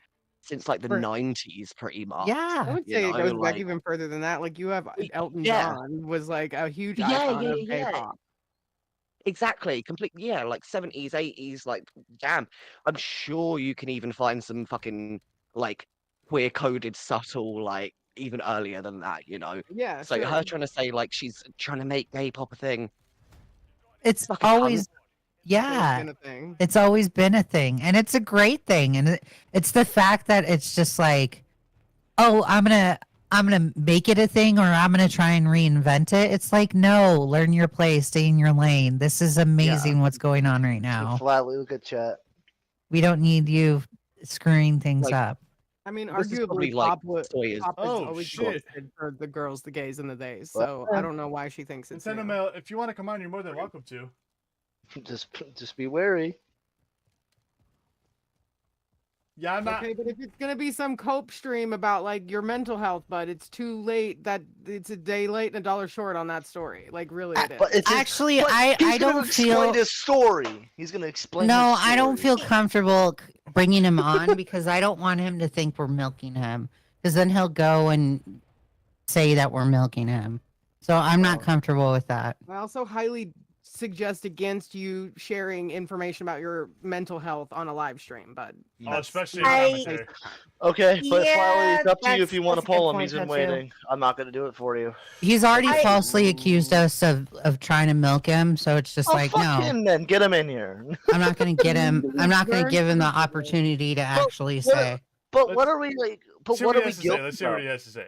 L: since like the
K: For-
L: 90s, pretty much.
G: Yeah.
K: I would
L: You
K: say it
L: know,
K: goes back
L: like,
K: even further than that. Like you have Elton
L: yeah.
K: John was like a huge
L: Yeah,
K: icon
L: yeah,
K: of
L: yeah.
K: K-pop.
L: Exactly, complete. Yeah, like 70s, 80s. Like, damn, I'm sure you can even find some fucking like queer coded, subtle, like even earlier than that. You know.
K: Yeah,
L: So
K: sure.
L: her trying to say like she's trying to make gay pop a thing.
G: It's
L: Like a
G: always
L: cunt.
K: It's always
G: yeah.
K: been a thing.
G: It's always been a thing, and it's a great thing. And it's the fact that it's just like, oh, I'm gonna make it a thing, or I'm gonna try and reinvent it. It's like, no, learn your place, stay in your lane. This is amazing what's going on right now.
I: Flatly look at chat.
G: We don't need you screwing things
L: Like,
G: up.
K: I mean,
L: This is probably
K: arguably,
L: like
K: pop,
L: Sawyer's.
K: pop has
A: Oh,
K: always
A: shit.
K: existed for the girls, the gays, and the theys.
I: What?
K: So I don't know why she thinks it's
A: Nintendo
K: new.
A: Mail, if you want to come on, you're more than welcome to.
I: Just be wary.
A: Yeah, I'm not.
K: Okay, but if it's gonna be some cope stream about like your mental health, but it's too late. That it's a day late and a dollar short on that story. Like really, it is.
I: But it's
G: Actually,
I: but
G: I
I: he's gonna
G: don't
I: explain
G: feel.
I: his story. He's gonna explain.
G: No,
I: his
G: I don't
I: story.
G: feel comfortable bringing him on because I don't want him to think we're milking him. Because then he'll go and say that we're milking him. So I'm not comfortable with that.
K: I also highly suggest against you sharing information about your mental health on a live stream, but
A: Oh, especially in
J: I-
A: commentary.
I: Okay, but
J: Yeah,
I: Flatly, it's up to you if
J: that's-
I: you want to
J: that's a good
I: pull him.
J: point,
I: He's been
J: Tatsu.
I: waiting. I'm not gonna do it for you.
G: He's already
J: I-
G: falsely accused us of trying to milk him. So it's just
I: Oh,
G: like,
I: fuck
G: no,
I: him then. Get him in here.
G: I'm not going to get him. I'm not going to
K: Learn
G: give him the
K: from it.
G: opportunity to actually
I: what-
G: say.
I: But
A: Let's
I: what are we like? But
A: See
I: what
A: he
I: are we
A: has to say.
I: guilty
A: Let's see what
I: of?
A: he has to say.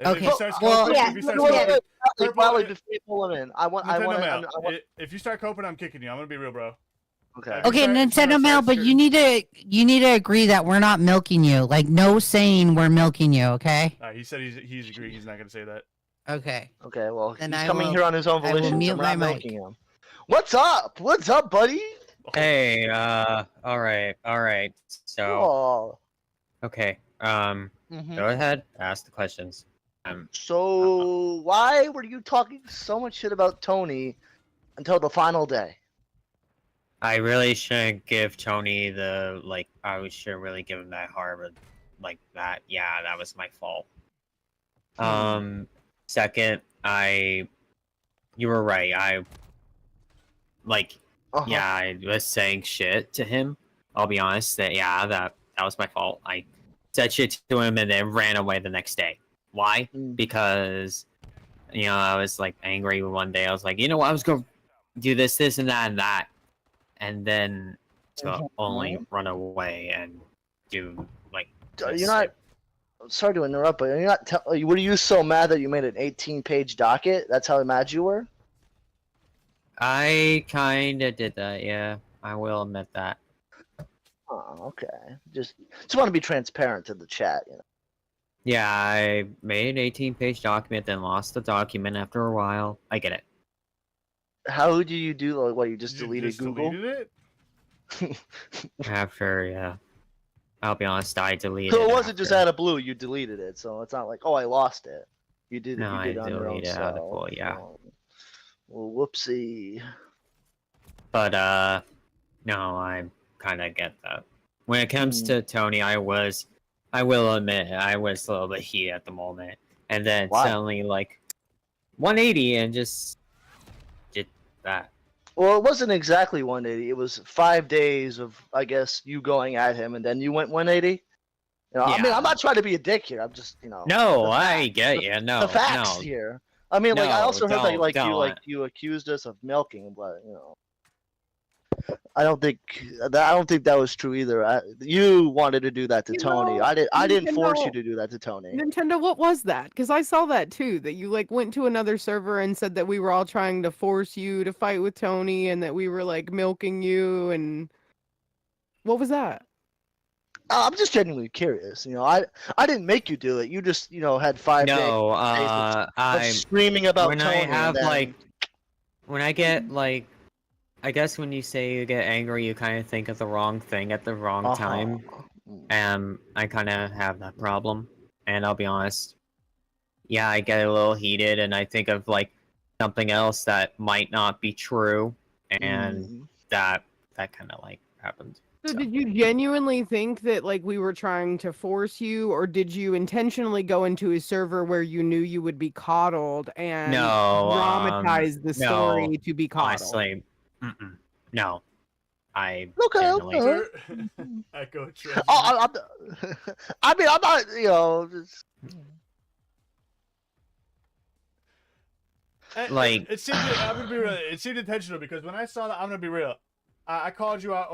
G: Okay,
A: If he starts
G: well-
A: coping,
J: Yeah,
A: if he starts
I: Wait,
A: coping,
I: wait,
A: Purple,
I: Flatly, before you pull him in, I want.
A: Nintendo Mail.
I: I want
A: If you start coping, I'm kicking you. I'm gonna be real, bro.
I: okay.
G: Okay,
A: Sorry,
G: Nintendo Mail, but you need to agree that we're not milking you. Like, no saying we're milking you. Okay.
A: He said he's agreeing. He's not gonna say that.
G: Okay.
I: Okay. Well,
G: Then
I: he's
G: I
I: coming
G: will-
I: here on his own
G: I will
I: volition.
G: mute
I: so we're
G: my
I: not
G: mic.
I: milking him. What's up? What's up, buddy?
M: Hey, all right. So,
I: Oh.
M: okay,
I: Mhm.
M: go ahead, ask the questions.
I: So why were you talking so much shit about Tony until the final day?
M: I really shouldn't give Tony shouldn't really give him that hard, like that. Yeah, that was my fault. Second, you were right. Yeah, I was saying shit to him. I'll be honest. That was my fault. I said shit to him and then ran away the next day. Why? Because I was like angry one day. I was like, you know what? I was gonna do this, and that, and then to only run away and do like.
I: You're not. Sorry to interrupt, but you're not. Were you so mad that you made an 18-page docket? That's how mad you were.
M: I kind of did that. Yeah, I will admit that.
I: Oh, okay. Just want to be transparent to the chat.
M: Yeah, I made an 18-page document, then lost the document after a while. I get it.
I: How do you do what? You just deleted Google?
A: Deleted it?
M: After, yeah. I'll be honest, I deleted
I: So it
M: it
I: wasn't just
M: after.
I: out of blue. You deleted it, so it's not like, oh, I lost it. You did it.
M: No,
I: you did
M: I
I: it on your own
M: deleted it out of
I: self.
M: blue, yeah.
I: Well, whoopsie.
M: But, no, I kind of get that. When it comes to Tony, I will admit, I was a little bit heated at the moment. And then
I: Why?
M: suddenly, 180 and just did that.
I: Well, it wasn't exactly 180. It was 5 days of, I guess, you going at him, and then you went 180. I mean,
M: Yeah.
I: I'm not trying to be a dick here. I'm just,
M: No,
I: the
M: I
I: facts.
M: get you. No,
I: the facts
M: no.
I: here. I mean, I
M: No,
I: also heard that
M: don't.
I: you accused us of milking, but I don't think that was true either. You wanted to do that to Tony. I didn't force you to do that to Tony.
K: Nintendo, what was that? Because I saw that too. That you went to another server and said that we were all trying to force you to fight with Tony, and that we were milking you. And what was that?
I: I'm just genuinely curious. I didn't make you do it. You just had 5 days
M: No,
I: of
M: I'm
I: screaming about
M: when
I: Tony.
M: I have
I: and then,
M: when I get like, I guess when you say you get angry, you kind of think of the wrong thing at the wrong time. I kind of have that problem, and I'll be honest. Yeah, I get a little heated, and I think of like something else that might not be true, and that kind of like happened.
K: So did you genuinely think that like we were trying to force you, or did you intentionally go into a server where you knew you would be coddled and dramatize the story to be coddled?
M: Honestly, no. I
I: Okay.
A: Echo
I: I mean, I'm not, you know. Just...
M: Like
A: it seemed. I'm gonna be real. It seemed intentional because when I saw that, I'm gonna be real. I called you out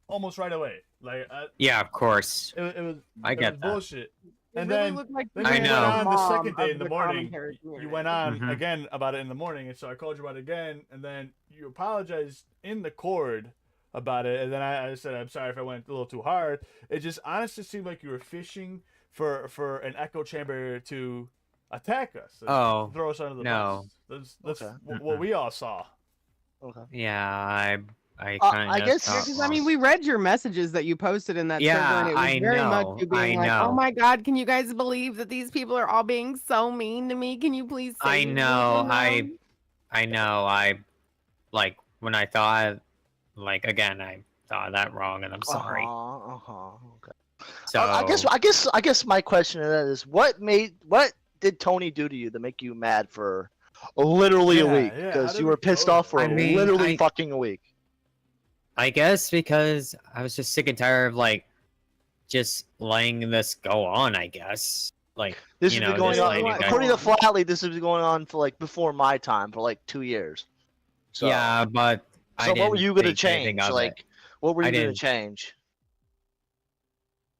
A: almost right away. Like
M: yeah, of course.
A: It was.
M: I get that.
A: Bullshit. And
K: really
A: then,
K: looked like
A: then
K: you
A: you
M: I
A: went
M: know.
A: on the
K: mom
A: second day
K: of
A: in the
K: the
A: morning.
K: commentary
A: You went on
M: Mhm.
A: again about it in the morning, and so I called you about it again, and then you apologized in the cord about it, and then I said I'm sorry if I went a little too hard. It just honestly seemed like you were fishing for an echo chamber to attack us.
M: Oh,
A: throw us under the
M: no.
A: bus. That's
I: Okay.
A: what we all saw.
I: Okay.
M: Yeah, I kind of.
I: I guess-
M: thought
K: Because I mean,
M: wrong.
K: we read your messages that you posted in that server, and
M: Yeah,
K: it was
M: I
K: very much
M: know,
K: you being
M: I
K: like, "Oh
M: know.
K: my God, can you guys believe that these people are all being so mean to me? Can you please save
M: I
K: me
M: know,
K: from them?"
M: I know, I like when I thought, like again, I thought that wrong, and I'm sorry.
I: Okay.
M: So
I: I guess my question to that is, what did Tony do to you to make you mad for literally a
A: Yeah,
I: week?
A: yeah, how
I: Because
A: did
I: you
A: we
I: were pissed
A: go
I: off for
M: there? I mean,
I: literally fucking a week.
M: I guess because I was just sick and tired of like just letting this go on. I guess like
I: This
M: you
I: has
M: know,
I: been going
M: just
I: on.
M: letting it go.
I: According to Flatley, this has been going on for like before my time for like 2 years. So,
M: Yeah, but I
I: So what were
M: didn't
I: you gonna
M: think anything
I: change?
M: of
I: Like,
M: it.
I: what were
M: I
I: you gonna
M: didn't-
I: change?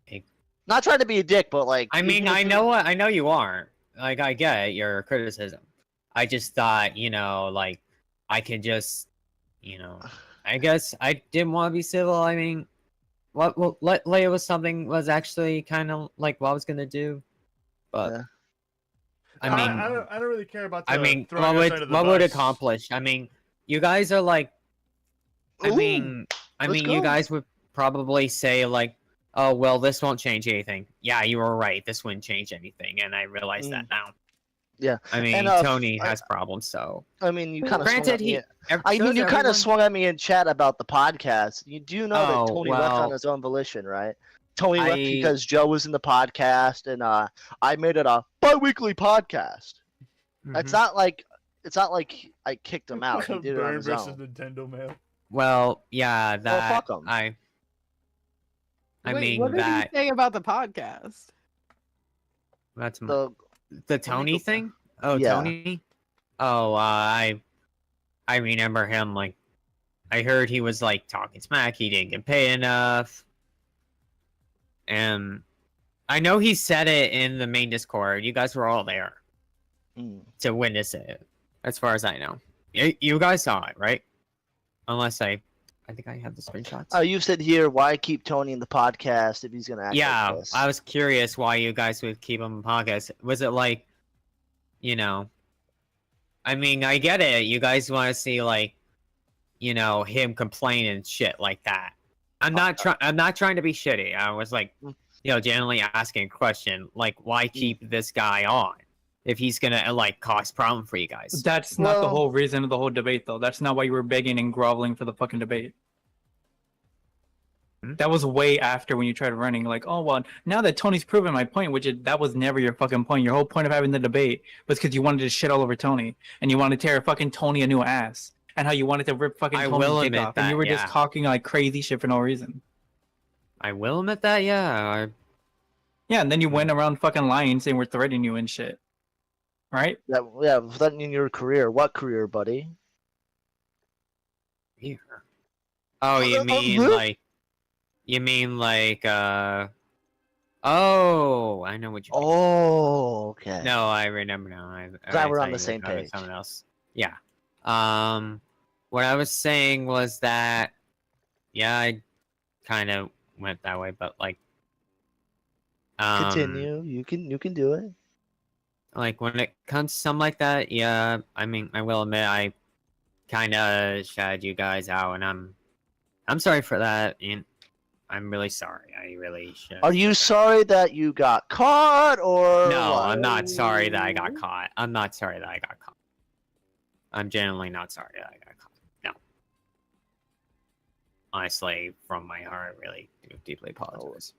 M: Hey.
I: Not trying to be a dick, but like.
M: I mean, I know you aren't. Like, I get your criticism. I just thought, you know, like, I could just, you know, I guess I didn't want to be civil. I mean, what Leia was actually kind of like what I was gonna do, but
I: Yeah.
M: I mean,
A: I don't really care about.
M: I mean,
A: throwing us under the
M: what would
A: bus.
M: accomplish? I mean, you guys are like, I
I: Ooh,
M: mean,
I: let's
M: you
I: go.
M: guys would probably say like, oh well, this won't change anything. Yeah, you were right. This wouldn't change anything, and I realize that now.
I: Yeah.
M: I mean,
I: And,
M: Tony has problems, so.
I: I mean, you kind of.
M: Granted,
I: I mean, you kind
M: everyone-
I: of swung at me in chat about the podcast. You do know
M: Oh,
I: that Tony left on
M: well,
I: his own volition, right? Tony left because Joe was in the podcast, and I made it a bi-weekly podcast. It's not like I kicked him out. He did it on
A: Burn
I: his
A: versus
I: own.
A: Nintendo mail.
M: Well, yeah, that
I: fuck 'em.
M: I
K: Wait,
M: mean
K: what did
M: that
K: you say about the podcast?
M: that's
I: The
M: the Tony thing. Oh,
I: Yeah.
M: Tony. Oh, I remember him. Like, I heard he was like talking smack. He didn't get paid enough, and I know he said it in the main Discord. You guys were all there to witness it, as far as I know. You guys saw it, right? Unless I think I have the screenshots.
I: Oh, you said here, why keep Tony in the podcast if he's gonna act
M: Yeah,
I: like this?
M: I was curious why you guys would keep him in podcast. Was it like, you know, I mean, I get it. You guys want to see like, you know, him complain and shit like that. I'm not trying to be shitty. I was like, you know, genuinely asking a question like, why keep this guy on if he's gonna like cause problem for you guys?
N: That's not the whole reason of the whole debate, though. That's not why you were begging and groveling for the fucking debate. That was way after when you tried running. Like, oh well, now that Tony's proven my point, that was never your fucking point. Your whole point of having the debate was because you wanted to shit all over Tony and you wanted to tear fucking Tony a new ass, and how you wanted to rip fucking
M: I will
N: Tony's dick
M: admit
N: off, and you
M: that,
N: were just
M: yeah.
N: talking like crazy shit for no reason.
M: I will admit that, yeah.
N: Yeah, and then you went around fucking lying, saying we're threatening you and shit. Right?
I: Yeah, threatening your career. What career, buddy?
M: Here. Oh, you mean like? You mean like? Oh, I know what you mean.
I: Oh, okay.
M: No, I remember now.
I: Glad we're on
M: thought
I: the
M: you
I: same
M: were talking
I: page.
M: about Someone else. Yeah. What I was saying was that, yeah, I kind of went that way, but like,
I: Continue. You can do it.
M: like when it comes to something like that, yeah. I mean, I will admit, kind of shouted you guys out, and I'm sorry for that, and I'm really sorry. I really should.
I: Are you sorry that you got caught, or
M: No,
I: what?
M: I'm not sorry that I got caught. I'm not sorry that I got caught. I'm genuinely not sorry that I got caught. No. Honestly, from my heart, I really do deeply apologize.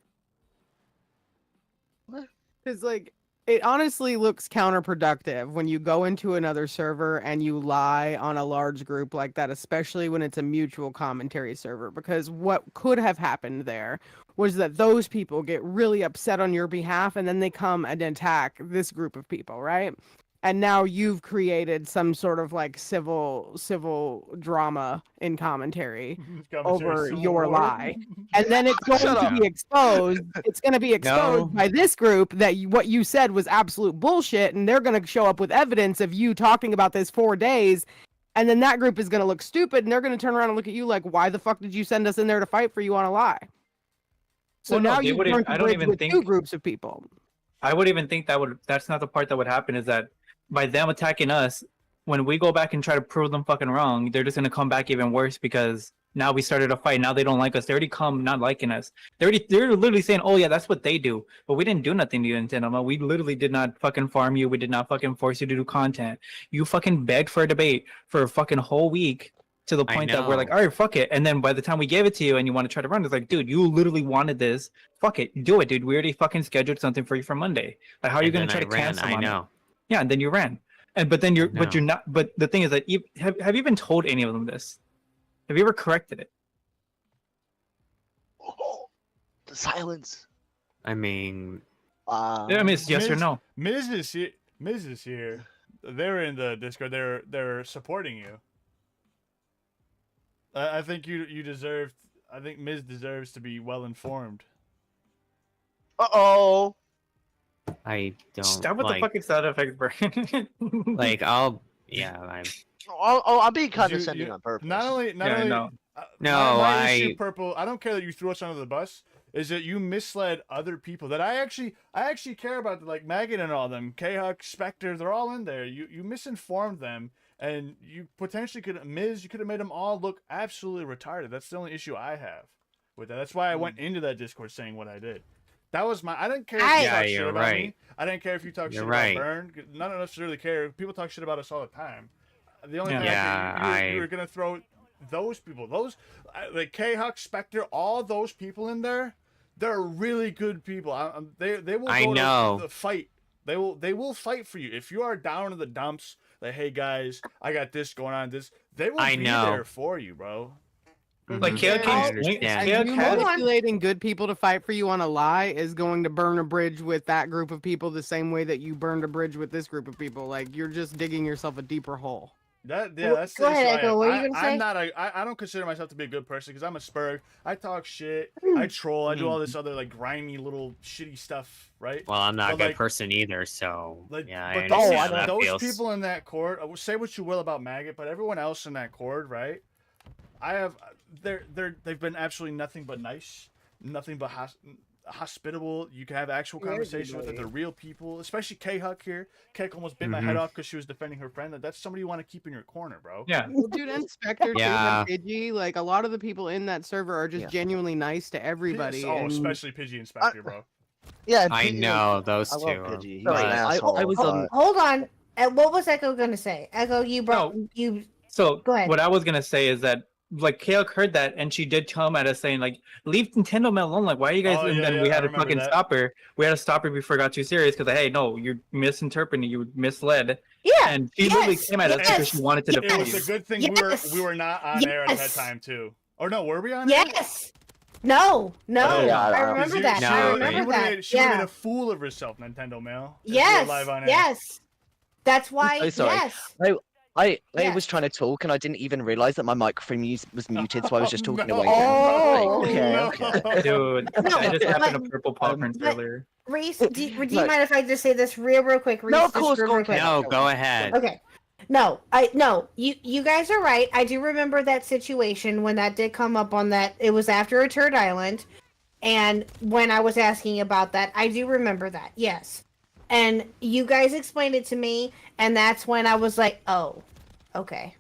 K: Because like it honestly looks counterproductive when you go into another server and you lie on a large group like that, especially when it's a mutual commentary server. Because what could have happened there was that those people get really upset on your behalf and then they come and attack this group of people, right? And now you've created some sort of like civil drama in commentary over your lie, and then it's going to be exposed. It's going to be exposed by this group that what you said was absolute bullshit, and they're going to show up with evidence of you talking about this 4 days, and then that group is going to look stupid, and they're going to turn around and look at you like, "Why the fuck did you send us in there to fight for you on a lie?" So
N: Well, no,
K: now
N: they
K: you've
N: wouldn't-
K: turned
N: I
K: the
N: don't
K: bridge
N: even
K: with
N: think-
K: two groups of people.
N: I would even think that's not the part that would happen, is that by them attacking us, when we go back and try to prove them fucking wrong, they're just gonna come back even worse because now we started a fight. Now they don't like us. They already come not liking us. They're literally saying, "Oh yeah, that's what they do." But we didn't do nothing to you, Nintendo. We literally did not fucking farm you. We did not fucking force you to do content. You fucking begged for a debate for a fucking whole week to the point that we're like, "All right, fuck it." And then by the time we gave it to you and you want to try to run, it's like, dude, you literally wanted this. Fuck it, do it, dude. We already fucking scheduled something for you for Monday. Like, how are you gonna try to cancel on it? Yeah, and then you ran. But then you're not. But the thing is that have you even told any of them this? Have you ever corrected it?
I: The silence.
M: I mean,
N: I mean, it's yes or no.
A: Miz is here. They're in the Discord. They're supporting you. I think you deserve. I think Miz deserves to be well informed.
I: Uh-oh.
M: I don't.
N: Stop with the fucking sound effects, Brian.
M: Like, I'll
I: being condescending on purpose.
A: Not only.
M: No,
A: my issue, Purple. I don't care that you threw us under the bus. Is that you misled other people that I actually care about, like Maggot and all them, K-Huck, Spectre, they're all in there. You misinformed them, and you potentially could have made them all look absolutely retarded. That's the only issue I have with that. That's why I went into that Discord saying what I did. That was I didn't care if you talk shit about me. I didn't care if you talk shit about Burn. None of us really care. People talk shit about us all the time. The only thing you were gonna throw those people, like K-Huck, Spectre, all those people in there. They're really good people. They will go to the fight. They will fight for you if you are down in the dumps. Like, hey guys, I got this going on. They will be there for you, bro.
N: Like
K: manipulating good people to fight for you on a lie is going to burn a bridge with that group of people the same way that you burned a bridge with this group of people. Like, you're just digging yourself a deeper hole.
A: That's
J: go ahead, Echo. What are you gonna say?
A: I don't consider myself to be a good person because I'm a spurg. I talk shit. I troll. I do all this other like grimy little shitty stuff, right?
M: Well, I'm not a good person either, so yeah. I understand how that
A: those
M: feels.
A: people in that court. Say what you will about Maggot, but everyone else in that court, right? They've been absolutely nothing but nice, nothing but hospitable. You can have actual conversation with them. They're real people, especially K-Huck here. K almost bit my head off because she was defending her friend. That's somebody you want to keep in your corner, bro.
N: Yeah.
K: Well, dude, and Spectre, and Pidgey, like a lot of the people in that server are just genuinely nice to everybody.
A: Especially Pidgey and Spectre, bro.
I: Yeah,
M: I know those two.
L: I was on.
J: Hold on. What was Echo gonna say? Echo, you brought you.
N: So
J: go ahead.
N: What I was gonna say is that, like, Kale heard that and she did come at us saying, like, leave Nintendo Man alone. Like, why are you guys? And then we had to fucking stop her. We had to stop her before it got too serious because, hey, no, you're misinterpreting. You misled.
J: Yeah.
N: And she literally came at us because she wanted to defend
A: It was a good thing we were not on air at that time too. Or no, were we on air?
J: Yes. No. I remember that. I remember that.
A: She would have made a fool of herself, Nintendo Mail.
J: Yes. Yes. That's why.
L: Oh, sorry.
J: Yes.
L: I was trying to talk and I didn't even realize that my microphone was muted, so I was just talking away.
N: Okay. Dude, that just happened to Purple Paw Prince earlier.
J: Reese, do you mind if I just say this real quick? Reese,
L: no, of course,
J: real quick.
M: No, go ahead.
J: Okay. No, you guys are right. I do remember that situation when that did come up on that. It was after a Turd Island, and when I was asking about that, I do remember that. Yes. And you guys explained it to me, and that's when I was like, oh, okay.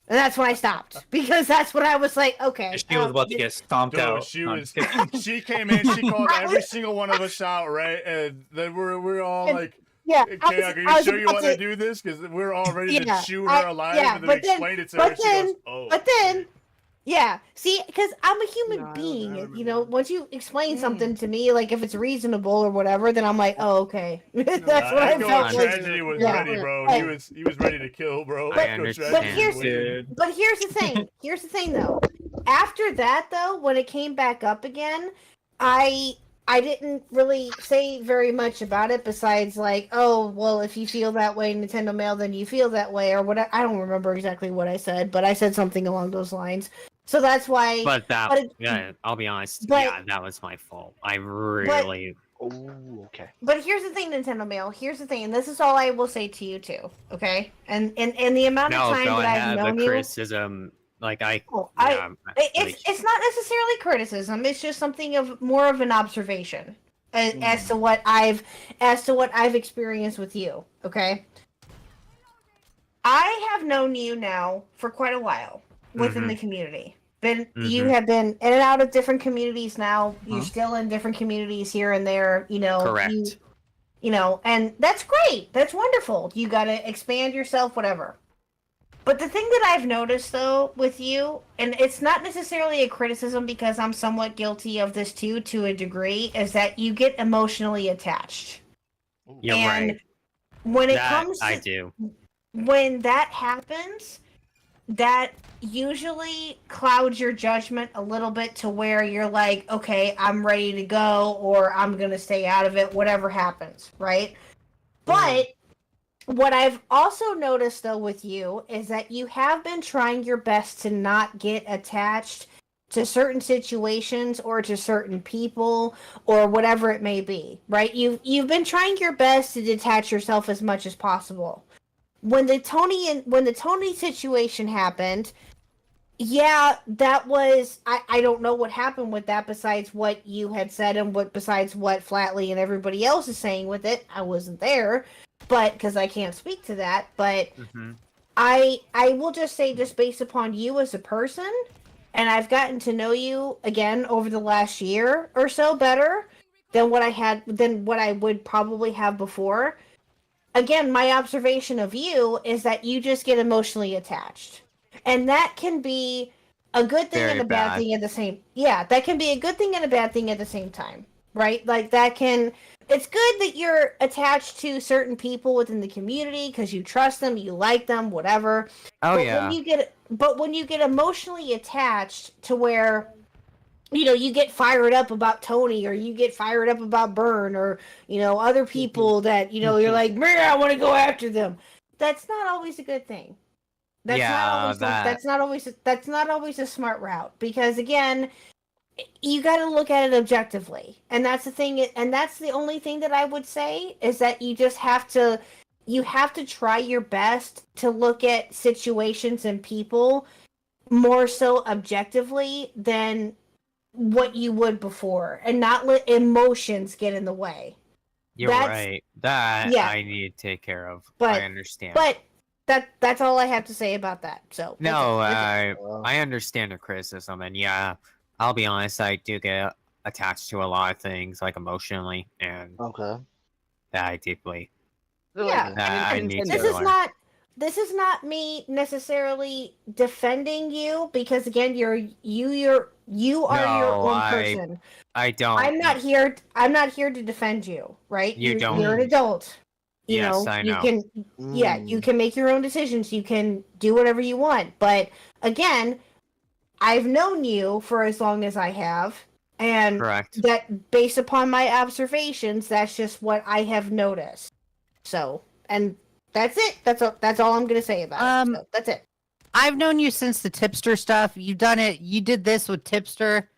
J: And that's when I stopped because that's when I was like, okay.
N: She was about to get stomped
A: Dude,
N: out.
A: she
N: No, I'm
A: was.
N: just kidding.
A: She came in. She called every single one of us out, right? And then we're all like,
J: yeah,
A: "Okay, are you sure you want to do this?" Because we're all ready to shoot her alive. And then we explained it to her. She goes, "Oh."
J: But then, yeah, see, because I'm a human being. You know, once you explain something to me, like if it's reasonable or whatever, then I'm like, oh, okay. That's what I
A: Echo
J: felt.
A: Tragedy was ready, bro. He was ready to kill, bro.
J: But,
A: Echo
J: but
A: Tragedy
J: here's
A: was waiting.
J: but here's the thing. Here's the thing, though. After that, though, when it came back up again, I didn't really say very much about it besides like, oh, well, if you feel that way, Nintendo Mail, then you feel that way, or what. I don't remember exactly what I said, but I said something along those lines. So that's why.
M: But that, yeah, I'll be honest. Yeah, that was my fault. I really.
I: Oh, okay.
J: But here's the thing, Nintendo Mail. Here's the thing, and this is all I will say to you too. Okay, and the amount of time that I've known
M: the
J: you.
M: criticism, like
J: it's not necessarily criticism. It's just something of more of an observation as to what I've experienced with you. Okay, I have known you now for quite a while within the community. You have been in and out of different communities now. You're still in different communities here and there. You know,
M: correct.
J: You know, and that's great. That's wonderful. You got to expand yourself, whatever. But the thing that I've noticed, though, with you, and it's not necessarily a criticism because I'm somewhat guilty of this too, to a degree, is that you get emotionally attached.
M: You're right.
J: When it comes to,
M: I do.
J: When that happens, that usually clouds your judgment a little bit to where you're like, okay, I'm ready to go, or I'm going to stay out of it, whatever happens, right? But what I've also noticed, though, with you is that you have been trying your best to not get attached to certain situations or to certain people or whatever it may be, right? You've been trying your best to detach yourself as much as possible. When the Tony situation happened, yeah, that was I don't know what happened with that besides what you had said and besides what Flatley and everybody else is saying with it. I wasn't there, but because I can't speak to that. But I will just say, just based upon you as a person, and I've gotten to know you again over the last year or so better than what I would probably have before. Again, my observation of you is that you just get emotionally attached. And that can be a good thing and a bad thing at the same. Yeah, that can be a good thing and a bad thing at the same time, right? Like it's good that you're attached to certain people within the community because you trust them, you like them, whatever. But when you get emotionally attached to where, you know, you get fired up about Tony, or you get fired up about Byrne, or, you know, other people that, you know, you're like, man, I want to go after them. That's not always a good thing. That's not always a smart route, because again, you got to look at it objectively. And that's the thing, and that's the only thing that I would say is that you just have to try your best to look at situations and people more so objectively than what you would before, and not let emotions get in the way.
M: You're right. That I need to take care of. I understand.
J: But that's all I have to say about that. So
M: no, I understand the criticism, and yeah, I'll be honest, I do get attached to a lot of things, like emotionally, and that I deeply.
J: Yeah,
M: I need
J: this
M: to
J: is
M: learn.
J: This is not me necessarily defending you, because again, you are your own person.
M: I don't.
J: I'm not here to defend you, right?
M: You're
J: an adult. You know,
M: I know.
J: You can make your own decisions. You can do whatever you want. But again, I've known you for as long as I have, and that based upon my observations, that's just what I have noticed. So, and that's it. That's all I'm gonna say about it. So that's it.
G: I've known you since the tipster stuff. You've done it. You did this with tipster.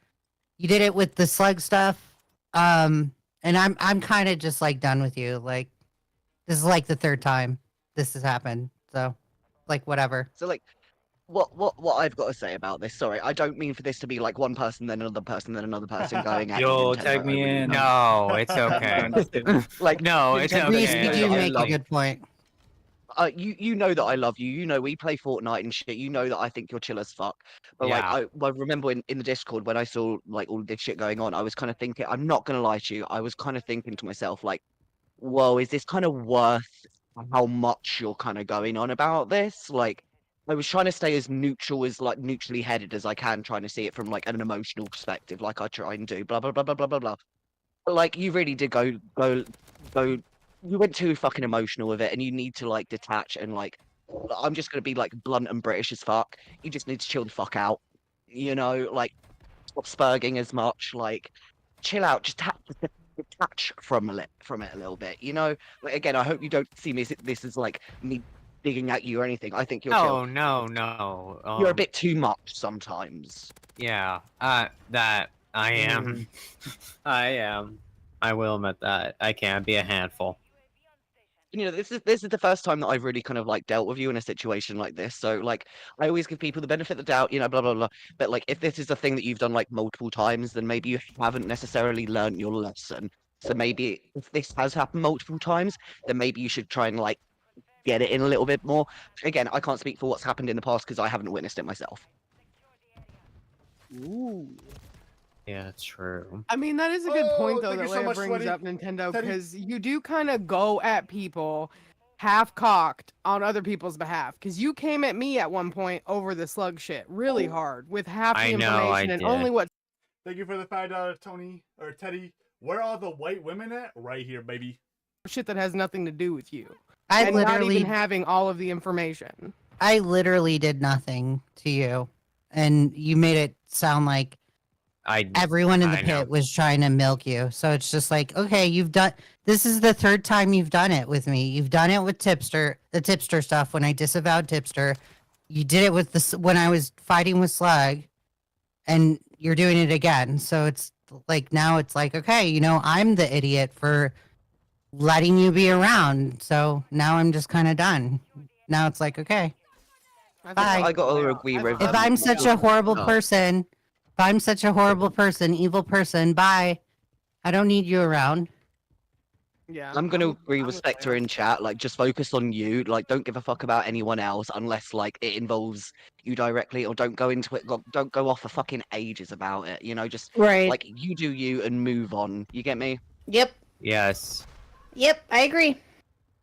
G: You did it with the slug stuff. And I'm kind of just like done with you. Like, this is like the third time this has happened. So, like, whatever.
L: So, like, what I've got to say about this? Sorry, I don't mean for this to be like one person, then another person, then another person going at
N: Yo,
L: Nintendo.
N: tag me in.
M: No, it's okay.
L: Like,
M: no, it's okay.
G: You do make a good point.
L: you know that I love you. You know we play Fortnite and shit. You know that I think you're chill as fuck. But like
M: Yeah.
L: I remember in the Discord when I saw like all this shit going on, I was kind of thinking. I'm not gonna lie to you. I was kind of thinking to myself like, whoa, is this kind of worth how much you're kind of going on about this? Like, I was trying to stay as neutral as like neutrally headed as I can, trying to see it from like an emotional perspective, like I try and do. Blah blah blah blah blah blah blah. But like, you really did go. You went too fucking emotional with it, and you need to like detach and like. I'm just gonna be like blunt and British as fuck. You just need to chill the fuck out. You know, like stop spurging as much. Like, chill out. Just detach from it a little bit. You know, like again, I hope you don't see me. This is like me digging at you or anything. I think you're chill.
M: No.
L: You're a bit too much sometimes.
M: Yeah. That I am. I am. I will admit that I can be a handful.
L: You know, this is the first time that I've really kind of like dealt with you in a situation like this. So like, I always give people the benefit of the doubt. You know, blah blah blah. But like, if this is a thing that you've done like multiple times, then maybe you haven't necessarily learned your lesson. So maybe if this has happened multiple times, then maybe you should try and like get it in a little bit more. Again, I can't speak for what's happened in the past because I haven't witnessed it myself.
K: Ooh.
M: Yeah, true.
K: I mean, that is a good point, though,
A: thank
K: that
A: you so
K: Leia
A: much,
K: brings
A: Sweaty.
K: up Nintendo,
A: Teddy.
K: because you do kind of go at people half-cocked on other people's behalf. Because you came at me at one point over the slug shit really hard with half the
M: I know, I
K: information and
M: did.
K: only what
A: Thank you for the $5, Tony or Teddy. Where are the white women at? Right here, baby.
K: shit that has nothing to do with you.
G: I
K: and not
G: literally,
K: even having all of the information.
G: I literally did nothing to you, and you made it sound like everyone in the
M: I
G: pit
M: know.
G: was trying to milk you. So it's just like, okay, you've done. This is the third time you've done it with me. You've done it with Tipster, the Tipster stuff when I disavowed Tipster. You did it with this when I was fighting with Slug, and you're doing it again. So it's like now it's like, okay, you know, I'm the idiot for letting you be around. So now I'm just kind of done. Now it's like, okay, bye.
L: I got to agree with.
G: If I'm such a horrible person, if I'm such a horrible person, evil person, bye. I don't need you around.
K: Yeah.
L: I'm gonna agree with Spectre in chat. Like, just focus on you. Like, don't give a fuck about anyone else unless like it involves you directly, or don't go into it. Don't go off for fucking ages about it. You know, just like you do you and move on. You get me?
J: Yep.
M: Yes.
J: Yep. I agree.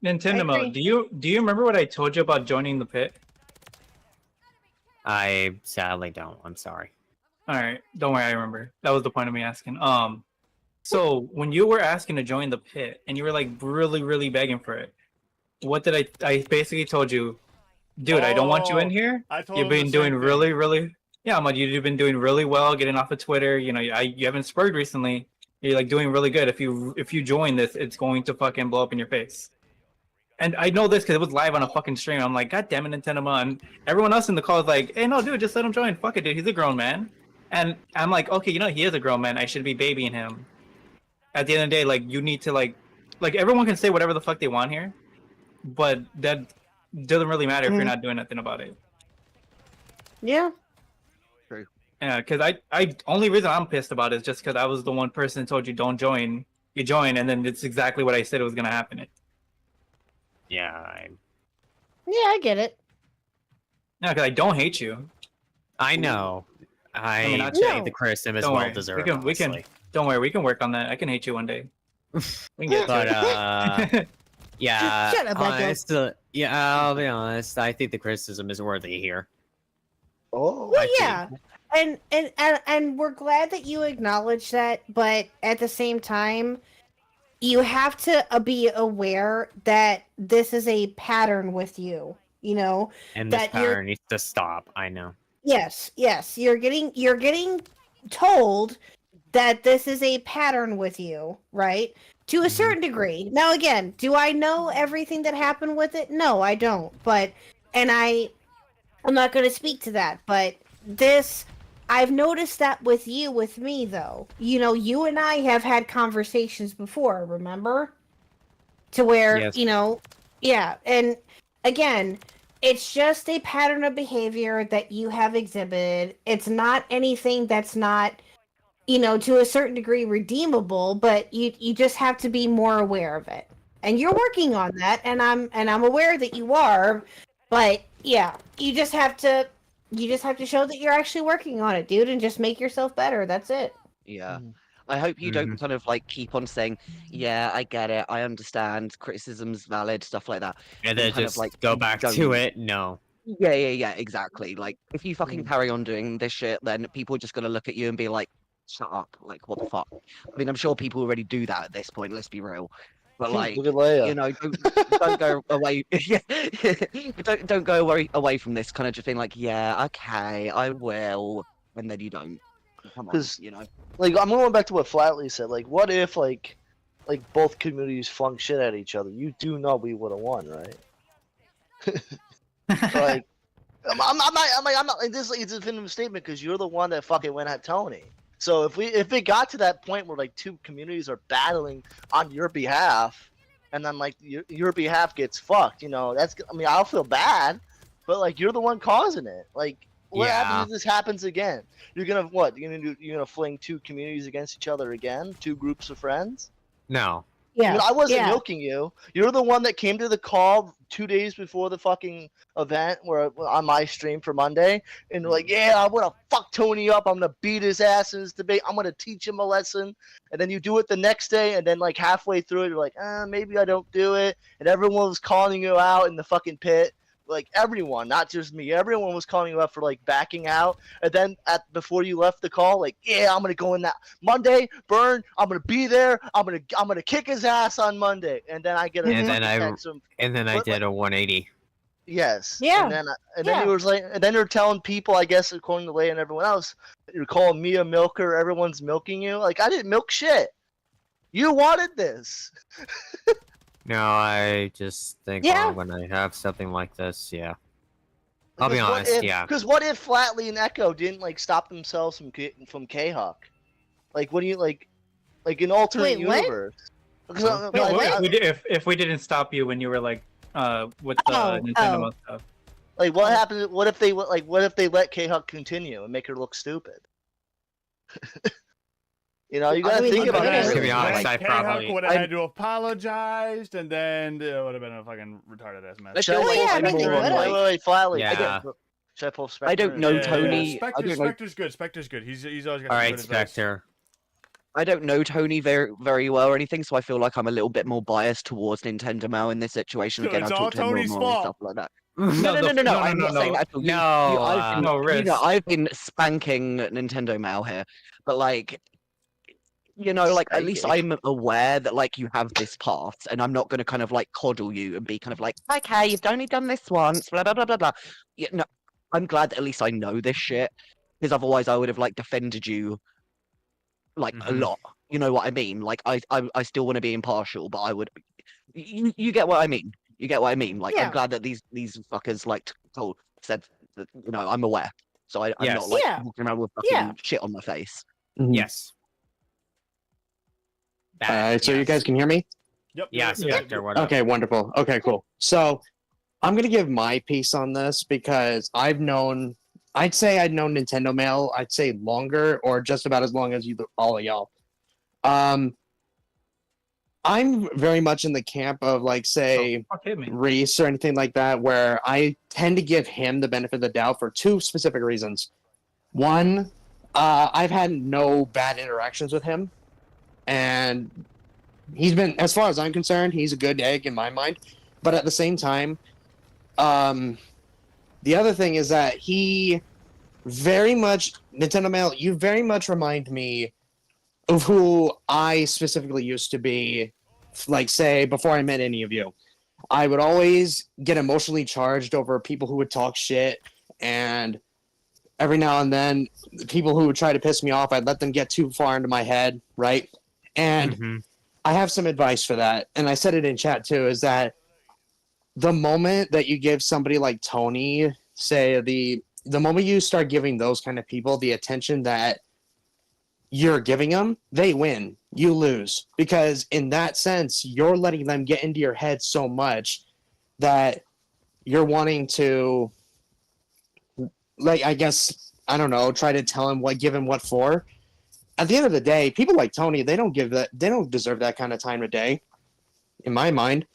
N: Nintendo
J: I agree.
N: mode. Do you remember what I told you about joining the pit?
M: I sadly don't. I'm sorry.
N: All right, don't worry, I remember. That was the point of me asking. So when you were asking to join the pit and you were like really begging for it, what did I basically told you, dude, I don't want you in here.
A: I told
N: You've
A: him the
N: been doing
A: same
N: really yeah, I'm like, you've been doing really well getting off of Twitter. You know, you haven't spurred recently. You're like doing really good. If you join this, it's going to fucking blow up in your face. And I know this because it was live on a fucking stream. I'm like, God damn it, Nintendo Man. Everyone else in the call is like, hey, no, dude, just let him join. Fuck it, dude. He's a grown man. And I'm like, okay, you know, he is a grown man. I should be babying him. At the end of the day, like, you need to, like everyone can say whatever the fuck they want here. But that doesn't really matter if you're not doing nothing about it.
J: Yeah.
L: True.
N: Yeah, because I only reason I'm pissed about it is just because I was the one person that told you don't join. You join, and then it's exactly what I said was going to happen.
M: Yeah.
J: Yeah, I get it.
N: No, because I don't hate you.
M: I know. I
N: mean, I-
M: think the criticism is
N: Don't
M: well
N: worry.
M: deserved.
N: We can.
M: honestly.
N: Don't worry, we can work on that. I can hate you one day. We can get
M: But
N: to it.
M: yeah,
J: Shut up, Michael.
M: I'll be honest. I think the criticism is worthy here.
L: Oh.
J: Well, yeah. And we're glad that you acknowledge that, but at the same time, you have to be aware that this is a pattern with you, you know?
M: And this
J: that you're-
M: pattern needs to stop. I know.
J: Yes, you're getting told that this is a pattern with you, right? To a certain degree. Now again, do I know everything that happened with it? No, I don't. But I'm not going to speak to that, but I've noticed that with me though. You know, you and I have had conversations before, remember? To where,
M: Yes.
J: you know, yeah, and again, it's just a pattern of behavior that you have exhibited. It's not anything that's not, you know, to a certain degree redeemable, but you just have to be more aware of it. and you're working on that, and I'm aware that you are, but yeah, you just have to show that you're actually working on it, dude, and just make yourself better. That's it.
L: Yeah. I hope you don't kind of like keep on saying, "Yeah, I get it, I understand, criticism's valid," stuff like that.
M: And then
L: kind
M: just
L: of like
M: go back to
L: don't-
M: it. No.
L: Yeah, exactly. Like, if you fucking carry on doing this shit, then people are just gonna look at you and be like, "Shut up!" Like, what the fuck? I mean, I'm sure people already do that at this point. Let's be real. But like,
I: Look at Leia.
L: you know, don't go away. Yeah, don't go away from this kind of just being like, "Yeah, okay, I will," and then you don't. Come on,
I: 'Cause,
L: you know.
I: Like, I'm going back to what Flatley said. Like, what if like both communities flung shit at each other? You do know we would have won, right? Like, I'm not. This is a definitive statement because you're the one that fucking went at Tony. So if it got to that point where like two communities are battling on your behalf, and then like your behalf gets fucked, you know, that's. I mean, I'll feel bad, but like you're the one causing it. Like, what happens if this happens again? You're gonna what? You're gonna fling two communities against each other again? Two groups of friends?
M: No.
J: Yeah.
I: I mean, I wasn't milking you. You're the one that came to the call 2 days before the fucking event where on my stream for Monday, and you're like, yeah, I'm gonna fuck Tony up. I'm gonna beat his ass in this debate. I'm gonna teach him a lesson. And then you do it the next day, and then like halfway through it, you're like, maybe I don't do it. And everyone was calling you out in the fucking pit. Like everyone, not just me. Everyone was calling you out for like backing out. And then before you left the call, like, yeah, I'm gonna go in that Monday, Burn. I'm gonna be there. I'm gonna kick his ass on Monday. And then I get a text from,
M: I did a 180.
I: Yes.
J: Yeah.
I: And then you was like, and then you're telling people, I guess, according to Leia and everyone else, you're calling me a milker. Everyone's milking you. Like I didn't milk shit. You wanted this.
M: No, I just think when I have something like this, I'll be honest,
I: Because what if Flatley and Echo didn't like stop themselves from K-Hawk? Like, what do you like an alternate universe?
N: No, if we didn't stop you when you were like with the Nintendo stuff.
I: Like, what happened? What if they let K-Hawk continue and make her look stupid? You know, you gotta think about it.
M: To be honest, I
A: probably would have had to apologize, and then it would have been a fucking retarded ass mess.
I: Wait, Flatley.
M: Yeah.
I: Should I pull Spectre?
L: I don't know Tony.
A: Spectre's good. Spectre's good. He's always got
M: all right,
A: good advice.
M: Spectre.
L: I don't know Tony very well or anything, so I feel like I'm a little bit more biased towards Nintendo Mal in this situation. Again,
A: It's
L: I've
A: all
L: talked to him more
A: Tony's
L: and more and
A: fault.
L: stuff like that.
N: No,
L: I'm not saying that at all. I've been spanking Nintendo Mail here, but like, you know, like at least I'm aware that like you have this path, and I'm not going to kind of like coddle you and be kind of like, okay, you've only done this once, blah blah blah blah blah. Yeah, no, I'm glad that at least I know this shit, because otherwise I would have like defended you like a lot. You know what I mean? Like I still want to be impartial, but I would. You get what I mean? You get what I mean? Like I'm glad that these fuckers like said that, you know, I'm aware, so I'm not like walking around with fucking shit on my face.
M: Yes.
O: So you guys can hear me?
A: Yep.
M: Yes, Spectre. What up?
O: Okay, wonderful. Okay, cool. So I'm gonna give my piece on this because I'd known Nintendo Mail, I'd say longer or just about as long as all of y'all. I'm very much in the camp of like, say, Reese or anything like that, where I tend to give him the benefit of the doubt for two specific reasons. One, I've had no bad interactions with him, and he's been, as far as I'm concerned, he's a good egg in my mind. But at the same time, the other thing is that he very much, Nintendo Mail, you very much remind me of who I specifically used to be, like, say, before I met any of you. I would always get emotionally charged over people who would talk shit, and every now and then, people who would try to piss me off, I'd let them get too far into my head, right? And I have some advice for that, and I said it in chat too, is that the moment that you give somebody like Tony, say, the moment you start giving those kind of people the attention that you're giving them, they win. You lose. Because in that sense, you're letting them get into your head so much that you're wanting to, like, I guess, I don't know, try to tell him what, give him what for. At the end of the day, people like Tony, they don't deserve that kind of time of day. in my mind.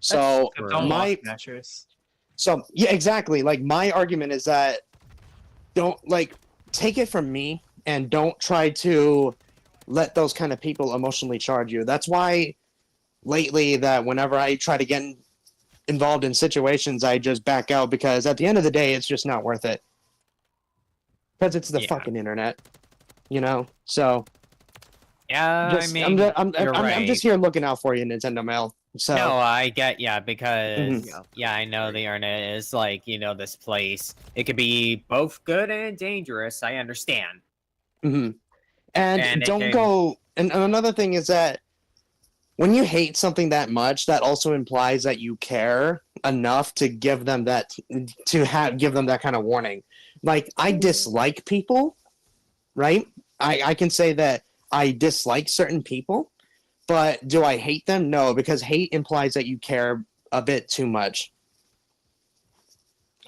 O: So
N: Don't
O: my
N: wash mattress.
O: so yeah, exactly. Like my argument is that don't like take it from me and don't try to let those kind of people emotionally charge you. That's why lately that whenever I try to get involved in situations, I just back out because at the end of the day, it's just not worth it. Because it's the fucking internet, you know. So
M: Yeah,
O: just,
M: I mean, you're right.
O: I'm just here looking out for you, Nintendo Mail. So
M: No, I get because
O: Mhm.
M: yeah, I know the internet is like, this place. It could be both good and dangerous. I understand.
O: And
M: And it
O: don't
M: can-
O: go. And another thing is that when you hate something that much, that also implies that you care enough to give them that give them that kind of warning. Like I dislike people, right? I can say that I dislike certain people, but do I hate them? No, because hate implies that you care a bit too much.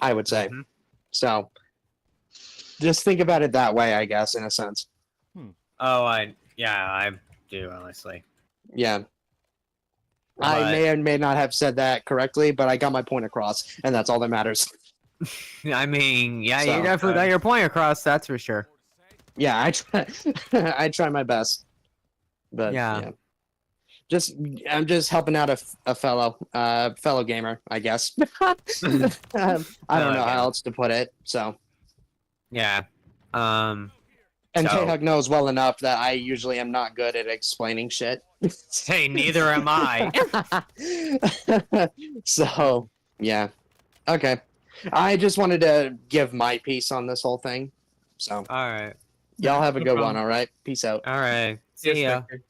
O: I would say. So just think about it that way, I guess, in a sense.
M: Oh, I do honestly.
O: Yeah. I may or may not have said that correctly, but I got my point across, and that's all that matters.
M: I mean, yeah,
O: So,
P: You definitely got your point across, that's for sure.
O: Yeah, I try. I try my best, but
P: Yeah.
O: I'm just helping out a fellow gamer, I guess. I don't know how else to put it. So
M: Yeah.
O: and
M: So-
O: K-Hug knows well enough that I usually am not good at explaining shit.
M: Hey, neither am I.
O: So yeah, okay. I just wanted to give my piece on this whole thing. So
M: all right,
O: y'all have a
N: No
O: good
N: problem.
O: one. All right, peace out.
M: All right.
N: Yes,
M: See ya.
N: Spectre.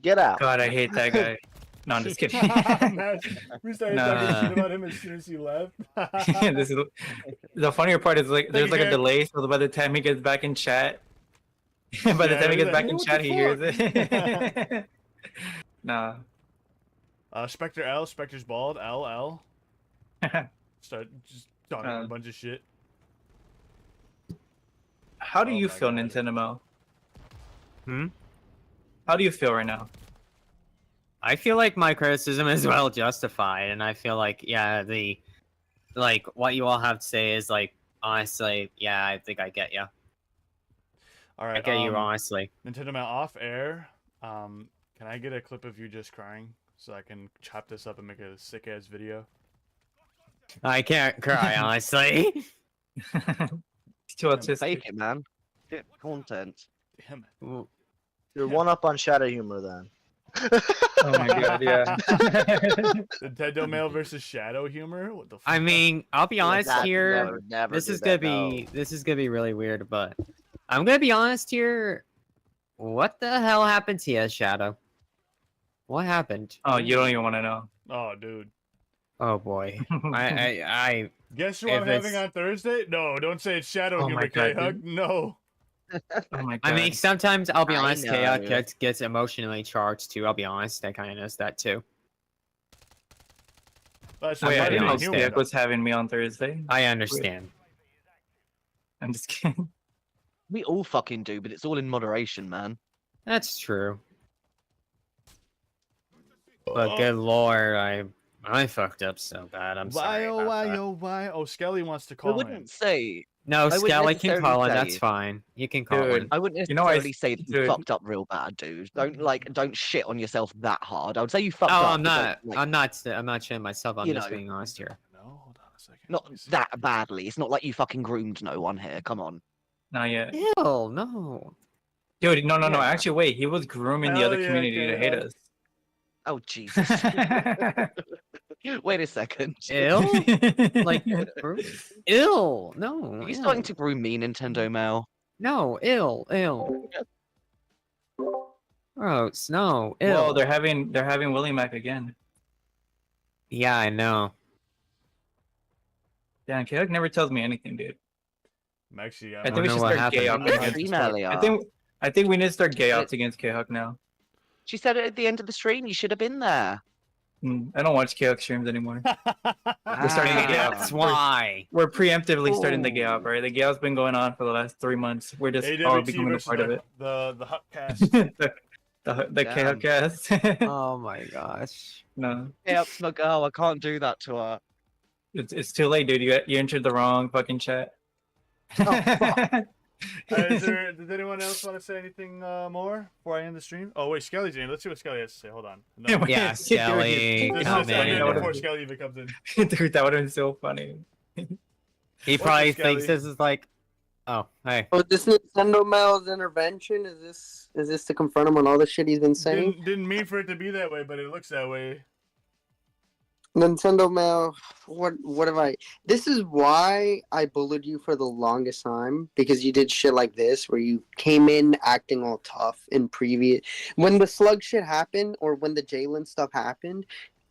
I: Get out.
N: God, I hate that guy. No, I'm just kidding.
A: We started
N: Nah.
A: talking shit about him as soon as he left.
N: This is the funnier part is like there's like a
A: Garrett.
N: delay, so by the time he gets back in chat, by the
A: Yeah,
N: time he
A: he's
N: gets
A: like,
N: back
A: "Hey,
N: in
A: what
N: chat,
A: the
N: he hears
A: fuck?"
N: it. Nah.
A: Spectre L, Spectre's bald, LL. Start just talking a bunch of shit.
N: How do
A: Oh
N: you
A: my
N: feel,
A: God.
N: Nintendo Mo?
M: Hmm?
N: How do you feel right now?
M: I feel like my criticism is well justified, and I feel like what you all have to say is like honestly, yeah, I think I get you.
A: All right,
M: I get you honestly.
A: Nintendo Mail off air. Can I get a clip of you just crying so I can chop this up and make a sick ass video?
M: I can't cry honestly.
N: It's too autistic.
L: Fake it, man. Get content.
A: Damn it.
I: You're one up on shadow humor then.
N: Oh my god, yeah.
A: Nintendo Mail versus Shadow Humor? What the fuck?
M: I mean, I'll be honest
I: That-
M: here.
I: never
M: This
I: do
M: is
I: that,
M: gonna be really weird, but I'm gonna be honest here. What the hell happened to you, Shadow? What happened?
N: Oh, you don't even want to know.
A: Oh, dude.
M: Oh boy. I
A: Guess who
M: if
A: I'm having
M: it's-
A: on Thursday? No, don't say it's Shadow
N: Oh
A: Humor,
N: my God,
A: K-Hug. No.
N: Oh my god.
M: I mean, sometimes I'll be
L: I
M: honest,
L: know.
M: Chaos gets emotionally charged too. I'll be honest, I kind of noticed that too.
A: That's
N: Wait,
A: not
N: I didn't know
A: even humor,
N: Stack
A: though.
N: was having me on Thursday.
M: I understand.
N: I'm just kidding.
L: We all fucking do, but it's all in moderation, man.
M: That's true. But good lord, I fucked up so bad. I'm sorry.
A: Why, oh,
M: about
A: why,
M: that.
A: oh, why? Oh, Skelly wants to
L: I
A: call in.
L: wouldn't say.
M: No,
L: I wouldn't
M: Skelly can
L: necessarily
M: call in.
L: say-
M: That's fine. You can call
N: Dude.
M: in.
L: I wouldn't
N: You know, I-
L: necessarily say that you
N: dude.
L: fucked up real bad, dude. Don't shit on yourself that hard. I would say you fucked
M: Oh,
L: up.
M: I'm
L: but don't,
M: not.
L: like,
M: I'm not. I'm not shitting myself. I'm
L: you
M: just
L: know.
M: being honest here.
A: No, hold on a second.
L: not
A: Let me see.
L: that badly. It's not like you fucking groomed no one here. Come on.
N: Not yet.
M: Ew, no.
N: Dude, no.
L: Yeah.
N: Actually, wait. He was grooming the
A: Hell
N: other
A: yeah,
N: community to hate
A: K-Hug.
N: us.
L: Oh Jesus. Wait a second.
M: Ill? Like, ill? No.
L: Are you
M: ill.
L: starting to groom me, Nintendo Mail?
M: No, ill. Gross. No, ill.
N: Well, they're having Willie Mac again.
M: Yeah, I know.
N: Damn, K-Hug never tells me anything, dude.
A: Maxi,
N: I
A: I'm
N: think
A: not-
N: we
M: know
N: should
M: what
N: start gay
M: happened.
N: ops
L: Never
N: against.
L: email ya.
N: I think we need to start gay ops against K-Hug now.
L: She said it at the end of the stream. You should have been there.
N: I don't watch K-Hug streams anymore. We're starting the gay ops.
M: That's why.
N: We're preemptively starting the gay op, right? The gay op's been going on for the last 3 months. We're just all
A: AWT
N: becoming a
A: versus
N: part of it.
A: the Hutcast.
N: the The
L: Damn.
N: cast.
P: Oh my gosh.
N: No,
L: Hey, up my girl. I can't do that to her.
N: it's too late, dude. You entered the wrong fucking chat.
A: Does anyone else want to say anything more before I end the stream? Oh wait, Skelly's in. Let's see what Skelly has to say. Hold on. No.
P: Yeah, Skelly.
A: This
P: Oh
A: is ended
P: man.
A: before Skelly even comes in.
N: Dude, that would have been so funny.
P: He
A: What's
P: probably
A: up, Skelly?
P: thinks this is like, oh, hey.
O: Oh, this Nintendo Mail's intervention, is this to confront him on all the shit he's been saying?
A: Didn't mean for it to be that way, but it looks that way.
O: Nintendo Mail, what have I? This is why I bullied you for the longest time, because you did shit like this where you came in acting all tough in previous. When the slug shit happened or when the Jalen stuff happened,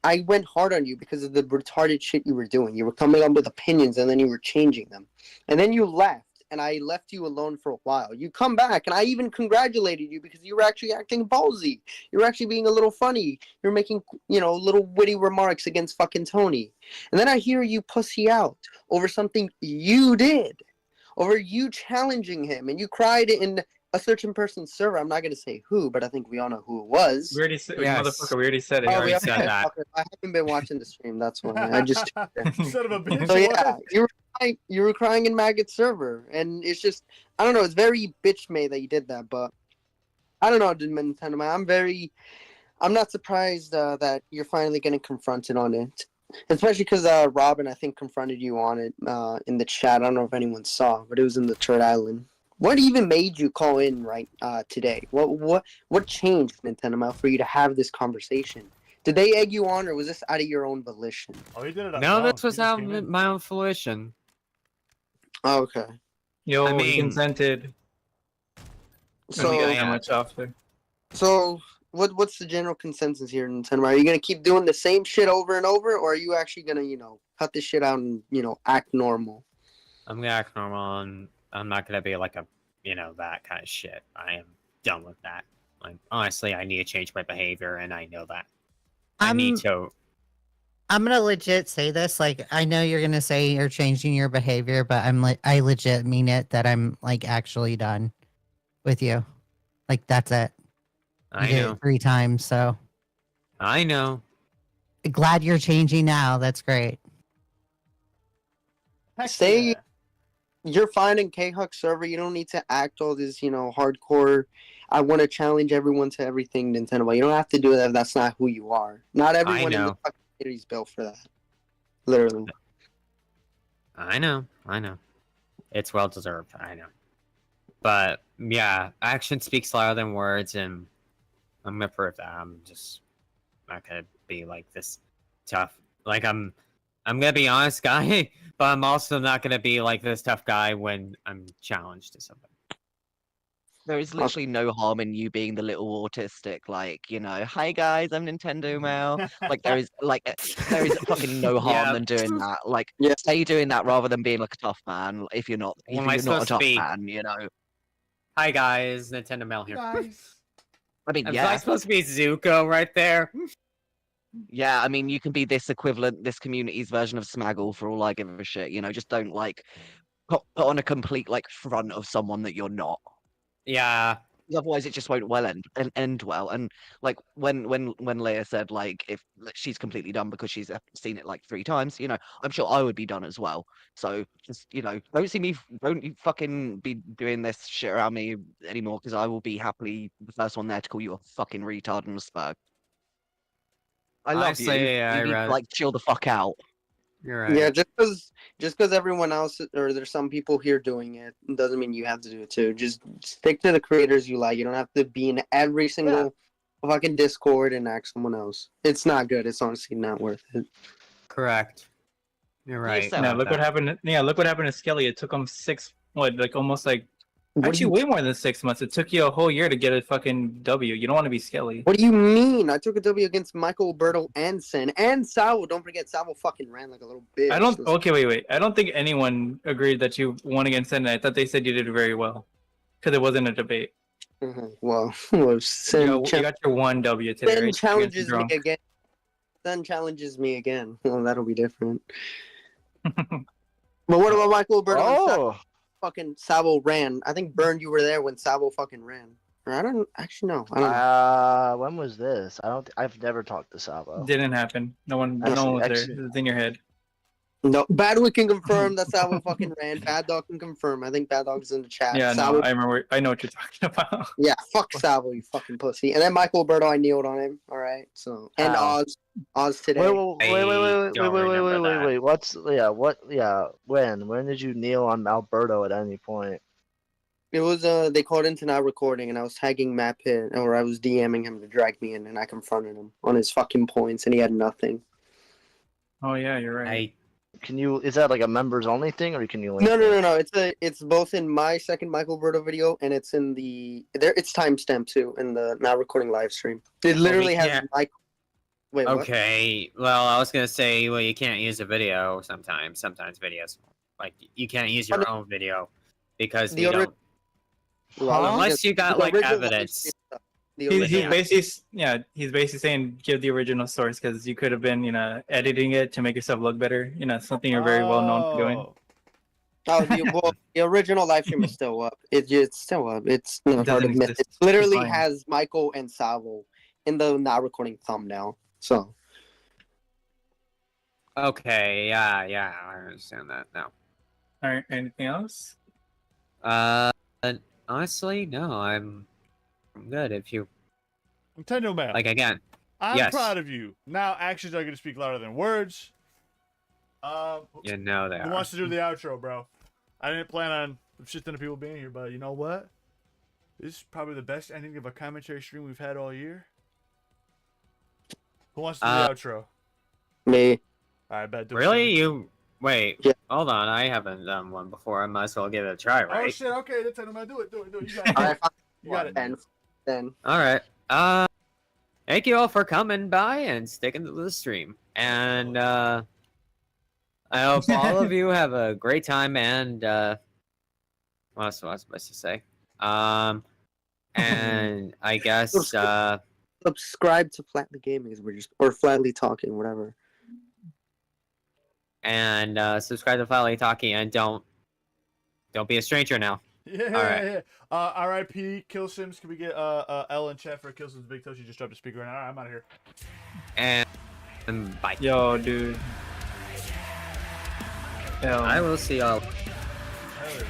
O: I went hard on you because of the retarded shit you were doing. You were coming up with opinions and then you were changing them, and then you left. And I left you alone for a while. You come back, and I even congratulated you because you were actually acting ballsy. You were actually being a little funny. You're making, little witty remarks against fucking Tony. And then I hear you pussy out over something you did, over you challenging him, and you cried in a certain person's server. I'm not gonna say who, but I think we all know who it was.
N: We already said,
P: Yes.
N: motherfucker. We already said it.
O: Oh,
N: We already
O: yeah,
N: said
O: okay,
N: that.
O: fucker. I haven't been watching the stream. That's why I just.
A: Son of a bitch.
O: So yeah,
A: what?
O: you were crying in Maggot's server, and it's just I don't know. It's very bitch made that you did that, but I don't know, Nintendo Man. I'm not surprised that you're finally getting confronted on it, especially because Robin I think confronted you on it in the chat. I don't know if anyone saw, but it was in the Turd Island. What even made you call in right today? What changed, Nintendo Man, for you to have this conversation? Did they egg you on, or was this out of your own volition?
A: Oh, he did it on
P: No,
A: his own.
P: this was
A: He just
P: out
A: came
P: of
A: in.
P: my own fruition.
O: Oh, okay.
N: Yo,
P: I
N: he
P: mean-
N: consented.
O: So,
N: We got that much after.
O: So what's the general consensus here, Nintendo? Are you gonna keep doing the same shit over and over, or are you actually gonna, cut this shit out and, act normal?
M: I'm gonna act normal, and I'm not gonna be like a, that kind of shit. I am done with that. Like, honestly, I need to change my behavior, and I know that. I need to.
G: I'm gonna legit say this. Like, I know you're gonna say you're changing your behavior, but I legit mean it that I'm like actually done with you. Like, that's it. You
M: I
G: did
M: know.
G: it 3 times, so
M: I know.
G: glad you're changing now. That's great.
A: Heck
O: Say
A: yeah.
O: you're fine in K-Huck server. You don't need to act all this, hardcore. I want to challenge everyone to everything, Nintendo. You don't have to do that if that's not who you are. Not everyone in the
M: know.
O: fucking community is built for that. Literally.
M: I know. It's well deserved. I know. But yeah, action speaks louder than words, and I'm gonna prove that. I'm just not gonna be like this tough. Like I'm gonna be honest guy, but I'm also not gonna be like this tough guy when I'm challenged to something.
L: There is literally no harm in you being the little autistic, like, hi guys, I'm Nintendo Mail. Like there is fucking no harm
M: Yeah.
L: than doing that. Like
O: Yeah.
L: say doing that rather than being like a tough man. If you're not,
M: What am I
L: if you're not a
M: supposed to
L: tough
M: be?
L: man.
M: Hi guys, Nintendo Mail here.
A: Guys.
L: I mean,
M: Am
L: yeah,
M: I supposed to be Zuko right there?
L: yeah. I mean, you can be this community's version of Smaggle for all I give a shit. Just don't like put on a complete like front of someone that you're not.
M: Yeah.
L: Otherwise, it just won't end well. And like when Leia said like if she's completely done because she's seen it like 3 times, I'm sure I would be done as well. So just don't you fucking be doing this shit around me anymore because I will be happily the first one there to call you a fucking retard and a spurg. I love
M: Honestly,
L: you.
M: I
L: You need to
M: read-
L: like chill the fuck out.
M: You're right.
O: Yeah, just because everyone else or there's some people here doing it doesn't mean you have to do it too. Just stick to the creators you like. You don't have to be in every single fucking Discord and act someone else. It's not good. It's honestly not worth it.
M: Correct. You're right.
L: yourself.
N: No, look what happened. Yeah, look what happened to Skelly. It took him almost
O: What do
N: actually
O: you
N: way more than 6 months. It took you a whole year to get a fucking W. You don't want to be Skelly.
O: What do you mean? I took a W against Michael, Berto, and Sen, and Salvo. Don't forget, Salvo fucking ran like a little bitch.
N: I don't. Okay, wait. I don't think anyone agreed that you won against Sen. I thought they said you did very well because it wasn't a debate.
O: Well,
N: You
O: Sen,
N: got your 1 W today.
O: Sen
N: Right?
O: challenges me
N: Against
O: again. Sen challenges me again. Well, that'll be different. But what about Michael, Berto, and Salvo?
L: Oh,
O: Fucking Salvo ran. I think Burn, you were there when Salvo fucking ran. Or I don't actually know. I don't know.
I: When was this? I've never talked to Sabo.
N: Didn't happen. No one was there. It's in your head.
O: No, Badwood can confirm that Sabo fucking ran. Bad Dog can confirm. I think Bad Dog's in the chat.
N: Yeah,
O: Sabo,
N: no, I remember. I know what you're talking about.
O: yeah, fuck Sabo, you fucking pussy. And then Michael Alberto, I kneeled on him. All right, so and Oz today.
I: Wait. When did you kneel on Alberto at any point?
O: It was they called into not recording, and I was tagging Matt Pitt, or I was DMing him to drag me in, and I confronted him on his fucking points, and he had nothing.
N: Oh yeah, you're right.
I: Is that like a members only thing, or can you link
O: No. It's both in my second Michael Alberto video, and it's in it's timestamped too in the not recording live stream. It literally has Michael. Wait, what?
M: Okay. Well, I was gonna say, well, you can't use a video sometimes. Sometimes videos, like you can't use your own video because we don't. Unless you got like evidence.
N: He's basically saying give the original source because you could have been, editing it to make yourself look better. Something you're very well known for doing.
O: Oh, the original live stream is still up. It's still up. It's not hard to miss. It literally has Michael and Savo in the not recording thumbnail. So.
M: Okay. Yeah. I understand that now.
N: All right. Anything else?
M: Honestly, no. I'm good. If you
A: Nintendo Man,
M: like again,
A: I'm proud of you. Now actions are going to speak louder than words.
M: You know they
A: Who wants to do the outro, bro? I didn't plan on a shit ton of people being here, but you know what? This is probably the best ending of a commentary stream we've had all year. Who wants to do the outro?
O: Me.
A: All right, bet.
M: Really? You wait. Hold on. I haven't done one before. I might as well give it a try, right?
A: Oh shit! Okay, Nintendo Man, do it. You got it. You got it.
O: Then.
M: All right. Thank you all for coming by and sticking to the stream. And I hope all of you have a great time. And what else was I supposed to say? And I guess
O: subscribe to Flatly Gaming, or Flatly Talking, whatever.
M: And subscribe to Flatly Talking, and don't be a stranger now.
A: Yeah.
M: All right.
A: Yeah. R.I.P. Kill Sims. Can we get L in chat for Kill Sims Big Toe? She just dropped a speaker right now. All right, I'm out of here.
M: And bye.
N: Yo, dude.
M: I will see y'all.
A: Hell yeah.